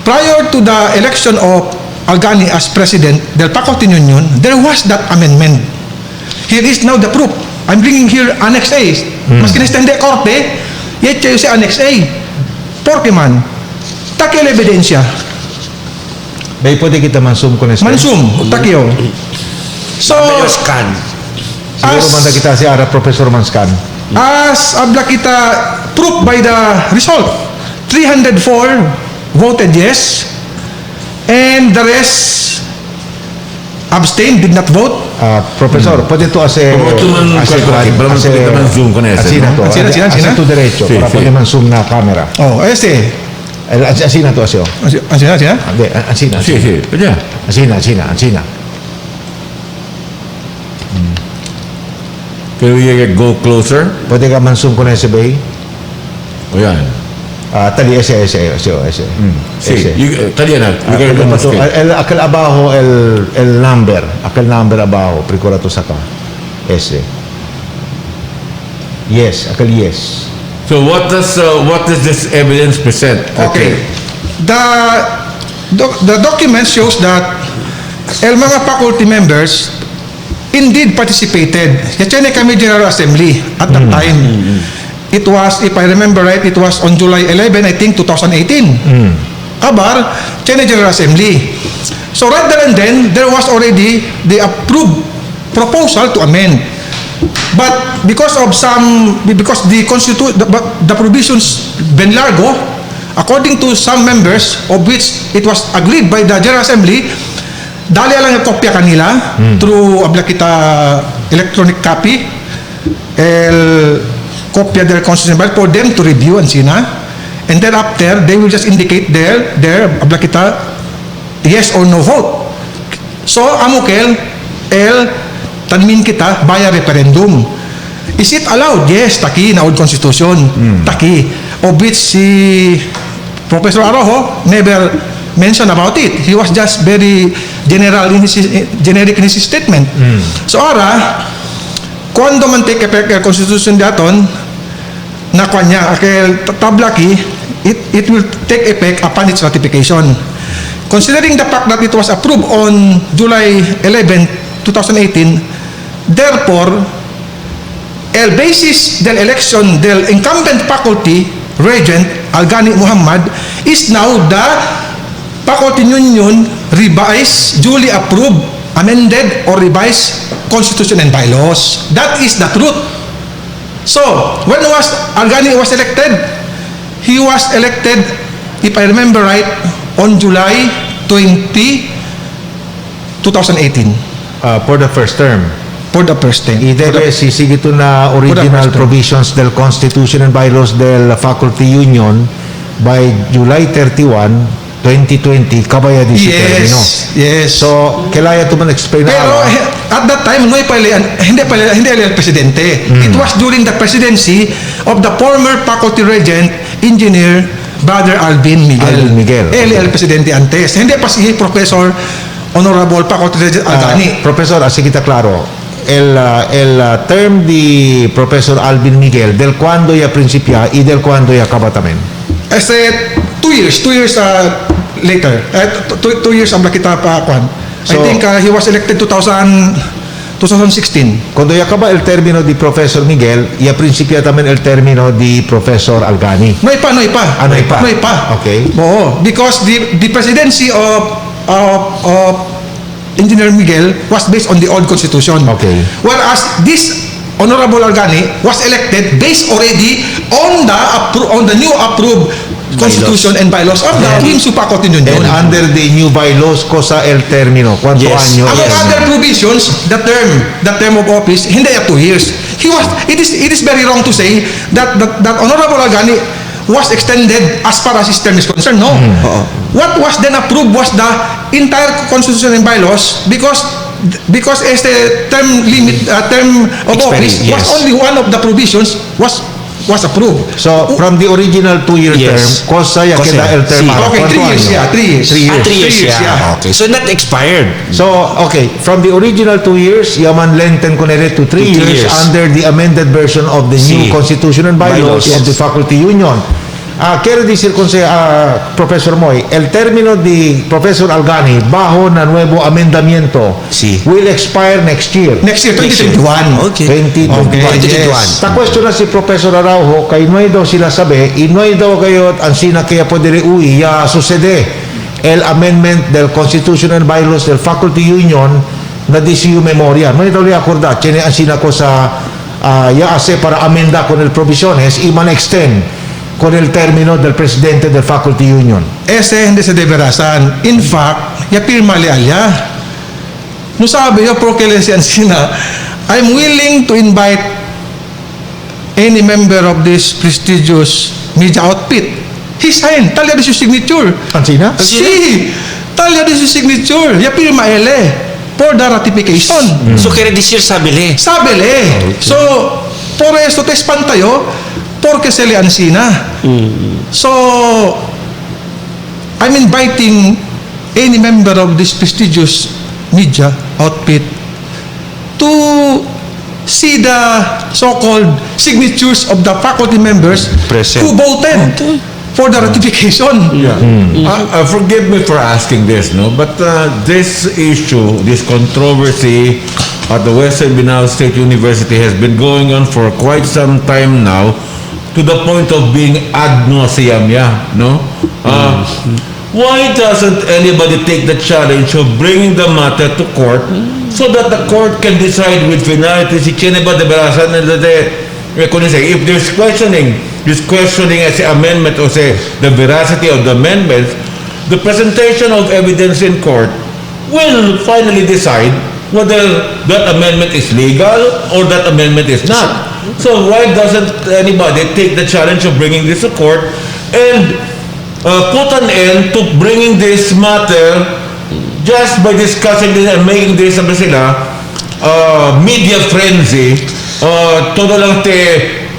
prior to the election of Algani as president del Faculty Union, there was that amendment. Here is now the proof. I'm bringing here Annex A. Mas kinestende korte, yet kayo si Annex A. Porque man, takil ebidensya. May pwede kita mansum ko na Mansum, takyo. So, Scan. Siguro manda kita si Ara Professor Manscan. as abla kita proof by the result, 304 voted yes, and the rest abstained, did not vote. Professor, pwede to ase zoom ko na Sina? Ase to derecho, para pwede mansum na camera. Oh, ese. Asina to ase. Sina? Hindi, asina. Sí, sí, pwede. Asina. Can we go closer? Pwede ka mansum ko na ese bay? O yan. Tali ese. Sí, talian na. Aquel abajo, el number abajo, procurato saka. Ese. Yes, aquel yes. So what does this evidence present? Okay. The document shows that el mga faculty members indeed participated. Kasi kami General Assembly at that time. It was, if I remember right, it was on July 11, I think, 2018. Kabar, China General Assembly. So right there and then, there was already the approved proposal to amend. But because the provisions ben largo, according to some members, of which it was agreed by the General Assembly, dali lang yung kopya kanila through abla kita electronic copy, kopya del constitution bill for them to review and sina, and then after they will just indicate their abla kita yes or no vote. So amukel tanmin kita via referendum. Is it allowed? Yes, taki na old constitution. Taki, of which si Professor Arojo never mentioned about it. He was just very generic in his statement. So ara, cuando man take effect el constitution daton, na kanya akel tablaki, it will take effect upon its ratification. Considering the fact that it was approved on July 11, 2018, therefore, el basis del election del incumbent faculty regent Algani Muhammad is now the Faculty Union revised, duly approved, amended or revised constitution and bylaws. That is the truth. So, when Algani was elected, he was elected, if I remember right, on July 20, 2018. For the first term. For the first time. Y debe sisigito na original provisions del Constitution and bylaws del Faculty Union by July 31, 2020, kabaya di si termino. Yes. So, kailangan ito man explain na Pero at that time, hindi el presidente. It was during the presidency of the former faculty regent, Engineer Brother Alvin Miguel. Él el presidente antes. Hindi pa si Professor Honorable Faculty Regent Algani. Professor, así kita claro. El term di Professor Alvin Miguel, del cuando ya principia y del cuando ya acaba también. 2 years later. 2 years ang kita pa kwan. I think he was elected 2016. Cuando ya acaba el término di Professor Miguel, ya principia también el término di Professor Algani. No ipa. Ah, no ipa. Okay. Oo, because the presidency of Engineer Miguel was based on the old constitution. Okay. Whereas this Honorable Algani was elected based already on the new approved constitution and bylaws of the Quincy Faculty Union. And under the new bylaws, cosa el término? ¿Cuánto año? Among other provisions, the term of office, hindi at 2 years. It is very wrong to say that Honorable Algani was extended as far as his term is concerned. No. What was then approved was the entire constitution and bylaws, because because as the term limit, term of office Expiry, was yes. only one of the provisions was approved. So, from the original 2-year Yes. term, cosa ya Cosa, queda el term? sí. Okay, 3 years, yeah, 3 years. 3 years. 3 years, 3 years, yeah. yeah. Okay. So not expired. So, okay, from the original 2 years, yaman lenten kunere to 3 To 3 years, years. under the amended version of the new Sí. Constitution and bylaws Bylaws. of the Faculty Union. Quiero decir, Professor Moy, el término de Professor Algani bajo na nuevo amendamiento Sí. will expire next year. Next year, 2021. Okay. 2021. Okay, yes. Ta question na si Professor Araujo, kay no daw sila sabi, inoy daw kayo ang sina kaya pwede uwi, ya sucede el amendment del Constitution and bylaws del Faculty Union na DCU memoria. No daw li acorda, tiene ang sina ko sa ya hace para amenda con el provisiones y man extend con el término del presidente del Faculty Union. Ese hindi sa deberasan. In fact, ya pirma li alya. No sabi yo porque le siyan sina, I'm willing to invite any member of this prestigious media outfit. He signed. Talya di su signature. Ang sina? Si, talya di su signature. Ya pirma ele for the ratification. So kaya this year sabi le. Sabi le. So, por eso te espantayo porque se le ansina. So, I'm inviting any member of this prestigious media outfit to see the so-called signatures of the faculty members Present. who voted for the ratification. Forgive me for asking this, no? But this issue, this controversy at the Western Binao State University has been going on for quite some time now, to the point of being ad nauseam, no? Why doesn't anybody take the challenge of bringing the matter to court so that the court can decide with finality si Chene ba deberasan na if there's questioning as amendment or say the veracity of the amendments, the presentation of evidence in court will finally decide whether that amendment is legal or that amendment is not. So why doesn't anybody take the challenge of bringing this to court and put an end to bringing this matter just by discussing this and making this media frenzy? Todo lang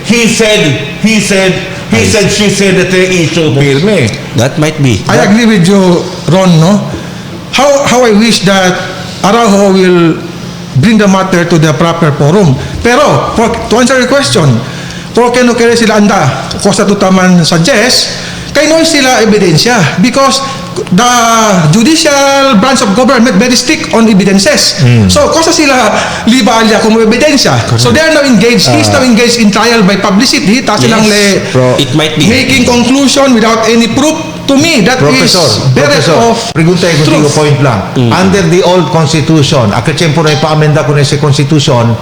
he said, she said that the issue pirme. That might be. I agree with you, Ron, no? How I wish that Araujo will bring the matter to the proper forum. Pero, to answer your question, porque no kaya sila anda, kosa tutaman suggest, kay no sila ebidensya because the judicial branch of government very strict on evidences. So, kosa sila liba alya kung ebidensya. So, they are now engaged, he's now engaged in trial by publicity, ta silang It might be. making conclusion without any proof. To me, that Professor, is very of pregunta ko truth. point lang. Under the old constitution, a tiempo na ipa-amenda ko na sa constitution,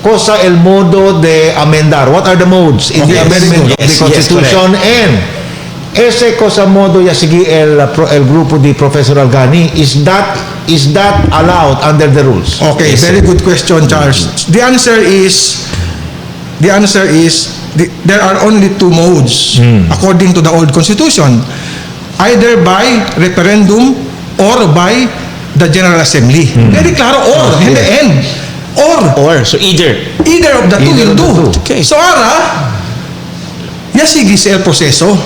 cosa el modo de amendar? What are the modes in the Okay, amendment of the yes, constitution? And ese cosa modo ya sige el grupo di Professor Algani, is that allowed under the rules? Okay, very good question, Charles. The answer is there are only two modes according to the old constitution. Either by referendum or by the General Assembly. Very claro, or, in the end. Or. So either. Either of the two will do. Okay. So, sige sa el proseso.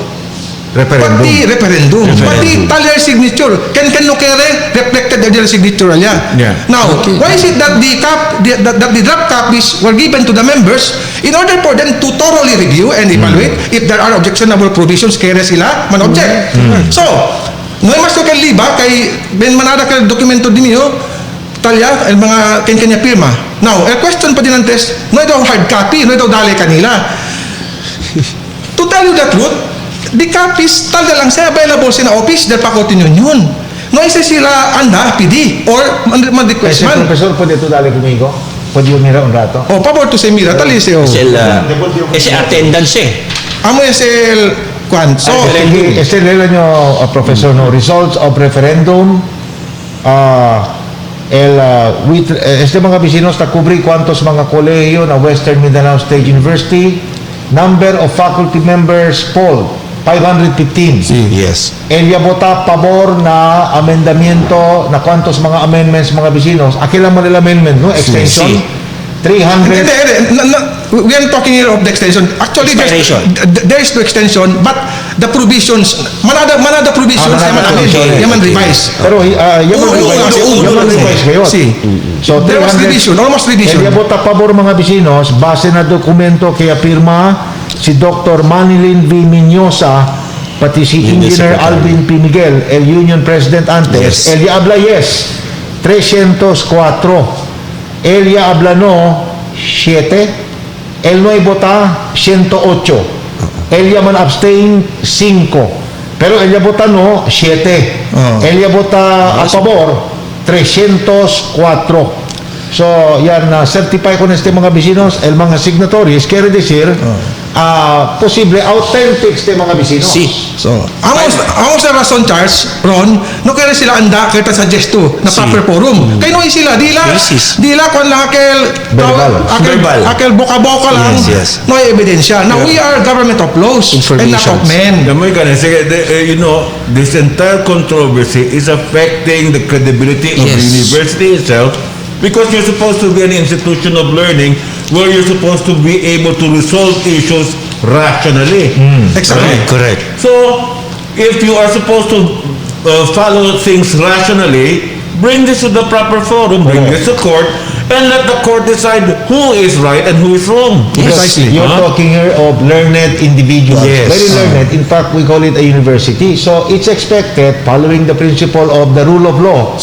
Referendum. Pati referendum. Pati talya signature. Can no kere reflected the their signature alya. Yeah. Now, why is it that the draft copies were given to the members in order for them to thoroughly review and evaluate if there are objectionable provisions kere sila man object. So, no mas ko kay liba kay ben manada ka dokumento dinyo talya el mga kanya pirma. Now, a question pa din antes, no ito hard copy, no ito dali kanila. To tell you the truth, the copies talya lang sa available sa office del Faculty Union. No isa sila anda PD or man-request man. Professor, pwede ito dali kumigo? Pwede mo mira un rato? O, pabor to si Mira, tali siyo. Kasi attendance Amo es el kwan. So, Este nyo, Professor, no, results of referendum, este mga vecinos na kubri cuantos mga kolehiyo na Western Mindanao State University, number of faculty members polled, 515. Yes. Ella vota pabor na amendamiento na cuantos mga amendments mga vecinos. Akila mo nila amendment, no? Extension. Si. 300. We are talking here of the extension. Actually, there is no extension, but the provisions, manada provisions, yaman revise. Pero yaman revise kayo. So There was revision, almost revision. Ella vota pabor mga vecinos base na dokumento kaya pirma si Dr. Manilin V. Miñosa pati si Engineer Alvin P. Miguel, el Union President antes. Yes. Ella habla yes, 304. Ella habla no, 7. El no hay vota, 108. Ella man abstain, 5. Pero ella vota no, 7. Ella vota a favor, 304. So, yan, certify con este mga vecinos, el mga signatories, quiere decir, posible, authentic este mga vecinos. Si. So, amos na rason, Charles, Ron, no kaya sila anda kita suggest to na proper forum. Kaya no sila, dila kung lang akel boka-boka lang, Yes. no ebidensya. Now, we are government of laws and not of men. This entire controversy is affecting the credibility of the university itself, because you're supposed to be an institution of learning where you're supposed to be able to resolve issues rationally. Exactly. Correct. So, if you are supposed to follow things rationally, bring this to the proper forum, bring this to court, and let the court decide who is right and who is wrong. Precisely. You're talking here of learned individuals. Yes. Very learned. In fact, we call it a university. So it's expected, following the principle of the rule of law,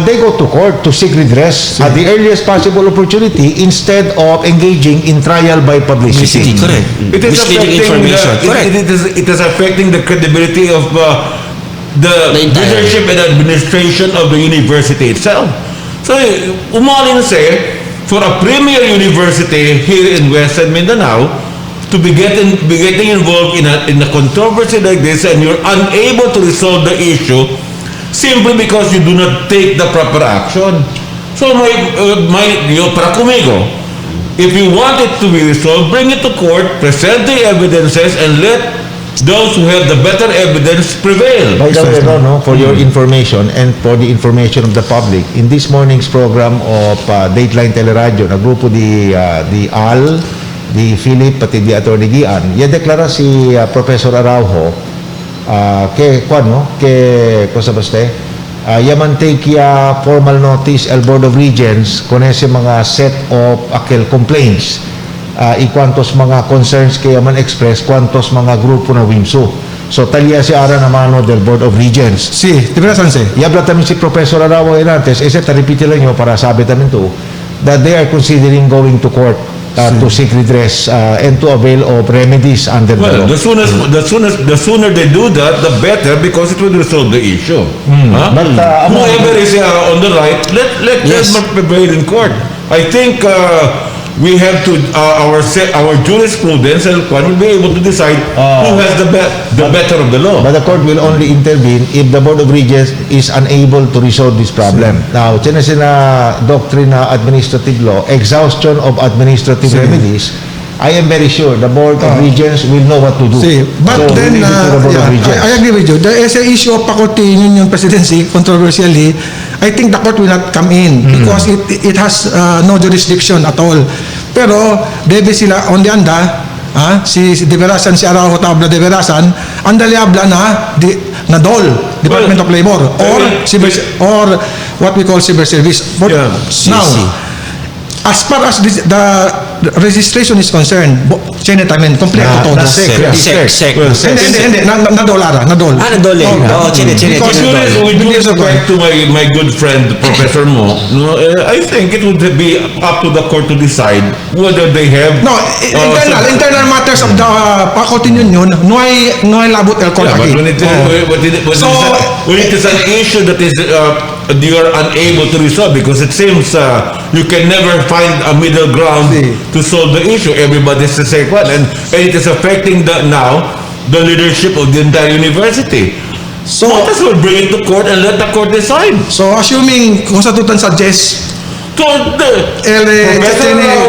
they go to court to seek redress at the earliest possible opportunity instead of engaging in trial by publicity. Correct. It is Misleading information. Correct. it is affecting the credibility of the entire leadership and administration of the university itself. So, umalin say, for a premier university here in Western Mindanao to be getting involved in a controversy like this, and you're unable to resolve the issue simply because you do not take the proper action. So, para conmigo, if you want it to be resolved, bring it to court, present the evidences, and let those who have the better evidence prevail. By the way, no, for your information and for the information of the public, in this morning's program of Dateline Teleradyo, na grupo di Al, di Philip, pati di Atty. Gian, deklara si Professor Araujo cosa baste? Yaman take formal notice el Board of Regents con ese mga set of aquel complaints. Y cuantos mga concerns kaya man express, cuantos mga grupo na WIMSU. So, talya si Ara na mano del Board of Regents. Si, di ba nasan si? Yabla tamin si Professor Arawo antes, repeat lang nyo para sabi tamin to, that they are considering going to court to seek redress and to avail of remedies under the law. The sooner they do that, the better, because it will resolve the issue. But, Whoever is on the right, let them prevail in court. I think we have to our jurisprudence and will be able to decide who has the better of the law. But the court will only intervene if the Board of Regents is unable to resolve this problem. Now, tinesin na doctrine na administrative law, exhaustion of administrative remedies, I am very sure the Board of Regents will know what to do. But So, then, leave it to the Board of Regents. I agree with you. There is an issue of faculty union presidency, controversially. I think the court will not come in because it has no jurisdiction at all. Pero, debe sila on the anda, si Deverasan, si Araujo Tabla Deverasan, andali habla na DOL, Department of Labor, or what we call civil service. Now, as far as the registration is concerned, Chinetamen, kompleto todo. Sec. Hindi, na dolara. Nadol. With due respect to my good friend Professor Mo, I think it would be up to the court to decide whether they have internal matters of the faculty union, no hay labot el court but aquí. when it is an issue that is you are unable to resolve, because it seems you can never find a middle ground to solve the issue. Everybody is the same one, and it is affecting the leadership of the entire university. So let us bring it to court and let the court decide. So assuming kung sa tutan suggest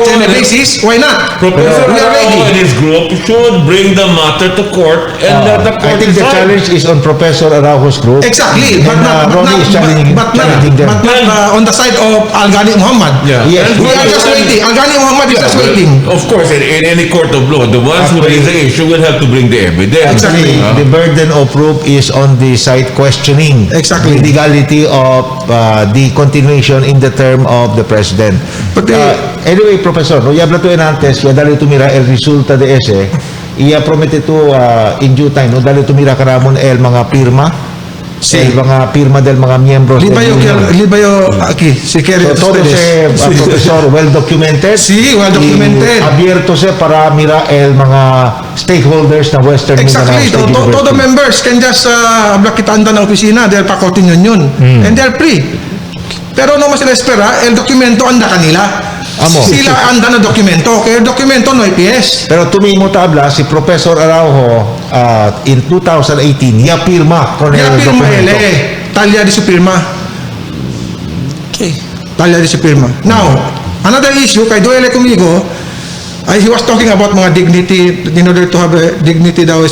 Chene basis, why not? Professor We are Araujo ready. and his group should bring the matter to court and let the I court think the decide. challenge is on Professor Araujo's group. Exactly, but And, not, Ronnie is challenging them. on the side of Al-Ghani Muhammad. Yeah. Yes. We are just waiting. Al-Ghani Muhammad is just Well, waiting. of course, in any court of law, the ones who raise the issue will have to bring the evidence. Exactly. The burden of proof is on the side questioning Exactly. the legality of the continuation in the term of the president. But Anyway, Professor, no, ya habla tú en antes, ya dali tumira el resulta de ese, iya promete tú in due time, no, dali tumira karamon el mga pirma, el mga pirma del mga miembros del union. Libayo aquí, si quiere. So, todo se, profesor, well documented. Sí, well documented. Y abierto se para mira el mga stakeholders na Western Exactly. Mindanao State Todo University. members can just kita anda ng opisina dahil faculty yun. And they're free. Pero no mas sila espera, el dokumento anda kanila. Amo. Sila anda na dokumento. Kaya el dokumento no IPS. Pero tumimo tabla si Professor Araujo in 2018 ya pirma con Ya el firma documento. Talya di su firma. Okay. Talya di su firma. Now, another issue kay duele kumigo, he was talking about mga dignity in order to have a dignity daw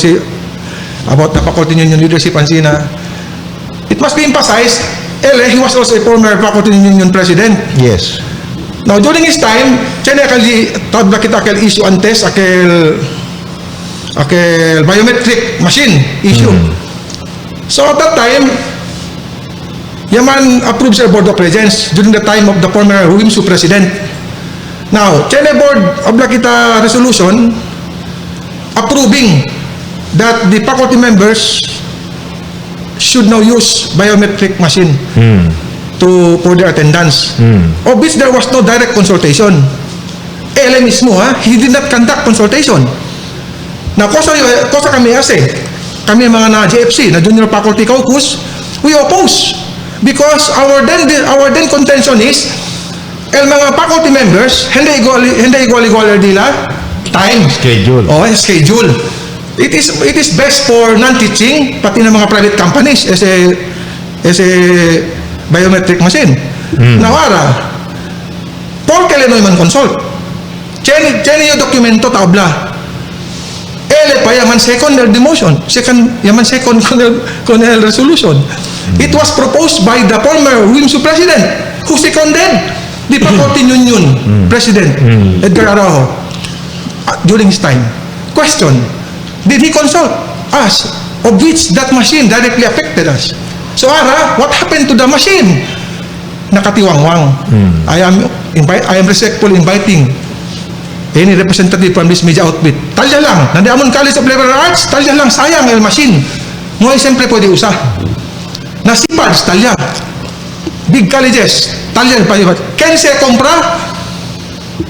about the faculty union leadership and sina. It must be emphasized, he was also a former faculty union president. Yes. Now, during his time, siya tabla kita akel issue antes, akel biometric machine issue. So at that time, Yaman approved sa Board of Regents during the time of the former WIMSU president. Now, Chene Board abla kita resolution approving that the faculty members should now use biometric machine for their attendance. Of which there was no direct consultation. mismo, he did not conduct consultation. Na kosa kami kami mga na JFC, na Junior Faculty Caucus, we oppose. Because our then contention is, mga faculty members, hindi igual dila time. Schedule. Schedule. It is best for non-teaching, pati ng mga private companies as a biometric machine. Nawara, por kailan man consult. Cheni yung dokumento tabla. Pa yaman second demotion. Yaman second Colonel resolution. It was proposed by the former WIMSU president who seconded the faculty union president, Edgar Araujo, during his time. Question, did he consult us? Of which that machine directly affected us. So what happened to the machine? Nakatiwangwang. I am respectfully inviting any representative from this media outfit. Talya lang. Nandiamon College of Liberal Arts, talya lang. Sayang el machine. Ngayon siyempre pwede usa. Nasipads, talya. Big colleges, talya. Ken se compra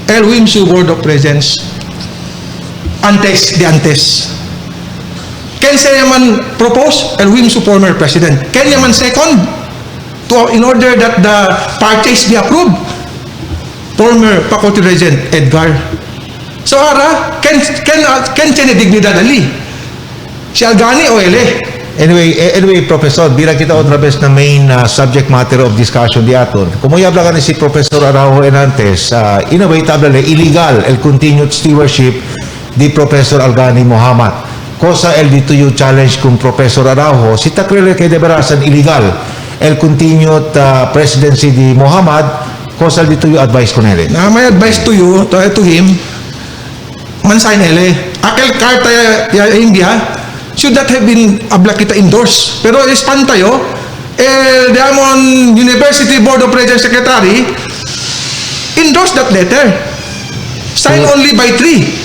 el WIMSU Board of Regents. Antes. Ken se yaman propose el WIMSU former president. Ken yaman second in order that the purchase be approved. Former faculty regent Edgar. So ken tiene dignidad ali. Si Al-Ghani o ele. Anyway, Professor, bilang kita otra vez na main subject matter of discussion di aton. Como ya habla si Professor Araujo en antes, in a way tabla illegal el continued stewardship di Professor Al-Ghani Muhammad. Cosa el dituyo challenge kung Professor Araujo, si takrele kay debarasan illegal el continued presidency di Muhammad, cosa el dituyo advice ko nele? My advice to you, to him, mansain ele. Akel karta ya India should not have been abla kita endorse. Pero ispan tayo, Diamond University Board of Regents Secretary endorsed that letter. Signed only by 3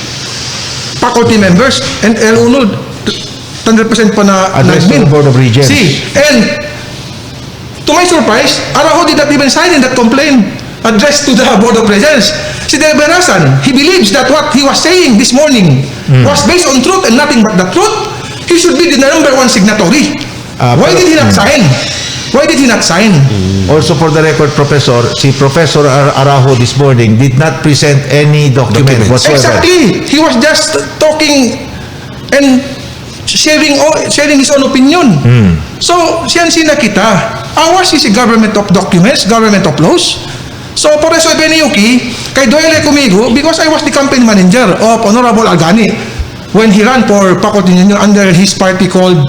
faculty members and uno 100% pa na Address to the Board of Regents. See, and to my surprise, Araujo did not even sign in that complaint addressed to the Board of Regents. Si Delberasan, he believes that what he was saying this morning was based on truth and nothing but the truth. He should be the number 1 signatory. Why did he not sign? Why did he not sign? Also for the record, Professor, si Professor Araujo this morning did not present any document whatsoever. Exactly. He was just talking and sharing his own opinion. So, siyan sina kita. Ours is a government of documents, government of laws. So, por eso Beniyuki, kay Doyle Comigo, because I was the campaign manager of Honorable Algani when he ran for faculty union under his party called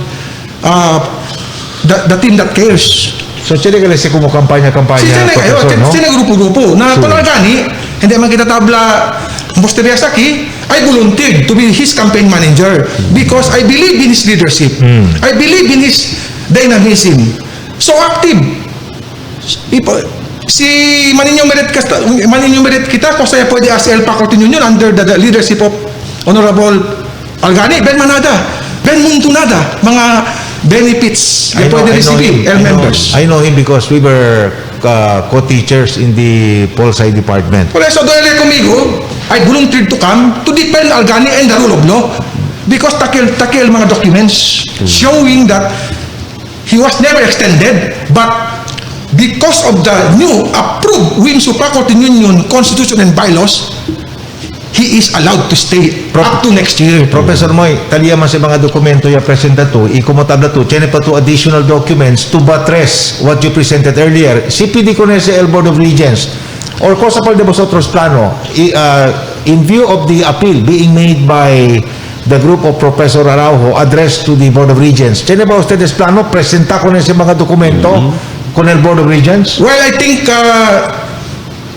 the Team That Cares. So, sila kasi kumukampanya-kampanya, Professor, no? Sila grupo-grupo. Na Sure. kung Algani, hindi man kita tabla Mosteriasaki, I volunteered to be his campaign manager because I believe in his leadership. I believe in his dynamism. So active. Si Maninyong Merit kita kung saya pwede as El Faculty Union under the leadership of Honorable Algani, Ben Manada, Ben Muntunada, mga benefits na pwede receive L members. I know him because we were co-teachers in the Pol Sci department. Por eso, Doyle Comigo, I volunteered to come to defend Algani and the rule of law because takil mga documents showing that he was never extended, but because of the new approved WIMSU Faculty Union Constitution and bylaws, he is allowed to stay up to next year. Professor Moy, taliyaman sa mga dokumento ya presenta to, ikumotabla to, tiene pa to additional documents to buttress what you presented earlier. CPD ko na sa El Board of Regents, or cosa por de vosotros plano, in view of the appeal being made by the group of Professor Araujo addressed to the Board of Regents, tiene ba ustedes plano, presenta ko na sa mga dokumento con el Board of Regents? Well, I think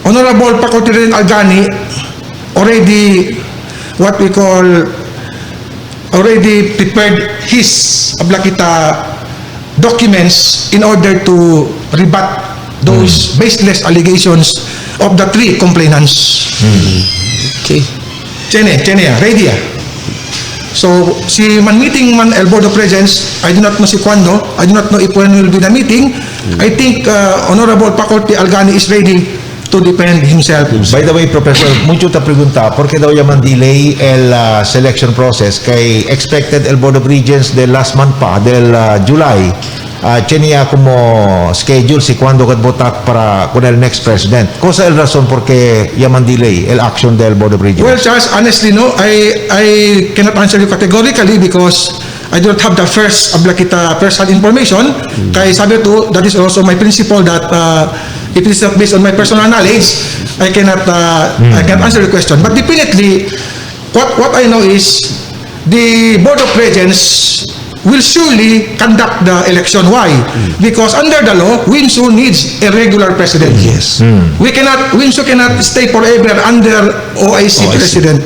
Honorable Faculty Algani already what we call already prepared his ablakita documents in order to rebut those baseless allegations of the three complainants. Okay. Chene, ready ya. So, si meeting man el Board of Regents, I do not know si cuando, I do not know if when will be the meeting. I think Honorable Faculty Algani is ready to defend himself. By the way, Professor, mucho ta pregunta, ¿por qué daw yaman delay el selection process? Kay expected el Board of Regents del last month pa, del July. Tiene como schedule si cuando kat botak para con el next president. Cosa el razón por qué yaman delay el action del Board of Regents? Well, Charles, honestly, no, I cannot answer you categorically because I do not have the first first-hand information. Kaya sabi to, that is also my principle that if it is not based on my personal knowledge, I cannot answer the question. But definitely, what I know is the Board of Regents will surely conduct the election. Why? Because under the law, WIMSU needs a regular president. Yes. WIMSU cannot stay forever under OIC president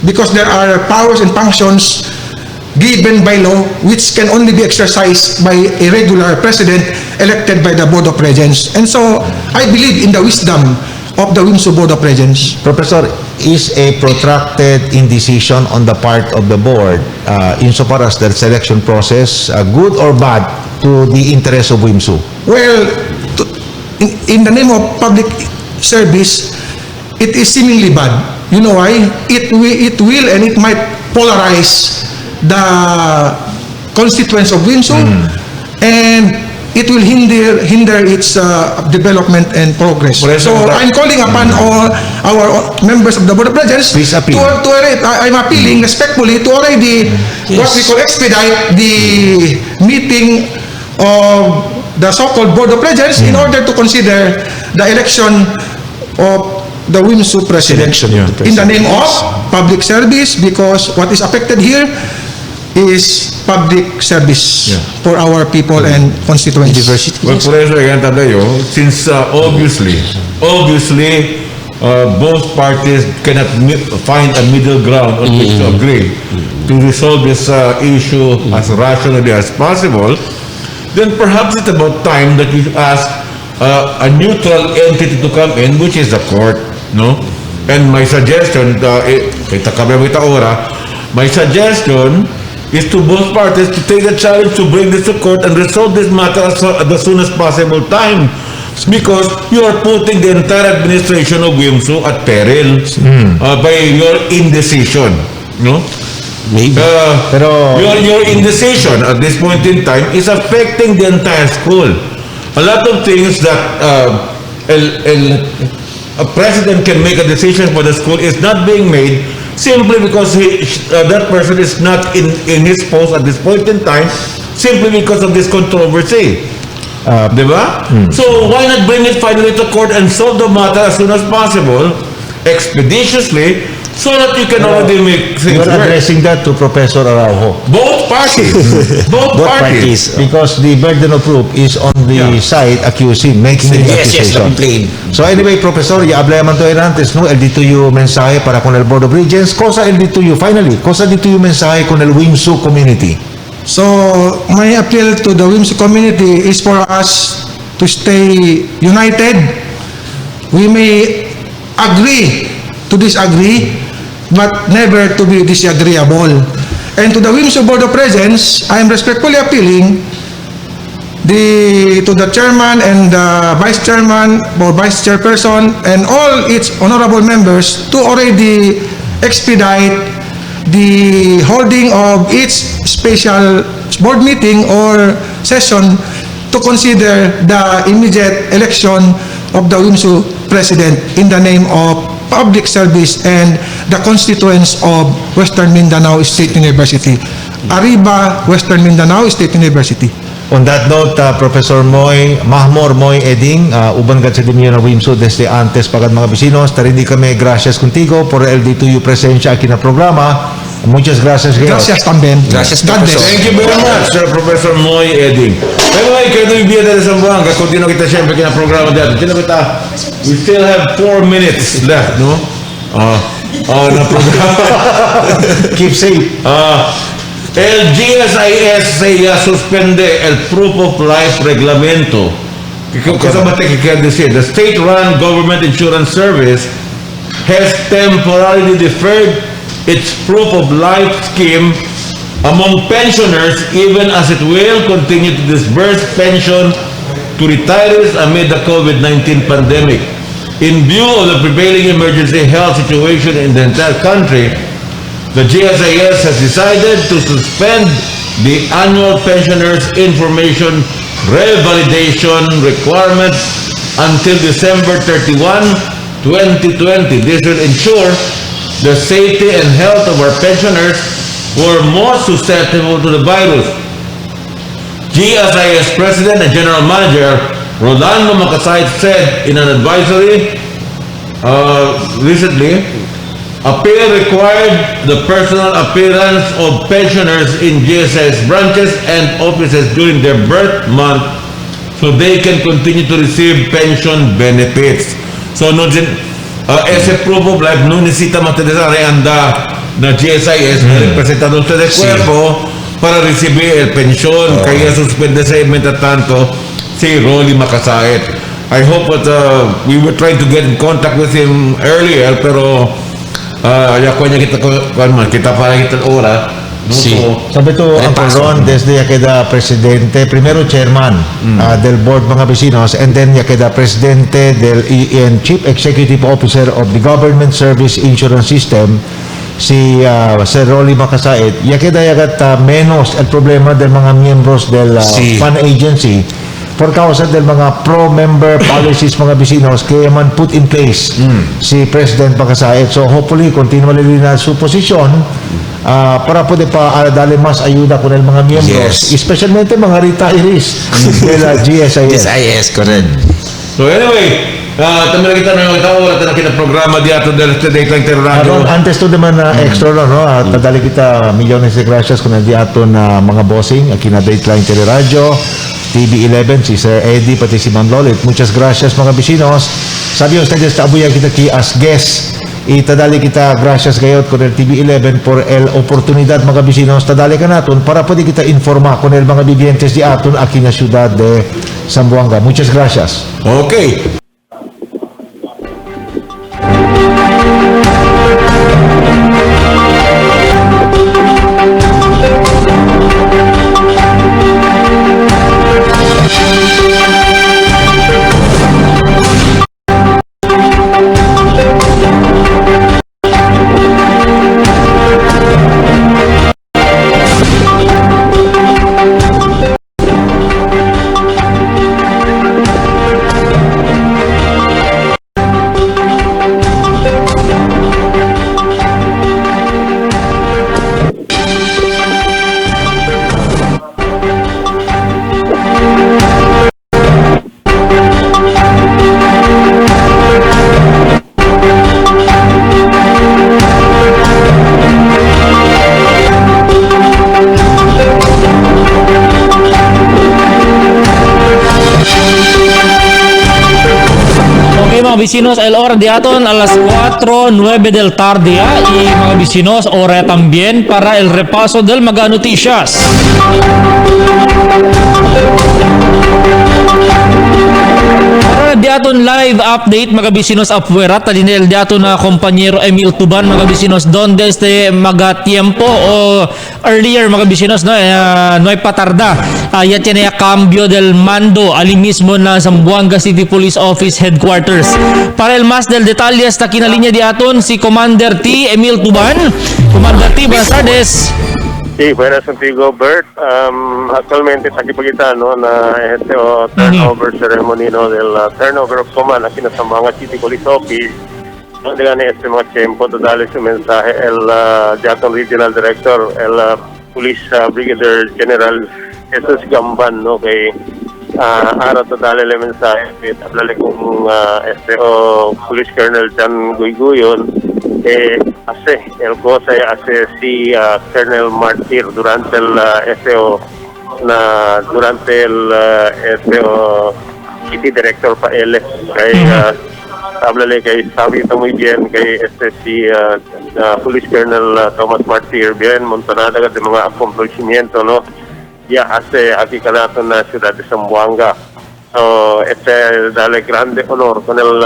because there are powers and functions given by law which can only be exercised by a regular president elected by the Board of Regents. And so, I believe in the wisdom of the WIMSU Board of Regents. Professor, is a protracted indecision on the part of the board insofar as the selection process good or bad to the interest of WIMSU? Well, in the name of public service, it is seemingly bad. You know why? It will and it might polarize the constituents of WIMSU and it will hinder its development and progress. So I'm calling upon all our members of the Board of Regents Please appeal. I'm appealing respectfully to already what we call expedite the meeting of the so-called Board of Regents in order to consider the election of the WIMSU president in the name of public service, because what is affected here is public service for our people and constituents. Well, por eso again, Tadayo, since obviously, both parties cannot find a middle ground on which to agree to resolve this issue as rationally as possible, then perhaps it's about time that we ask a neutral entity to come in, which is the court, no? And my suggestion, my suggestion is to both parties to take the challenge to bring this to court and resolve this matter as soon as possible time, because you are putting the entire administration of WIMSU at peril by your indecision, no? Maybe. Pero Your indecision at this point in time is affecting the entire school. A lot of things that a president can make a decision for the school is not being made simply because that person is not in his post at this point in time, simply because of this controversy. Di ba? So why not bring it finally to court and solve the matter as soon as possible, expeditiously, so that you can already make things You're work. addressing that to Professor Araujo. Both parties. Both parties. Because the burden of proof is on the side accusing, making the accusation. So anyway, Professor, i-apply man to antes, no? El dito yung mensahe para con el Board of Regents. Cosa el dito yung, finally, cosa dito yung mensahe con el WIMSU community? So, my appeal to the WIMSU community is for us to stay united. We may agree to disagree, but never to be disagreeable. And to the WIMSU Board of Regents, I am respectfully appealing to the chairman and the vice chairman or vice chairperson and all its honorable members to already expedite the holding of each special board meeting or session to consider the immediate election of the WIMSU president in the name of public service and the constituents of Western Mindanao State University. Arriba, Western Mindanao State University. On that note, Professor Mahmor Moy Eding, uban gad sa dimyo na WIMSU desde antes pagad mga vecinos, tarindi kami gracias contigo por el dito yung presensya aquí na programa. Muchas gracias. Gracias también. Gracias, God bless. Professor. Thank you very much, Sir Professor Moy Eding. Anyway, kayo yung biya na sa Zamboanga, continue kita siyempre kina-programa dito. We still have 4 minutes left, no? Na programa. Keep safe. El GSIS se suspende el Proof of Life Reglamento. Cosa ba quiere decir? The state-run government insurance service has temporarily deferred its Proof of Life scheme among pensioners even as it will continue to disburse pension to retirees amid the COVID-19 pandemic. In view of the prevailing emergency health situation in the entire country, the GSIS has decided to suspend the annual pensioners' information revalidation requirements until December 31, 2020. This will ensure the safety and health of our pensioners who are more susceptible to the virus. GSIS President and General Manager Rolando Macasait said in an advisory recently, appeal required the personal appearance of pensioners in GSIS branches and offices during their birth month so they can continue to receive pension benefits. So, ese proof of life no necesita materializar na GSIS representado usted de cuerpo para recibir el pensión kaya suspende sa mientras tanto si Rolly Macasait. I hope that we were trying to get in contact with him earlier pero kita para kita ora. Sí. Sabi to, Uncle Ron, desde ya queda presidente, primero chairman del board mga vecinos, and then ya queda presidente del and chief executive officer of the government service insurance system, si Sir Rolly Macasait, ya queda menos el problema del mga miembros del fund agency por causa del mga pro-member policies mga vecinos kaya man put in place si President Macasait. So hopefully, continually na su posisyon para puede pa darle más ayuda con el mga miembros, especialmente mga retirees de la GSIS. GSIS, correct. So anyway, también kita na kita programa diato del Dateline Teleradyo. Antes to naman extra no, tadali kita millones de gracias con el diato na mga bossing aquí na Dateline Teleradyo, TV11, si Sir Eddie, pati si Ma'am Lolit. Muchas gracias mga vecinos. Sabi ustedes, tabuyan kita ki as guest. Itadali kita gracias gayot con el TV11 por el oportunidad mga vecinos. Tadali ka natin para pwede kita informa con el mga vivientes di aton aquí na ciudad de Zamboanga. Muchas gracias. Okay. vecinos, el hora de aton a las 4:09 del tarde, y mga vecinos, hora también para el repaso del mga noticias. Para di aton live update mga bisinos afuera, talinel di aton na kompanyero Emil Tuban mga bisinos donde este mga tiempo o earlier mga bisinos no hay patarda. Ya tiene cambio del mando ali mismo na Zamboanga City Police Office Headquarters. Para el más del detalle hasta kinalinya di aton si Commander T. Emil Tuban. Commander T, buenas tardes. Sí, buenas contigo, Bert. Actualmente está aquí pakita, no, na turnover ceremony, no, del turnover of command aquí na Zamboanga City Police Office. No, digan mga tiempo to darle su mensaje el Jackson Regional Director, el Police Brigadier General Jesus Gamban, no, kay araw to darle el mensaje at hablale kung Police Colonel Jan Guyguyon hace el cosa hace si Colonel Martir durante el durante el City Director pa él kay háblale kay sabi ito muy bien kay si Police Colonel Thomas Martir bien montonada de mga accomplishmento no ya hace aquí kanato na ciudad de Zamboanga. So dale grande honor con el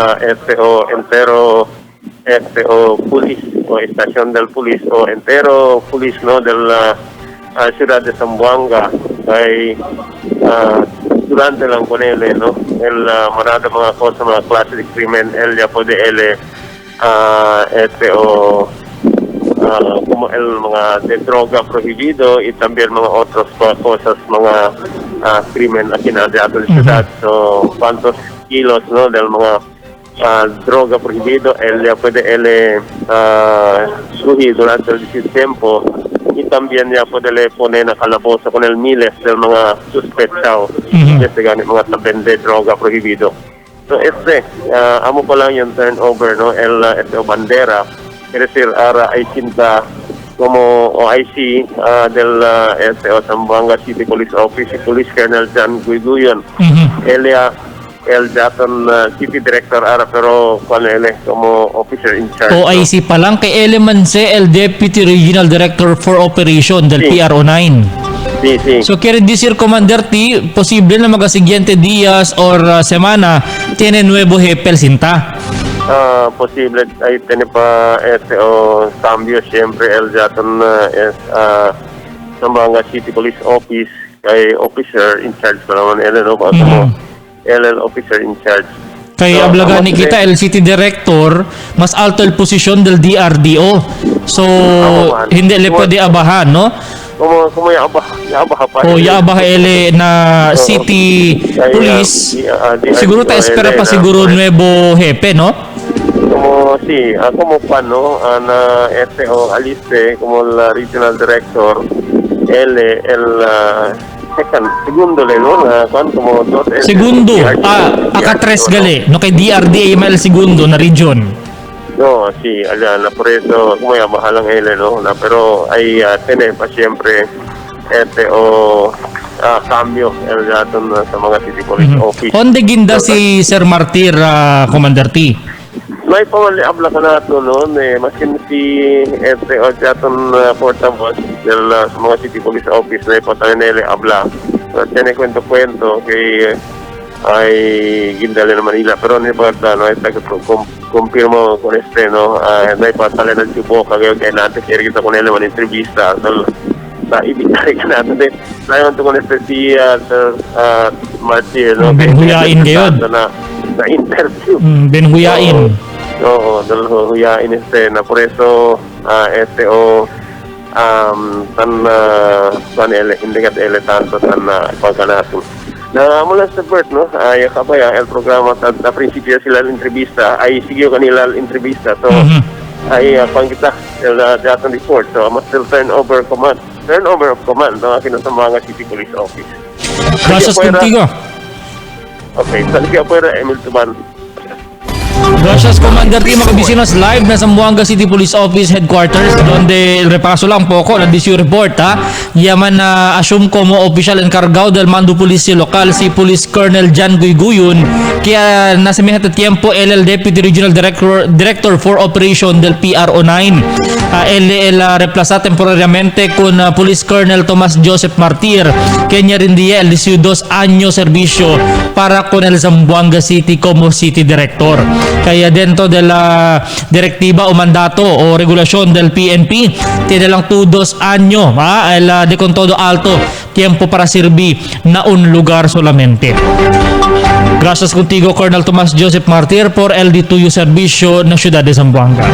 entero police o estación del police o entero police no del ciudad de Zamboanga ay durante lang con él no el marada mga cosa mga klase de krimen él ya puede él como el mga de droga prohibido y también mga otras cosas mga krimen aquí na de ato ciudad. So cuántos kilos no del mga droga prohibido él ya puede suhi durante el tiempo y también ya puede le poner na calabozo con el miles del mga sospechados ganit mga tabende droga prohibido. So amo pa lang yung turnover no el bandera es decir ay cinta como OIC del Zamboanga City Police Office Police Colonel Jan Guyguyon. El Jaton City Director pero con él como officer in charge. OIC pa lang kay Elemanse, el Deputy Regional Director for Operation del PRO9. Sí. So quiere decir, Commander T, posible na mga siguiente días or semana tiene nuevo jefe el cinta. Posible ahí tiene pa cambio siempre el Jaton Zamboanga City Police Office kay officer in charge pa naman él no como el officer in charge. Kaya ablaga ni kita el city director mas alto el posisyon del DRDO. So hindi le pwede abahan no? Como yabaha pa. Yabaha ele na city police. Siguro ta espera pa siguro nuevo jefe no? Como como no na aliste como el regional director el segundo le no como dos segundo aka tres gali no kay DRDA el segundo na region no na por eso como ya mahalang ele no na pero ay tiene pa siempre cambio el daton sa mga city police office. Onde ginda si Sir Martir Commander T? May pamali abla ka na ito noon masin si Jaton portavoz del mga city police office na ipatanginele abla tiene kwento kay ay gindale na Manila pero ni pagkata no ay confirmo con no na ipatale ng tubo kagayon kay natin kaya kita ko nila man entrevista sa ibigay ka natin nayon to con si Martir no benhuyain gayon na interview benhuyain. Oo, dahil huyain na por eso hindi ka tanto tan pagkanato. Na mula sa Bert no, ay kabaya el programa at na prinsipyo sila entrevista ay sigyo kanila entrevista so ay pangkita el data report so must still turnover of command no akin sa mga city police office. Gracias contigo. Okay, salika fuera Emil Tuban. Gracias, Commander T. Mga Bisinos, live na Zamboanga City Police Office Headquarters, donde el repaso lang poco la DCU report, ha. Yaman na assume como official encargado del mando policía local si Police Colonel Jan Guyguyon, kaya nasa may tiempo él el Deputy Regional Director for Operation del PRO9. Él reemplaza temporariamente con Police Colonel Tomas Joseph Martir, que niya rindía el 12 años servicio para con el Zamboanga City como City Director. Kaya dentro de la directiva o mandato o regulación del PNP, tiene lang 2 años, el de con todo alto tiempo para servir na un lugar solamente. Gracias contigo, Colonel Tomas Joseph Martir, por el de tuyo servicio na ciudad de Zamboanga.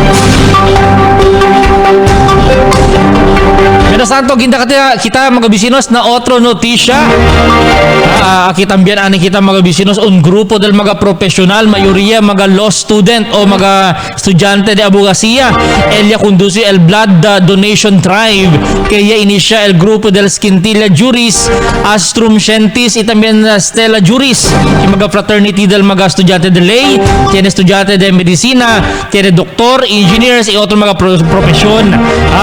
Mientras tanto, kita mga bisinos na otro notisya. Aquí también ani kita mga bisinos un grupo del mga profesional, mayoría mga law student o mga estudyante de abogacía. Ella conduce el blood donation drive que ella inicia el grupo del Scintilla Juris, Astrum Scientis y también Stella Juris. Yung mga fraternity del mga estudyante de ley, tiene estudyante de medicina, tiene doctor, engineers y otro mga profesyon.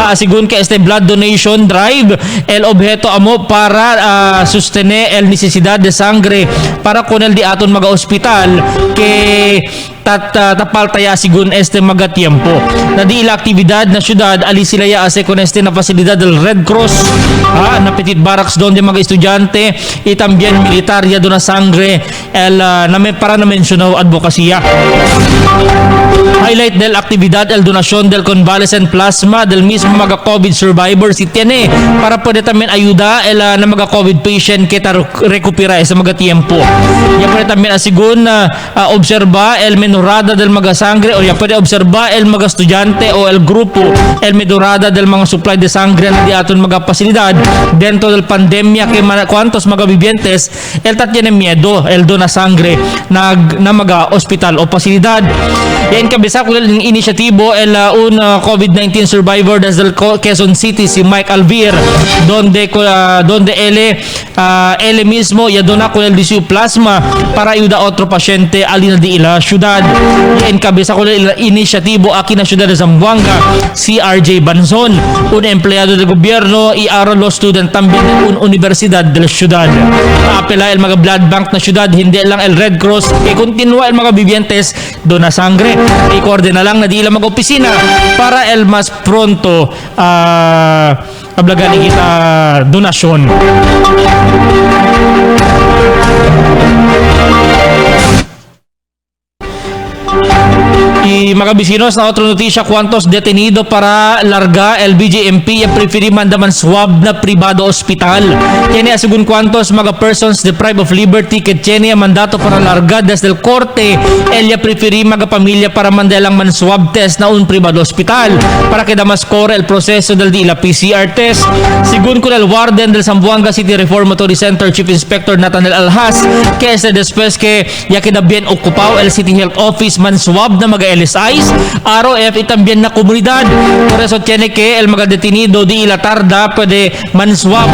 Asigun que este blood donation drive, el objeto amo para sostener el necesidad de sangre para con el di aton mga hospital que tapaltaya sigun este mga tiempo. Na di la actividad na syudad alisilaya ase con este na facilidad del Red Cross, na petit barracks donde mga estudyante y también militaria do na sangre el para na mencionado advokasya. Highlight del actividad el donación del convalescent plasma del mismo mga COVID survivors si tiene para pwede también ayuda el na mga COVID patient que recupera sa mga tiempo. Ya pwede también asigun observa el menorada del mga sangre o ya pwede observa el mga estudyante o el grupo el menorada del mga supply de sangre na di aton mga pasilidad dentro del pandemia que cuantos mga vivientes el tiene miedo el dona sangre na mga hospital o pasilidad. Yan kabisa ko el inisyatibo el un COVID-19 survivor desde el Quezon City si Mike Alvir donde él mismo ya dona con el DCU plasma para ayuda a otro pasyente alina di ila syudad. Yan kabisa ko el inisyatibo aquí na syudad de Zamboanga si RJ Banzon, un empleyado del gobierno y ahora law student también de una universidad de la ciudad. Apela el mga blood bank na syudad, hindi lang el Red Cross que continúa el mga vivientes dona sangre y coordina lang na di ilang mga opisina para el mas pronto ablagan kita donasyon. Y mga bisinos na otro notisya, cuantos detenido para larga el BJMP ya preferi mandaman swab na privado hospital. Tiene asigun cuantos mga persons deprived of liberty que tiene mandato para larga desde el korte. Ella preferi mga pamilya para mandalang man swab test na un privado hospital para que damas corre el proceso del la PCR test. Sigun con el warden del Zamboanga City Reformatory Center Chief Inspector Nathaniel Alhas que es después que ya queda bien ocupado el City Health Office man swab na mga LSIs, ROF y también na komunidad. Por eso tiene que el mga detenido di la tarda puede man swab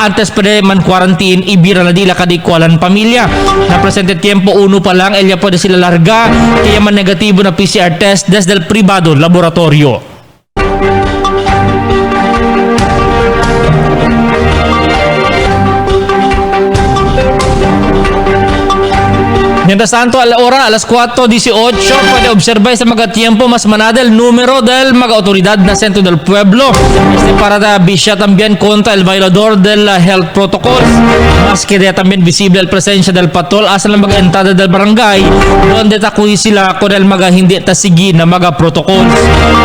antes puede man quarantine ibira na di la kadikwalan pamilya. Na presente tiempo uno pa lang ella puede sila larga kaya man negatibo na PCR test desde el privado laboratorio. Mientras tanto, a la hora, a las 4:18, puede observar sa mga tiempo mas manada el número del mga autoridad na centro del pueblo. Para bisya también contra el violador del health protocols. Mas que también visible el presencia del patrol asa ng mga entrada del barangay donde takuy sila con el mga hindi tasigi na mga protocols.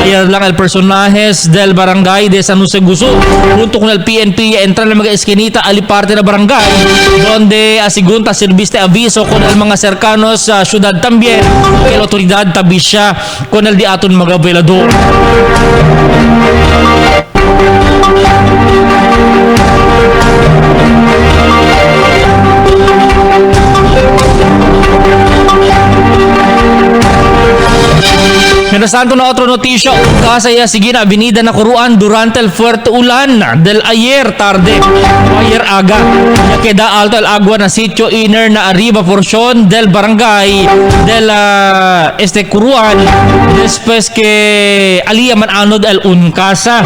Ayan lang el personajes del barangay de San Jose Guso junto con el PNP entran ng mga eskinita aliparte na barangay donde asigunta serviste aviso con el mga cercanos sa syudad también que la autoridad tabisya con el di aton mga velador. Mientras tanto, na otra noticia, kasaya sige na avenida na kuruan durante el fuerte ulan del ayer tarde o ayer aga. Ya queda alto el agua na sitio inner na arriba porción del barangay del kuruan después que alía man anod el unkasa.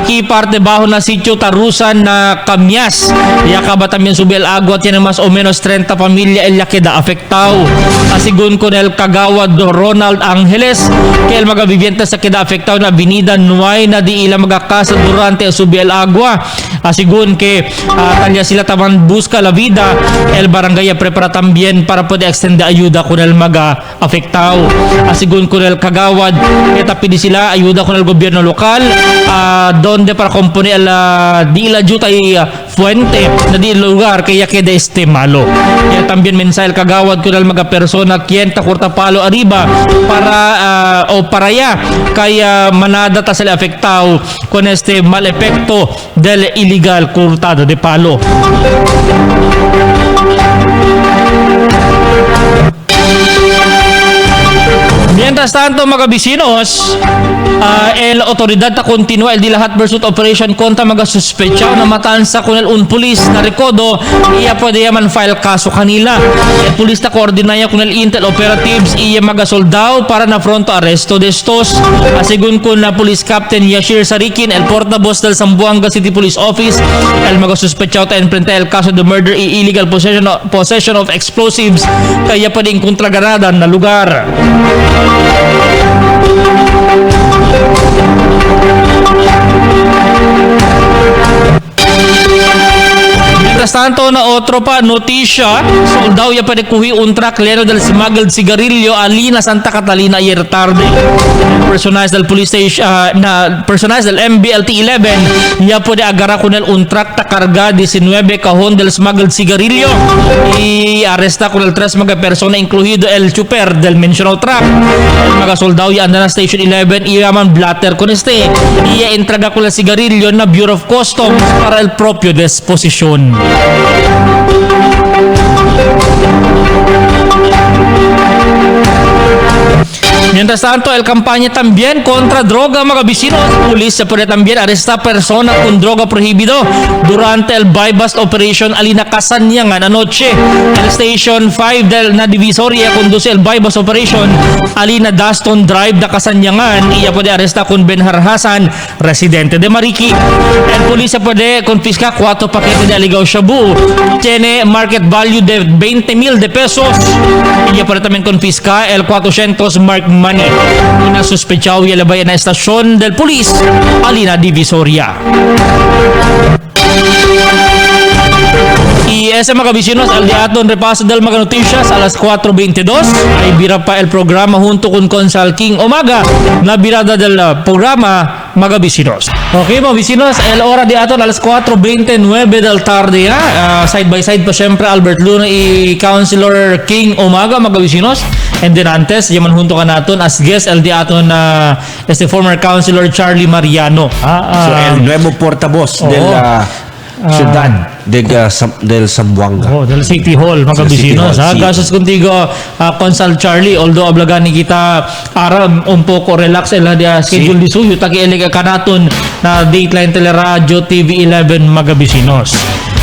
Aquí parte bajo na sitio Tarusan na Kamyas. Ya acaba también subir el agua, tiene más o menos 30 familia el ya queda afectado. Asigun con el kagawad Ronald Angeles que el mga viviente sa queda afectado na avenida Nuay na di ila magakasa durante subir el agua. Asigun que talya sila taman busca la vida, el barangay prepara también para poder extender ayuda con el mga afectado. Asigun con el kagawad que tapidi sila ayuda con el gobierno lokal donde para componer di la jutay fuente na di lugar kaya queda malo. Kaya también mensahe el kagawad con el mga persona quien takurta palo arriba para o para ya kaya manada ta sila afectado con mal epekto del illegal cortado de palo. Mientras tanto, mga vecinos, el autoridad ta continua el dilahat pursuit operation kontra mga suspechaw na matansa con el pulis na rekodo iya pwede yaman file kaso kanila. El pulis ta koordinaya con el intel operatives iya mga soldao para na fronto arresto de estos. Asigun kun na police captain Yashir Sarikin, el portavoz del Zamboanga City Police Office, el mga suspechaw ta enfrente el kaso de murder y illegal possession of explosives kaya pwedeng kontraganadan na lugar. Mientras tanto, na otro pa notisya, soldado ya padekuhi un truck lleno del smuggled cigarillo alina Santa Catalina ayer tarde. Personajes del police station personajes del MBLT 11 ya puede agarrar con un truck ta carga 19 cajón del smuggled cigarillo y arresta con el 3 mga persona incluido el chofer del mencionado truck. El mga soldado ya anda na station 11 y yaman blatter con y ya entrega con el cigarillo na Bureau of Customs para el propio disposición. Mientras tanto, el campaña también contra droga, mga vecinos. Pulis se puede también arrestar persona con droga prohibido durante el buy-bust operation alina Kasanyangan anoche. El Station 5 del na Divisoria conduce el buy-bust operation alina Daston Drive da Kasanyangan. Iya puede arrestar con Benhar Hasan, residente de Mariki. El pulis se puede confiscar 4 paquetes de aligaw shabu. Tiene market value de 20,000 de pesos. Iya puede también confiscar el 400 mark money. Una sospechado y elabay na estasyon del pulis alina Divisoria. Y ese mga vecinos, al día aton repaso del mga noticias a las 4:22 ay bira pa el programa junto con Consal King Umaga na birada del programa mga vecinos. Okay mga vecinos, el hora de aton a las 4:29 del tarde ya. Side by side pa syempre Albert Luna y Councilor King Umaga mga vecinos. And then antes, yaman junto ka naton as guest el di aton former Councilor Charlie Mariano. So el nuevo portavoz de la ciudad del Zamboanga. Del City Hall, mga vecinos. Gracias contigo, Consal Charlie. Although ablagan ni kita aram un poco relax el dia schedule di suyo taki elega kanaton na Dateline Teleradyo TV 11 mga vecinos.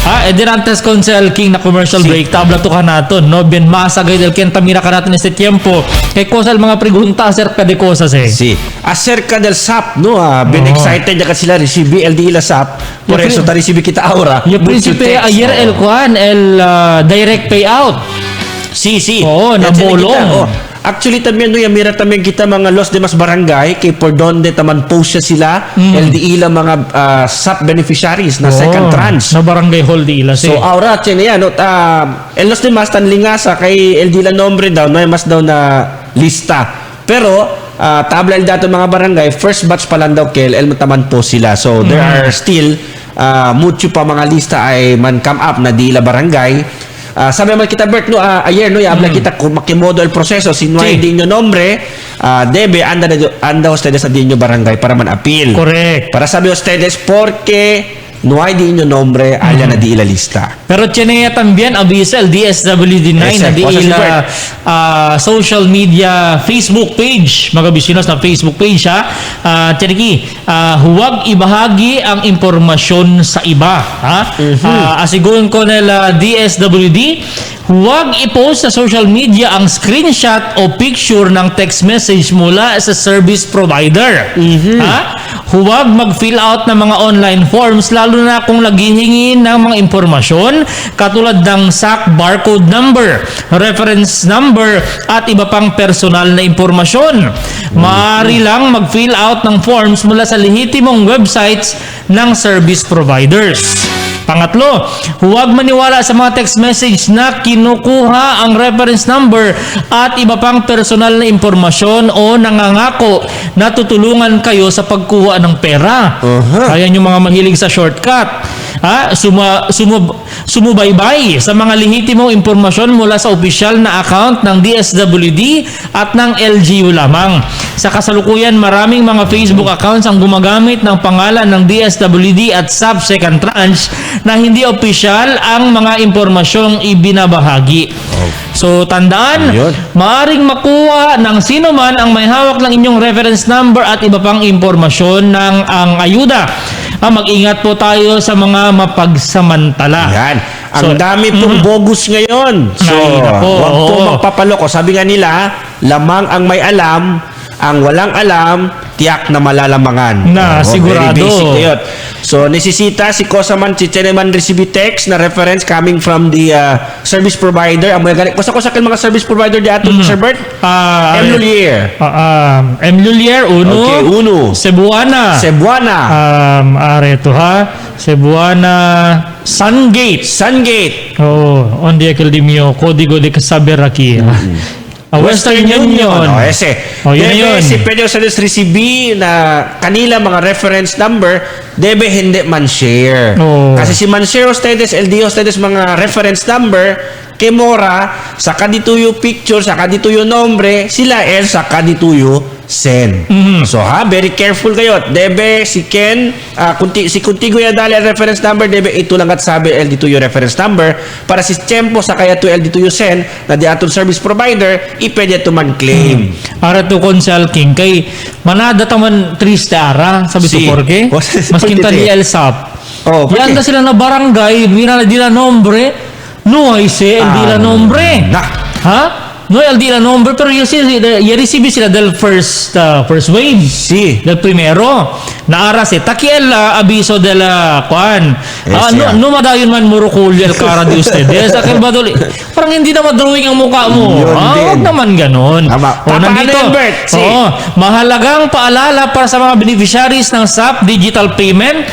And then antes Consal King na commercial break, tabla to kanaton, no? Bien masagay del kenta mira kanaton este tiempo. Kay Consal mga pregunta acerca de cosas Sí, acerca del SAP, no? Bien excited ya kasi sila receive LD la SAP. Por eso ta receive kita ahora. Yung principe ayer el direct payout. Sí. Oo, nabolong. Actually también no mira también kita mga los demás barangay kay por donde taman post sila LDI la mga SAP beneficiaries na second tranche na barangay hall di ila. So ahora tiene no en los demás tan lingasa kay LD la nombre daw no mas daw na lista. Pero tabla el dato mga barangay first batch pa lang daw kel el taman post sila. So there are still mucho pa mga lista ay man come up na di la barangay. Sabi naman kita Bert no ayer no habla kita kung makimodo el proseso si no hay dinyo nombre debe anda ustedes a dinyo barangay para man appeal. Correct. Para sabi ustedes porque no hay de inyo nombre, alya na di ilalista. Pero tiene también aviso el DSWD9 na Exact. di Cosa si ila social media Facebook page, mga bisinos na Facebook page ha. Tiene huwag ibahagi ang impormasyon sa iba ha. Asigurin ko nila DSWD, huwag i-post sa social media ang screenshot o picture ng text message mula sa service provider. Ha? Huwag mag-fill out ng mga online forms lalo na kung naghihingi ng mga impormasyon katulad ng SAC barcode number, reference number at iba pang personal na impormasyon. Maaari lang mag-fill out ng forms mula sa lehitimong websites ng service providers. Pangatlo, huwag maniwala sa mga text message na kinukuha ang reference number at iba pang personal na impormasyon o nangangako na tutulungan kayo sa pagkuha ng pera. Ayan yung mga mahilig sa shortcut. Sumubaybay sa mga lehitimong impormasyon mula sa opisyal na account ng DSWD at ng LGU lamang. Sa kasalukuyan, maraming mga Facebook accounts ang gumagamit ng pangalan ng DSWD at sub-second tranche na hindi opisyal ang mga impormasyong ibinabahagi. So, tandaan, maaring makuha ng sino man ang may hawak ng inyong reference number at iba pang impormasyon ng ang ayuda. Mag-ingat po tayo sa mga mapagsamantala. Yan. Ang dami pong bogus ngayon. So, huwag po magpapaloko. Sabi nga nila, lamang ang may alam, ang walang alam, tiyak na malalamangan. Sigurado. Very basic na yun. So, nesesita si Kosaman, si Cheneman receive text na reference coming from the service provider. Ang mga galing. Kusa-kusa kayo mga service provider di ato, Sir Bert? M. Lulier. M. Lulier, uno. Okay, uno. Cebuana. Areto ha. Cebuana. Sungate. On the Academio, Código de Casaberaki. Western Union. Debe si pwede sa receive na kanila mga reference number, debe hindi man share. Kasi si man share ustedes, LDO ustedes mga reference number, kay Mora, saka dito yung picture, saka dito yung nombre, sila saka dito yung send. So very careful kayo. Debe si Ken, si Kuntigo ya dali ang reference number, debe ito lang at sabi dito yung reference number, para si Tempo sa kaya to dito yung send, na di atong service provider, ipwede to man claim. Para to Consel King, kay manada taman triste ara, sabi to Jorge, mas kinta ni Elsap. Yan da sila na barangay, di na nombre, no ay di la nombre. Ha? No el di la nombre, pero receive sila del first wave. Del primero. Naara si Takiel aviso del kwan. No madayon man murukulyo el cara de ustedes. Akil baduli. Parang hindi na madrawing ang mukha mo. Huwag naman ganon. Nandito. Mahalagang paalala para sa mga beneficiaries ng SAP Digital Payment.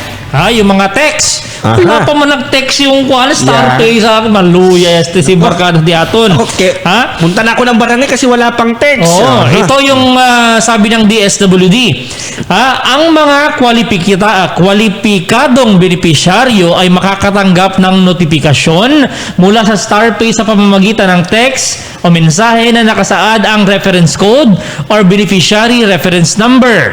Yung mga text. Wala pa man nag-text yung Star Pay sa akin. Maluya si Barkada di aton. Punta na ako ng barangay kasi wala pang text. Ito yung sabi ng DSWD. Ang mga kwalipikadong benepisyaryo ay makakatanggap ng notifikasyon mula sa Star Pay sa pamamagitan ng text o mensahe na nakasaad ang reference code or beneficiary reference number.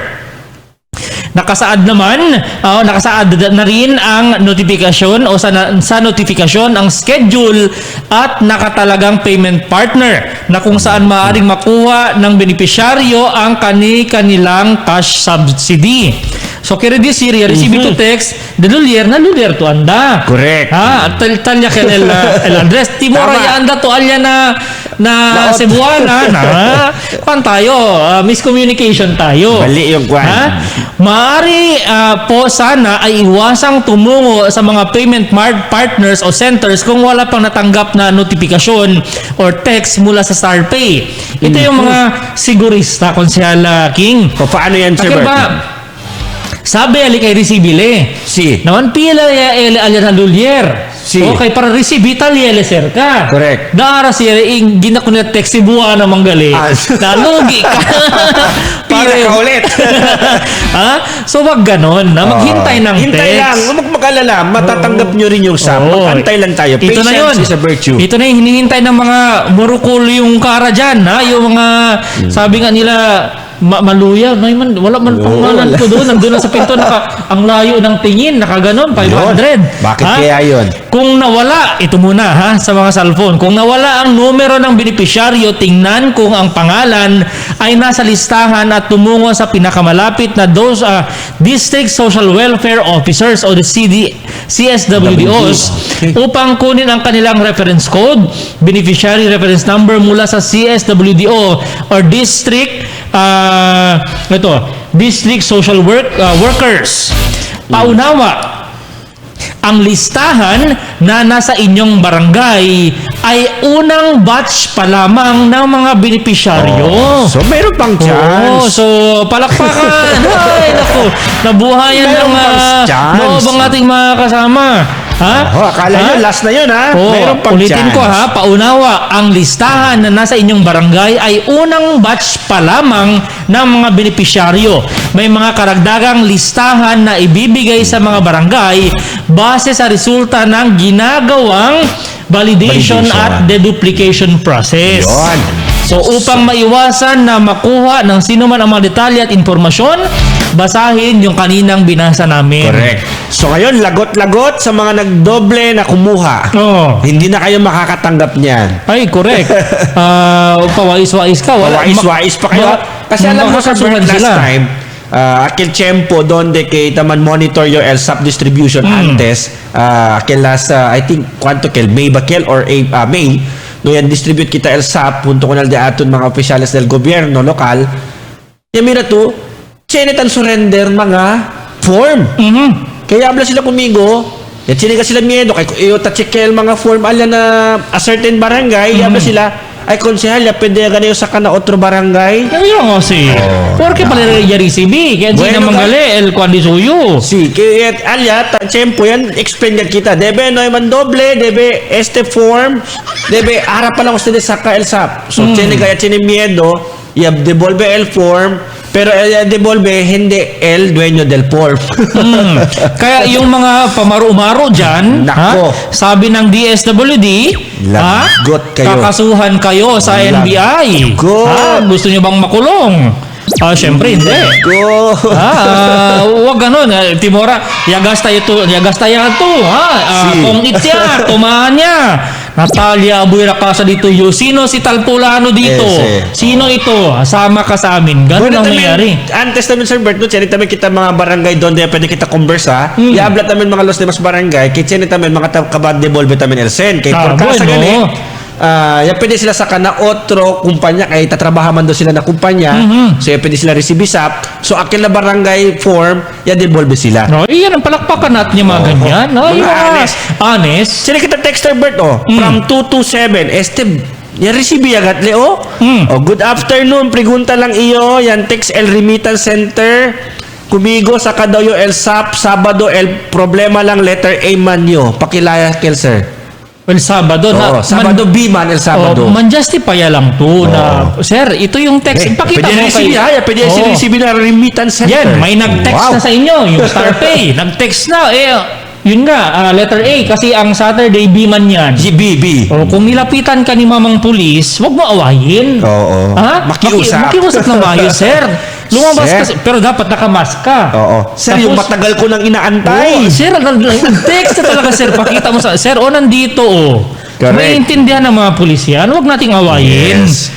Nakasaad na rin ang notifikasyon o sa notifikasyon ang schedule at nakatalagang payment partner na kung saan maaaring makuha ng benepisyaryo ang kanilang cash subsidy. So, kaya di Syria, receive to text, na lulier to anda. Correct. Talya ka el address. Timora ya anda to alya na Cebuana kwan tayo, miscommunication tayo. Bali yung kwan. Maaari po sana ay iwasang tumungo sa mga payment partners o centers kung wala pang natanggap na notifikasyon or text mula sa StarPay. Ito yung mga sigurista, Konsehal King. Paano yan, Sir Bert? Sabi ali kay resibile. Naman pila alya na lulier. Okay, para resibita liele cerca. Correct. Dara siya gina ko na text si buwan na manggali. Nalugi ka. Pila ka ulit. So wag ganon na maghintay ng text. Hintay lang, huwag mag-alala, matatanggap nyo rin yung SAP. Mag-antay lang tayo. Ito na yun. Patience is a virtue. Ito na yung hinihintay ng mga murukul yung kara dyan. Yung mga sabi nga nila maluya. Wala man pangalan ko doon. Nandun na sa pinto, ang layo ng tingin, nakaganon, 500. Bakit kaya yun? Kung nawala, ito muna ha, sa mga cellphone, kung nawala ang numero ng benepisyaryo, tingnan kung ang pangalan ay nasa listahan at tumungo sa pinakamalapit na District Social Welfare Officers o the CSWDOs upang kunin ang kanilang reference code, beneficiary reference number mula sa CSWDO or District Social Workers. Paunawa, ang listahan na nasa inyong barangay ay unang batch pa lamang ng mga benepisyaryo. So, meron pang chance. So, palakpakan. Ay, naku. Nabuhayan ng loob ang ating mga kasama. Ha? Akala nyo, last na yun, ha? Meron pang ulitin chance. ko, ha? Paunawa, ang listahan na nasa inyong barangay ay unang batch pa lamang ng mga benepisyaryo. May mga karagdagang listahan na ibibigay sa mga barangay base sa resulta ng ginagawang validation at deduplication process. Yun. So upang maiwasan na makuha ng sino man ang mga detalye at informasyon, basahin yung kaninang binasa namin. Correct. So ngayon, lagot-lagot sa mga nagdoble na kumuha. Hindi na kayo makakatanggap niyan. Ay, correct. Pawais-wais ka. Pawais-wais pa kayo. Kasi alam mo sa last time, aquel tiempo donde que taman monitor your LSAP distribution antes, aquel last, I think, cuánto kel, May ba kel or May, no yan distribute kita LSAP, punto ko na de aton mga opisyales del gobyerno lokal, yan mira to, chenetan surrender mga form. Kaya habla sila kumigo, yan chiniga sila miedo, kaya iyo tachekel mga form ala na a certain barangay, habla sila, ay konsehal, ya pwede ganayo sa kana otro barangay. Ayun nga si. Porque pala recibi, kaya di na manggali, el kuan di suyo. Sí, kaya alya, tiempo yan, explain yan kita. Debe no man doble, debe este form, debe harap pa lang ustedes sa LSAP. So, tiene kaya tiene miedo, y devolve el form, pero el devolve hindi el dueño del form. Kaya yung mga pamaro-maro dyan, Nako. sabi ng DSWD, Lagot kayo. kakasuhan kayo sa NBI. Lagot. Gusto nyo bang makulong? Siyempre hindi. Go. Huwag ganun. Timora, yagasta ito. Kung itya, tumahan niya. Natalia Abuera Casa dito yo. Sino si Talpulano dito? Sino ito? Sama ka sa amin. Ganun ang nangyari. Antes namin, Sir Bert, no, tiyanin namin kita mga barangay doon na pwede kita conversa. Iablat namin mga los demás barangay. Kaya tiyanin namin mga kabad devolve namin LSN. Kaya por kasa ganit, yan pwede sila sa kana otro kumpanya. Kaya tatrabahaman doon sila na kumpanya. So yan pwede sila receive SAP. So akin na barangay form, yan devolve sila. No, iyan ang palakpakan natin yung mga ganyan. Honest. Sila kita texter Bert, from 227. Yan receive agad, Leo. Good afternoon. Pregunta lang iyo. Yan text el remittance center. Kumigo sa kadayo el SAP. Sabado el problema lang letter A man nyo. Pakilaya kel sir. Well, Sabado na. Sabado B man el Sabado. Man-justify lang to na, sir, ito yung text. Ipakita pwede mo receive pwede receive na remittance center. Yan, may nag-text na sa inyo. Yung StarPay. Nag-text na. Yun nga, letter A. Kasi ang Saturday, B man yan. B. Kung nilapitan ka ni mamang pulis, huwag mo awayin. Oo. Makiusap. Makiusap na maayos, sir. Lumabas kasi, pero dapat nakamask ka. Sir, yung matagal ko nang inaantay. Sir, nag-text na talaga, sir. Pakita mo sa, sir, nandito, Correct. Naiintindihan ng mga pulis yan. Huwag nating awayin. Yes.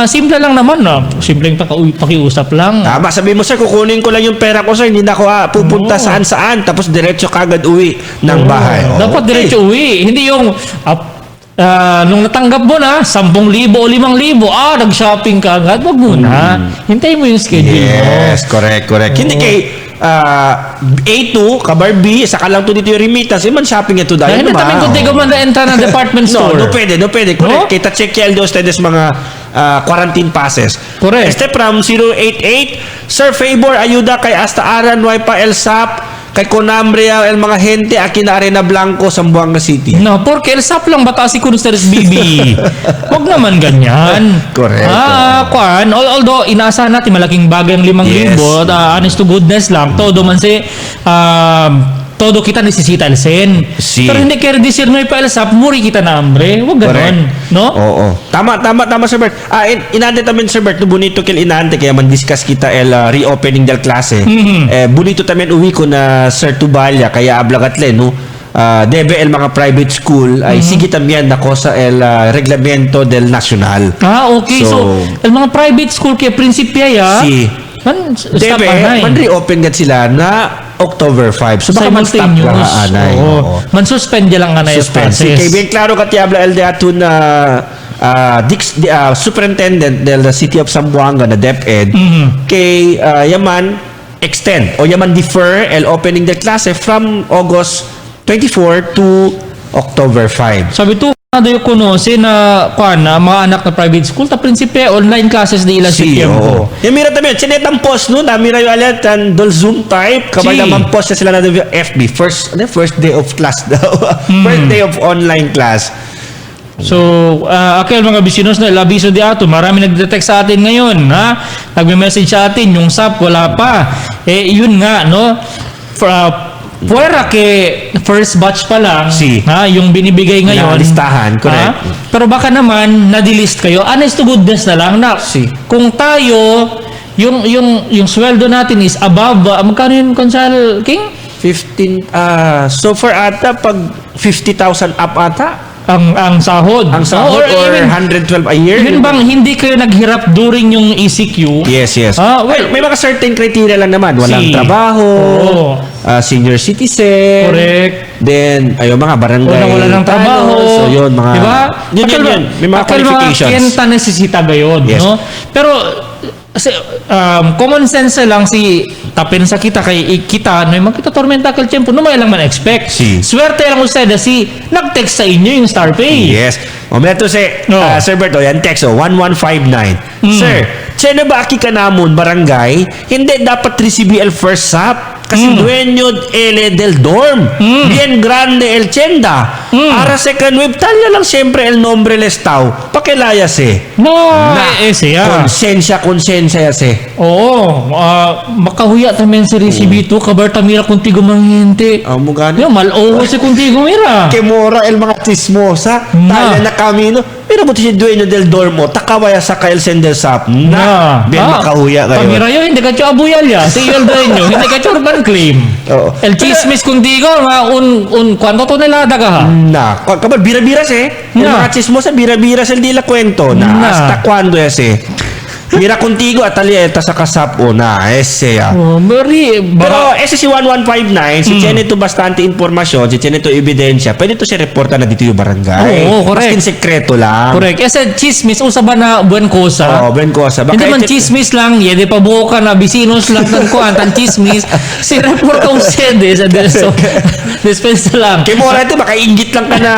Simple lang naman, simpleng pakiusap lang. Tama, sabi mo, sir, kukunin ko lang yung pera ko, sir. Hindi na ako pupunta saan-saan. Tapos diretso kagad uwi ng bahay. Dapat diretso uwi. Hindi yung, nung natanggap mo na, 10,000 o 5,000, nag-shopping ka agad. Wag muna. Hintayin mo yung schedule mo. Yes, correct. Hindi kay A2, kabar B, saka lang to dito yung remittance. Man shopping ito dahil Dahil namin kung tiga man na enter ng department store. No pwede. Correct. Kita check yan doon ustedes mga quarantine passes. Correct. Este from 088, Sir Favor, ayuda kay hasta aran pa LSAP, kay Conambria, el mga gente, akin na Arena Blanco, Zamboanga City. No, porque el SAP lang bata si Kunsteres BB. Wag naman ganyan. Correct. Although inaasahan natin malaking bagay ang 5,000, honest to goodness lang. Todo man si todo kita necesita el sen. Si. Pero hindi kaya disirnoy pa el sap, muri kita na hambre. Huwag ganon. No? Oo. Tama, Sir Bert. Inante también, Sir Bert, no bonito kil inante, kaya man-discuss kita el reopening del klase. Bonito también uwi ko na Sir Tubalya, kaya ablagatlen, no? Debe el mga private school ay sige también na cosa el reglamento del nacional. Okay. So el mga private school kaya prinsipya ya. Si. Debe, man-reopen gat sila na October 5. So baka man-stop lang anay. Man-suspend lang anay. Suspend. Si kay bien klaro katiabla el de atun na superintendent del City of Zamboanga na DepEd kay yaman extend o yaman defer el opening del klase from August 24 to October 5. Sabi to yung kunosi na mga anak na private school ta prinsipe online classes di ilang September. Yung mira tabi, chinet ang post no, mira yung alat ang dol Zoom type, kabay naman post na sila na FB first day of class daw. First day of online class. So, akil mga bisinos na labiso di ato, marami nagdetect sa atin ngayon, ha? Nagme-message sa atin, yung SAP wala pa. Yun nga, no? Puwera ke first batch pa lang, ha, yung binibigay ngayon. Listahan, correct. Pero baka naman, na-delist kayo. Honest to goodness na lang, na kung tayo, yung sweldo natin is above, magkano yun, Consal King? 15, so far ata, pag 50,000 up ata, ang sahod. Ang sahod or 112 a year. Yun bang hindi kayo naghirap during yung ECQ? Yes. Well, may mga certain criteria lang naman. Walang trabaho, senior citizen. Correct. Then, mga barangay. Wala ng trabaho. So, yun, mga... Diba? Yun. May mga qualifications. Kenta necesita gayon. Yes. No? Pero, common sense lang si tapin sa kita kay kita no yung kita tormenta kal tiempo no may lang man expect swerte lang usted si nag-text sa inyo yung star pay. Yes meto si Sir Berto yan text 1159 Sir sino ba aki ka namon barangay hindi dapat receive el first SAP kasi dueño del dorm bien grande el tienda ara second web talya lang siyempre el nombre lestaw pakilaya konsensya yase. Makahuya tamen sa resibito kabarta mira kuntigo manghinte. Mo gani. Mal-oho si kuntigo mira. Kemora el mga chismosa. Tala na kamino. Pero mo si dueño del dormo takawaya sa kail sender sap. Bien makahuya kayo. Kamira yo hindi ka cho abuyal ya. Si el dueño hindi ka cho urban claim. El chismis kuntigo kwanto tonelada ka ha. Kapag bira-bira el mga chismosa bira-bira dila kwento hasta cuando yase. Mira contigo at alieta sa kasap ese pero ese si 1159 si tiene to bastante informasyon si tiene to ebidensya pwede to siya reporta na dito yung barangay correct maskin sekreto lang correct ese chismis usaba na buen cosa hindi man chismis lang yede pa buka na bisinos lang ng kuan tan chismis si reporta usted so dispensa lang kay mo ito makainggit lang ka na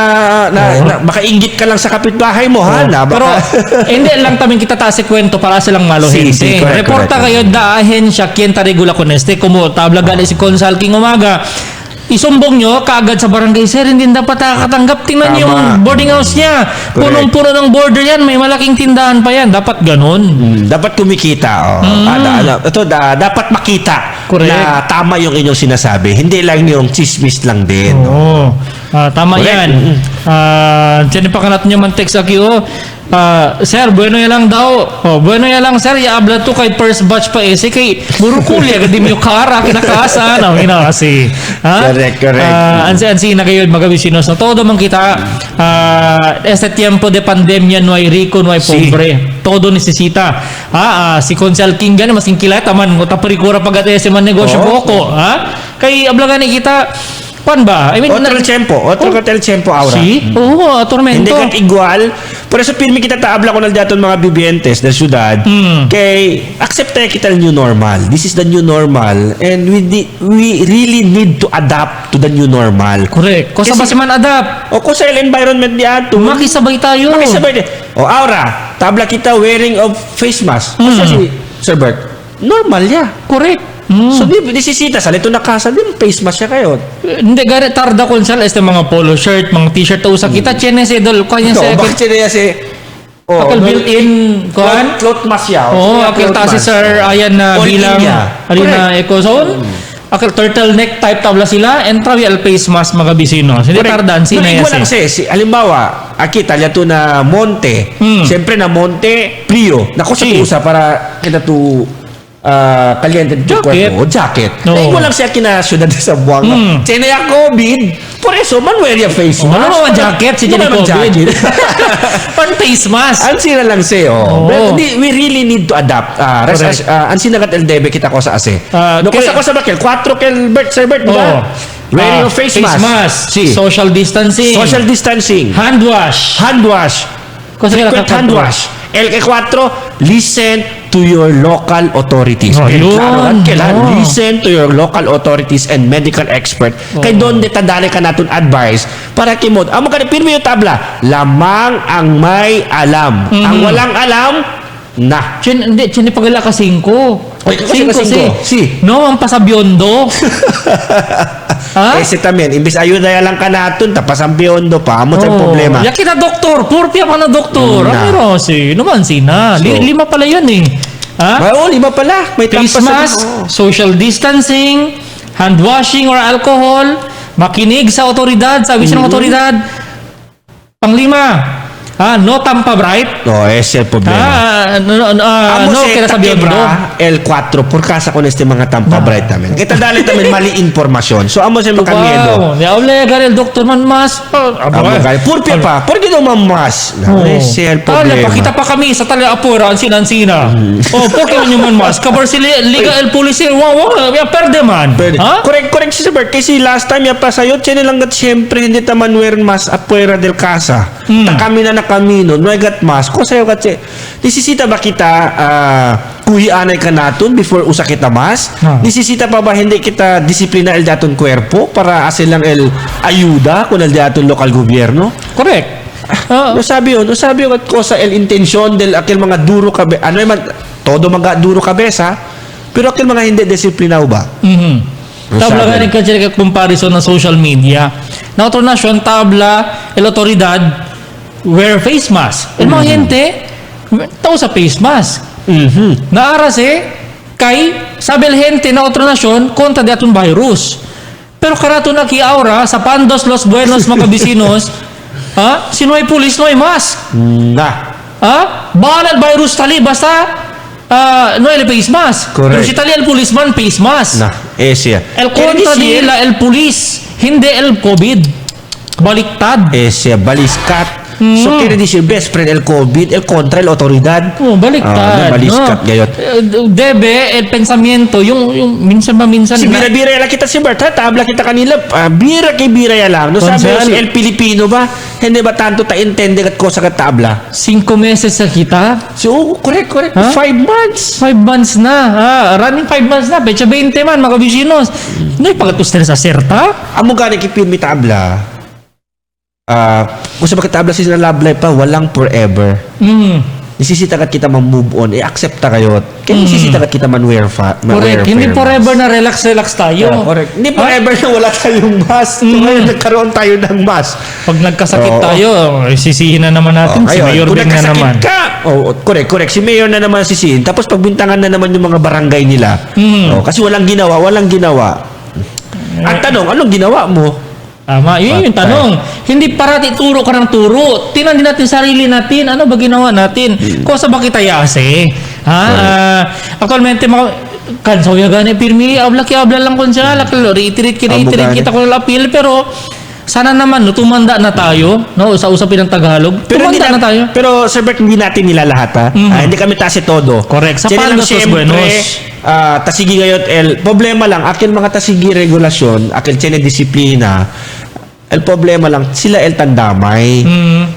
makainggit ka lang sa kapitbahay mo pero hindi lang tamin kita tase kwento para silang malo gente. Reporta kayo daahin siya kienta regula con como tabla gali si Consal King umaga. Isumbong nyo kaagad sa barangay sir, hindi dapat nakakatanggap. Tingnan niyo yung boarding house niya. Punong-puno ng border yan, may malaking tindahan pa yan. Dapat ganun. Dapat kumikita. Dapat makita na tama yung inyong sinasabi. Hindi lang yung chismis lang din. Tama yan. Diyan pa kanat nyo man text aki sir, bueno ya lang daw. Bueno ya lang sir, yaabla to kay first batch pa kay burukulya gadi mo kara kinakasa na kasi. Correct. Ansi na kayo mga bisinos na todo man kita este tiempo de pandemia no hay rico no hay pobre. Todo necesita. Si Consal King gani mas kilata man ko taparikura pagate si man negosyo boko, kay abla gani kita pan ba? I mean, otro tiempo aura. Tormento. Hindi kat igual. Por eso pirmi kita taabla ko na daton mga bibientes del syudad. Kay accept kita new normal. This is the new normal and we really need to adapt to the new normal. Correct. Kusa ba si man adapt? Kusa el environment di ato. Makisabay tayo. Aura, tabla kita wearing of face mask. Kasi si Sir Bert, normal ya. Correct. So di sisita sa ito na kasa din face mask siya kayo. Hindi gari tarda Consal mga polo shirt, mga t-shirt usa kita chene se dol kanya se. Bakit siya si akal built-in cloth mask siya. Akil ta si Sir ayan na bilang alina eco zone. akil turtleneck type tabla sila, and travel face mask mga bisinos. Hindi tardan, sinayas lang halimbawa, akita to na Monte. Siyempre na Monte, Prio. Nako sa tusa para kita to kaliente to cuerpo. Jacket. No. Naigo lang siya kina syudad sa Buanga. Chinaya COVID. Por eso, man wear your face mask. Ano naman jacket si Jenny COVID? Pan face mask. Ang sila lang siya. We really need to adapt. Ang sinagat LDB kita ko sa ase. Kasi ko sa bakil, 4 kel Bert, Sir Bert, diba? Wearing a face mask. Social distancing. Social distancing. Hand wash. Frequent hand wash. LK4, listen to your local authorities. Listen to your local authorities and medical expert. Kay doon detadali ka natin advice para kimod. Amo ka ni pirmi yung tabla. Lamang ang may alam. Ang walang alam, na. Hindi, pagala ka 5. Oy, kasi 5. Si. No, ang pasabyondo. Ha? Si tamen, imbis ayuda lang ka natin, tapos ang biondo pa, amo sa problema. Yakin na doktor, purpia pa na doktor. Ano si, naman sina. 5 pala yun eh. Ha? 5 pala. May face mask, social distancing, hand washing or alcohol, makinig sa otoridad, sabi ng otoridad. Panglima, no tampa bright. Ese problema. No, kaya sabi yung L4, por casa con este mga tampa bright namin. Kita dali namin mali informasyon. So, amo siya makamiedo. Habla gari el doktor man mas. Purpia pa. Por gino man mas. Ese el problema. Pakita pa kami sa tala apura, ansina. Por que man yung man mas. Kabar sila, liga el police, perde man. Correct si Bert. Kasi last time, pa sa'yo, tiyan lang siyempre, hindi taman wear mas apuera del casa. Kami na kamino, no I got mask. Kung sa'yo kasi, nisisita ba kita kuhianay ka natin before usa kita mask? Nisisita pa ba hindi kita disiplina el daton kuerpo para asin lang el ayuda kung el daton lokal gobyerno? Correct. No sabi yun at kosa el intensyon del akil mga duro kabe, ano man, todo mga duro kabesa, pero akil mga hindi disiplinaw ba? Tabla galing ka siya comparison ng social media. Na otro nasyon, tabla, el otoridad, wear face mask. El mga gente, tao sa face mask. Naaras kay sabi el gente na otro nasyon kontra de atong virus. Pero karato na ki-aura sa Pandos Los Buenos mga bisinos, sino ay pulis no ay mask. Bahala el virus tali basta no el face mask. Pero si tali el policeman face mask. El kontra nila el pulis, hindi el COVID. Baliktad. Baliskat. So, kaya di siya best friend el COVID, el kontra el otoridad. Baliktad. Baliskat gayot. Debe, el pensamiento, yung minsan ba minsan. Si bira-bira lang kita si Bert, tabla kita kanila, bira kay bira lang. No, sabi si el Pilipino ba, hindi ba tanto ta-intende kat ko sa tabla? 5 meses sa kita? So, correct. 5 months. 5 months na. Running 5 months na. Pecha 20 man, mga bisinos. Ano yung pagkatustin sa serta? Amo gani kipirmi tabla. Kung sa pagkatabla sila love life pa, walang forever. Nisisita kat kita man-move on, accept ta kayo. Kaya nisisita kat kita man-wear correct. Hindi forever na relax tayo. Correct. Hindi forever na wala tayong mask. Ngayon nagkaroon tayo ng mask. Pag nagkasakit tayo, sisihin na naman natin. Si Mayor Beng na naman. Correct. Si Mayor na naman sisihin. Tapos pagbintangan na naman yung mga barangay nila. Kasi walang ginawa. Ang tanong, anong ginawa mo? Tama, yun yung tanong. Hindi parati turo ka ng turo. Tinan din natin sarili natin. Ano ba ginawa natin? Kung sa bakit ayase? Actualmente, kansaw yung gani, pirmi, abla lang kung siya. Reiterate kita ko ng appeal. Pero, sana naman, tumanda na tayo. Sa usapin ng Tagalog. Tumanda na tayo. Pero, Sir Bert, hindi natin nila lahat. Hindi kami tase todo. Correct. Sa Pandos Los Buenos. Tasigi ngayon, problema lang, akil mga tasigi regulasyon, akil tiyan disiplina, el problema lang, sila el tandamay.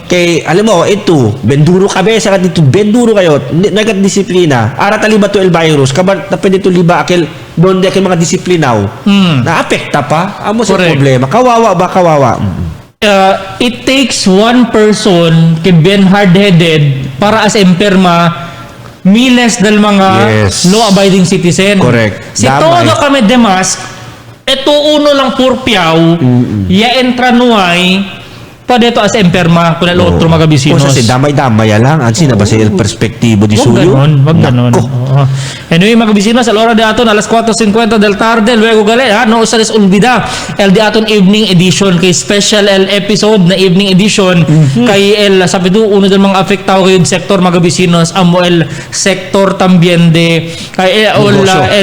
Kay, alam mo, ito, benduro kabe, sa dito, benduro kayo, nagat disiplina, ara taliba to el virus, kabar na pwede to liba, akil, doon di akil mga disiplinaw, na-apekta pa, amo sa problema, kawawa ba, kawawa. It takes one person to be hard-headed para as emperma, miles del mga law-abiding citizen. Correct. Si todo kami demas, ito uno lang purpiaw, ya entra nuay, Padeto as emperma kun otro mga bisinos. Kung sa damay-damay lang, ansi na ba sa perspektibo di suyo? Wag ganon. Oo. Anyway, mga bisinos, al hora de aton alas 4:50 del tarde, luego gale, no sa olvida, el de aton evening edition kay special el episode na evening edition kay el sabi do uno del mga apektado kay sektor mga bisinos amo el sektor también de kay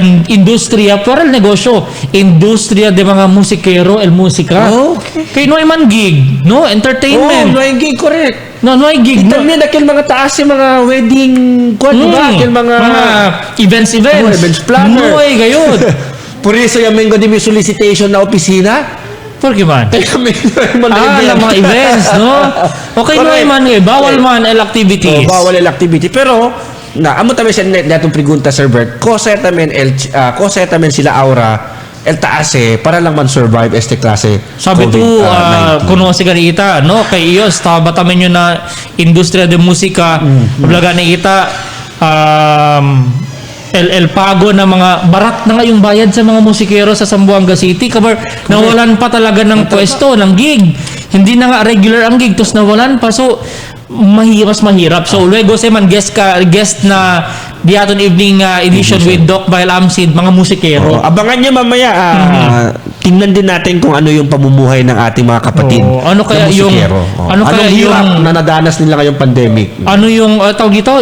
en industria por el negosyo, industria de mga musikero, el musika. Okay. Kay no man gig, no entertainment. No ay gig, correct. No ay gig. También akil mga taas yung mga wedding diba? Akil mga events. Events planner. No ay gayud. Por eso yung mengo di may solicitation na opisina. Por qué man? Kaya may mga events, no? Okay, no man bawal man el activities. Bawal el activity. Pero, amo tayo siya natong pregunta, Sir Bert, cosa tamen sila aura, el taase para lang man survive este klase sabi tu kuno si ganita no kay iyo staba tamen yun na industriya de musika blaga ni kita el pago na mga barat na nga yung bayad sa mga musikero sa Zamboanga City kabar nawalan pa talaga ng pwesto ng gig hindi na nga regular ang gig tos nawalan pa so mas mahirap. So luego say man guest na di aton evening edition with Doc Bail Amsid mga musikero. Abangan niyo mamaya tingnan din natin kung ano yung pamumuhay ng ating mga kapatid. Ano kaya yung anong hirap na nadanas nila ngayong pandemic? Ano yung tawag dito?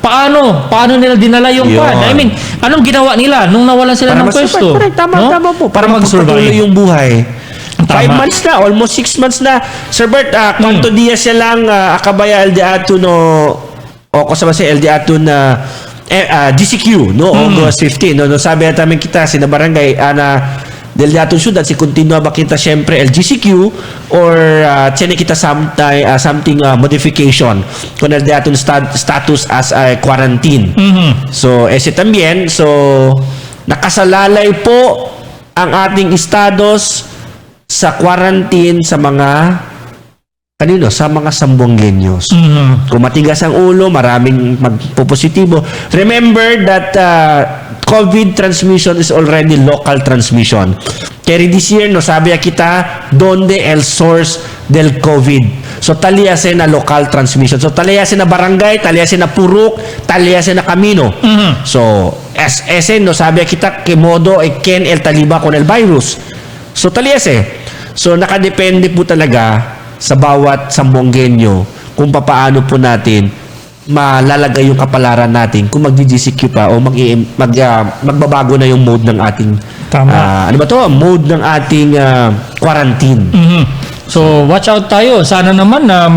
Paano nila dinala yung pan? I mean, anong ginawa nila nung nawalan sila ng pwesto? Tama po. Para mag-survive yung buhay. 5 months na, almost 6 months na. Sir Bert, kwanto diya siya lang akabaya el de ato no o kasama si el de ato na DCQ no August 15 no sabi natin kita sa barangay ana del de ato syudad si continua ba kita syempre el GCQ or tiene kita something modification con el de ato status as quarantine. So ese también nakasalalay po ang ating estados sa quarantine sa mga Sambuangueños. Kung matigas ang ulo, maraming magpopositibo. Remember that COVID transmission is already local transmission. Kaya this year, no, sabi kita, donde el source del COVID. So, taliyase na local transmission. So, taliyase na barangay, taliyase na purok, taliyase na kamino. So, ese, no, sabi kita, que modo, ken el taliba con el virus. So, taliyase. So, nakadepende po talaga sa bawat Zamboangueño kung papaano po natin malalagay yung kapalaran natin kung mag-GCQ pa o magbabago na yung mode ng ating mode ng ating quarantine. So, watch out tayo. Sana naman na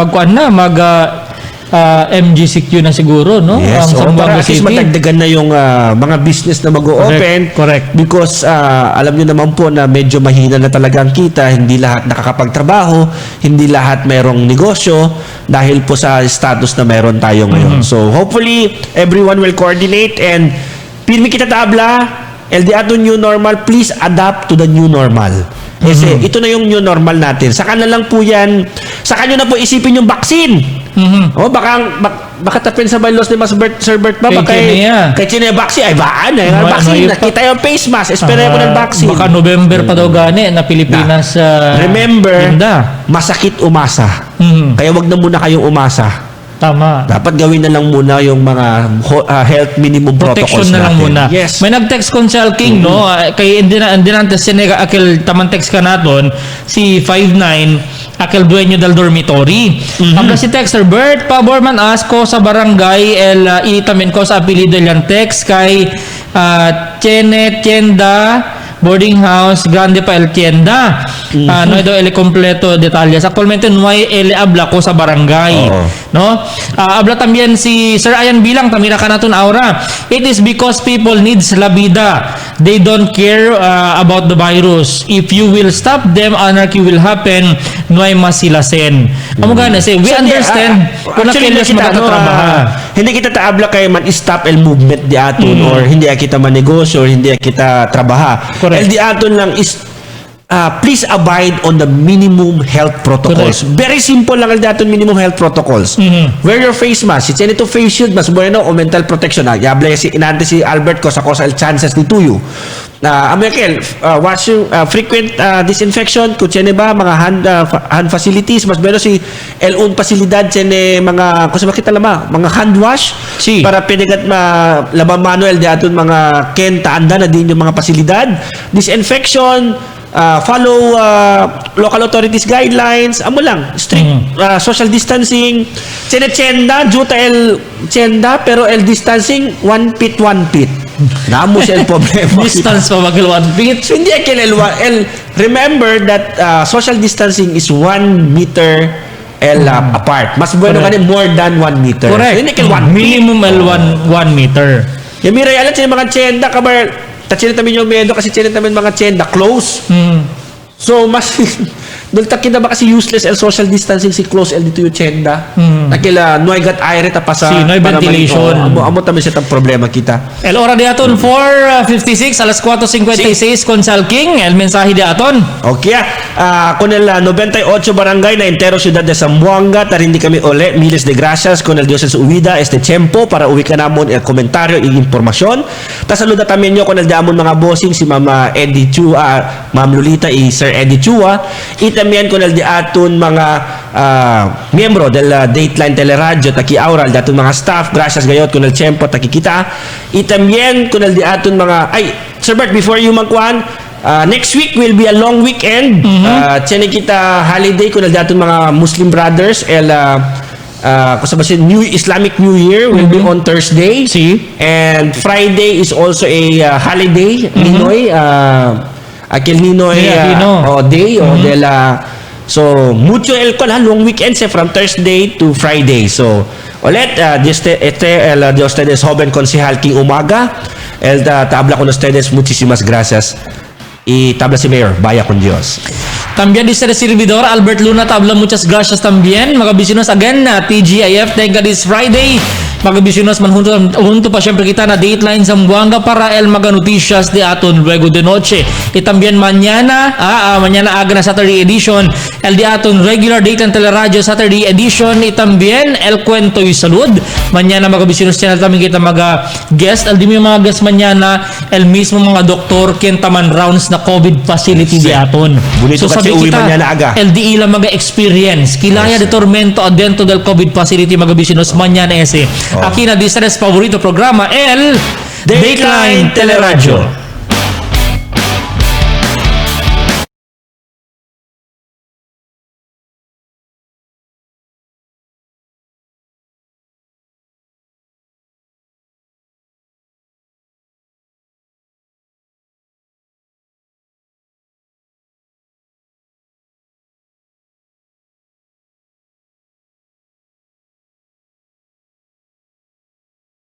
MGCQ na siguro, no? Yes, para at least matagdagan na yung mga business na mag-o-open. Correct. Because alam nyo naman po na medyo mahina na talaga ang kita. Hindi lahat nakakapagtrabaho. Hindi lahat merong negosyo dahil po sa status na meron tayo ngayon. So, hopefully, everyone will coordinate and pirmi kita tabla, LDA to new normal, please adapt to the new normal. Kasi ito na yung new normal natin. Saka na lang po yan, saka nyo na po isipin yung vaccine. O baka tapin sa bylaws ni Sir Bert ba? Kay China vaccine, ay baan eh. Vaccine, nakita yung face mask, espera mo ng vaccine. Baka November pa daw gani na Pilipinas. Remember, masakit umasa. Kaya wag na muna kayong umasa. Tama. Dapat gawin na lang muna yung mga health minimum protocols na lang muna. Yes. May nag-text kon si Alking, no? Kay Indinantes Senega akil taman text ka naton si 59 akil dueño del dormitory. Ang si texter Bert Paborman asko sa barangay itamin ko sa apelido yung text kay Tienda boarding house grande pa el tienda no ito el completo detalles actualmente no hay el habla ko sa barangay no habla también si Sir Ayan Bilang tamira ka naton aura it is because people needs la vida they don't care about the virus if you will stop them anarchy will happen no hay masilasen amo gana say we understand kung nakilas magtatrabaho hindi kita taabla kay man stop el movement di aton or hindi kita manegosyo or hindi kita trabaha el di aton lang is please abide on the minimum health protocols. Very simple lang dato minimum health protocols. Wear your face mask. Si Chenito face shield, mas bueno o mental protection. Yable si inante si Albert ko sa causal chances ni tuyo. American, washing, frequent disinfection, kung tiyan ba, mga hand facilities, mas bueno si el-un pasilidad tiyan mga, kung sa makita lama, mga hand wash, para pinigat labang manuel dato mga kenta anda na din yung mga pasilidad. Disinfection, follow local authorities guidelines, amo lang, strict social distancing, chenda, juta el chenda, pero el distancing 1 feet 1 feet. Namo siya el problema. Distance pa mag 1 feet. So, hindi remember that social distancing is 1 meter apart. Mas bueno ka more than 1 meter. Correct. So, hindi kay 1 minimum 1 meter. Yung miray, alam siya mga chenda, kabar, tatsin namin yung medo kasi chenda namin mga chenda, close. So, mas, doon takin na ba kasi useless el social distancing si close el dito yung chenda. Nakila, no I got aire tapasa. Si, no ventilation. Amo tayo siya ang problema kita. El ora de aton 4:56 alas 4:56 con Salking el mensahe de aton. Okay, con el 98 barangay na entero ciudad de Zamboanga, tarindi kami ole, miles de gracias con el Dios en su vida este tiempo para uwi ka namon el komentaryo y informasyon. Ta saluda tamen nyo con el damon mga bossing si Mama Eddie Chua, Ma'am Lolita y Sir Eddie Chua. Y también con el de aton mga miembro del Dateline Teleradyo, taki aural de aton mga staff, gracias gayot con el tiempo taki kita. Y también con el de aton mga Sir Bert, before you magkuhan, next week will be a long weekend. Tiyan kita holiday con el de aton mga Muslim brothers kasi New Islamic New Year will be on Thursday. And Friday is also a holiday, Ninoy, aquel Ninoy day so mucho el long weekend from Thursday to Friday. So ulit de ustedes joven concejal King Umaga, tabla con ustedes, muchísimas gracias. Y tabla si Mayor, vaya con Dios. También dice el servidor Albert Luna, tabla muchas gracias también. Mga bisinos again, TGIF, thank God it's Friday. Mga bisinos manjunto pa siyempre kita na Dateline Zamboanga para el mga noticias de aton luego de noche. Y también mañana aga na Saturday edition, el de aton regular Dateline Teleradyo Saturday edition. Y también el Kwento y Salud. Mañana mga bisinos channel también kita mga guest. El di mo mga guest mañana, el mismo mga doktor kentaman rounds na COVID facility di aton. So sabi kita, el di ila mga experience. Kilaya de tormento adentro del COVID facility mga bisinos mañana ese. Aquí na di sa favorito programa, el Dateline Teleradyo.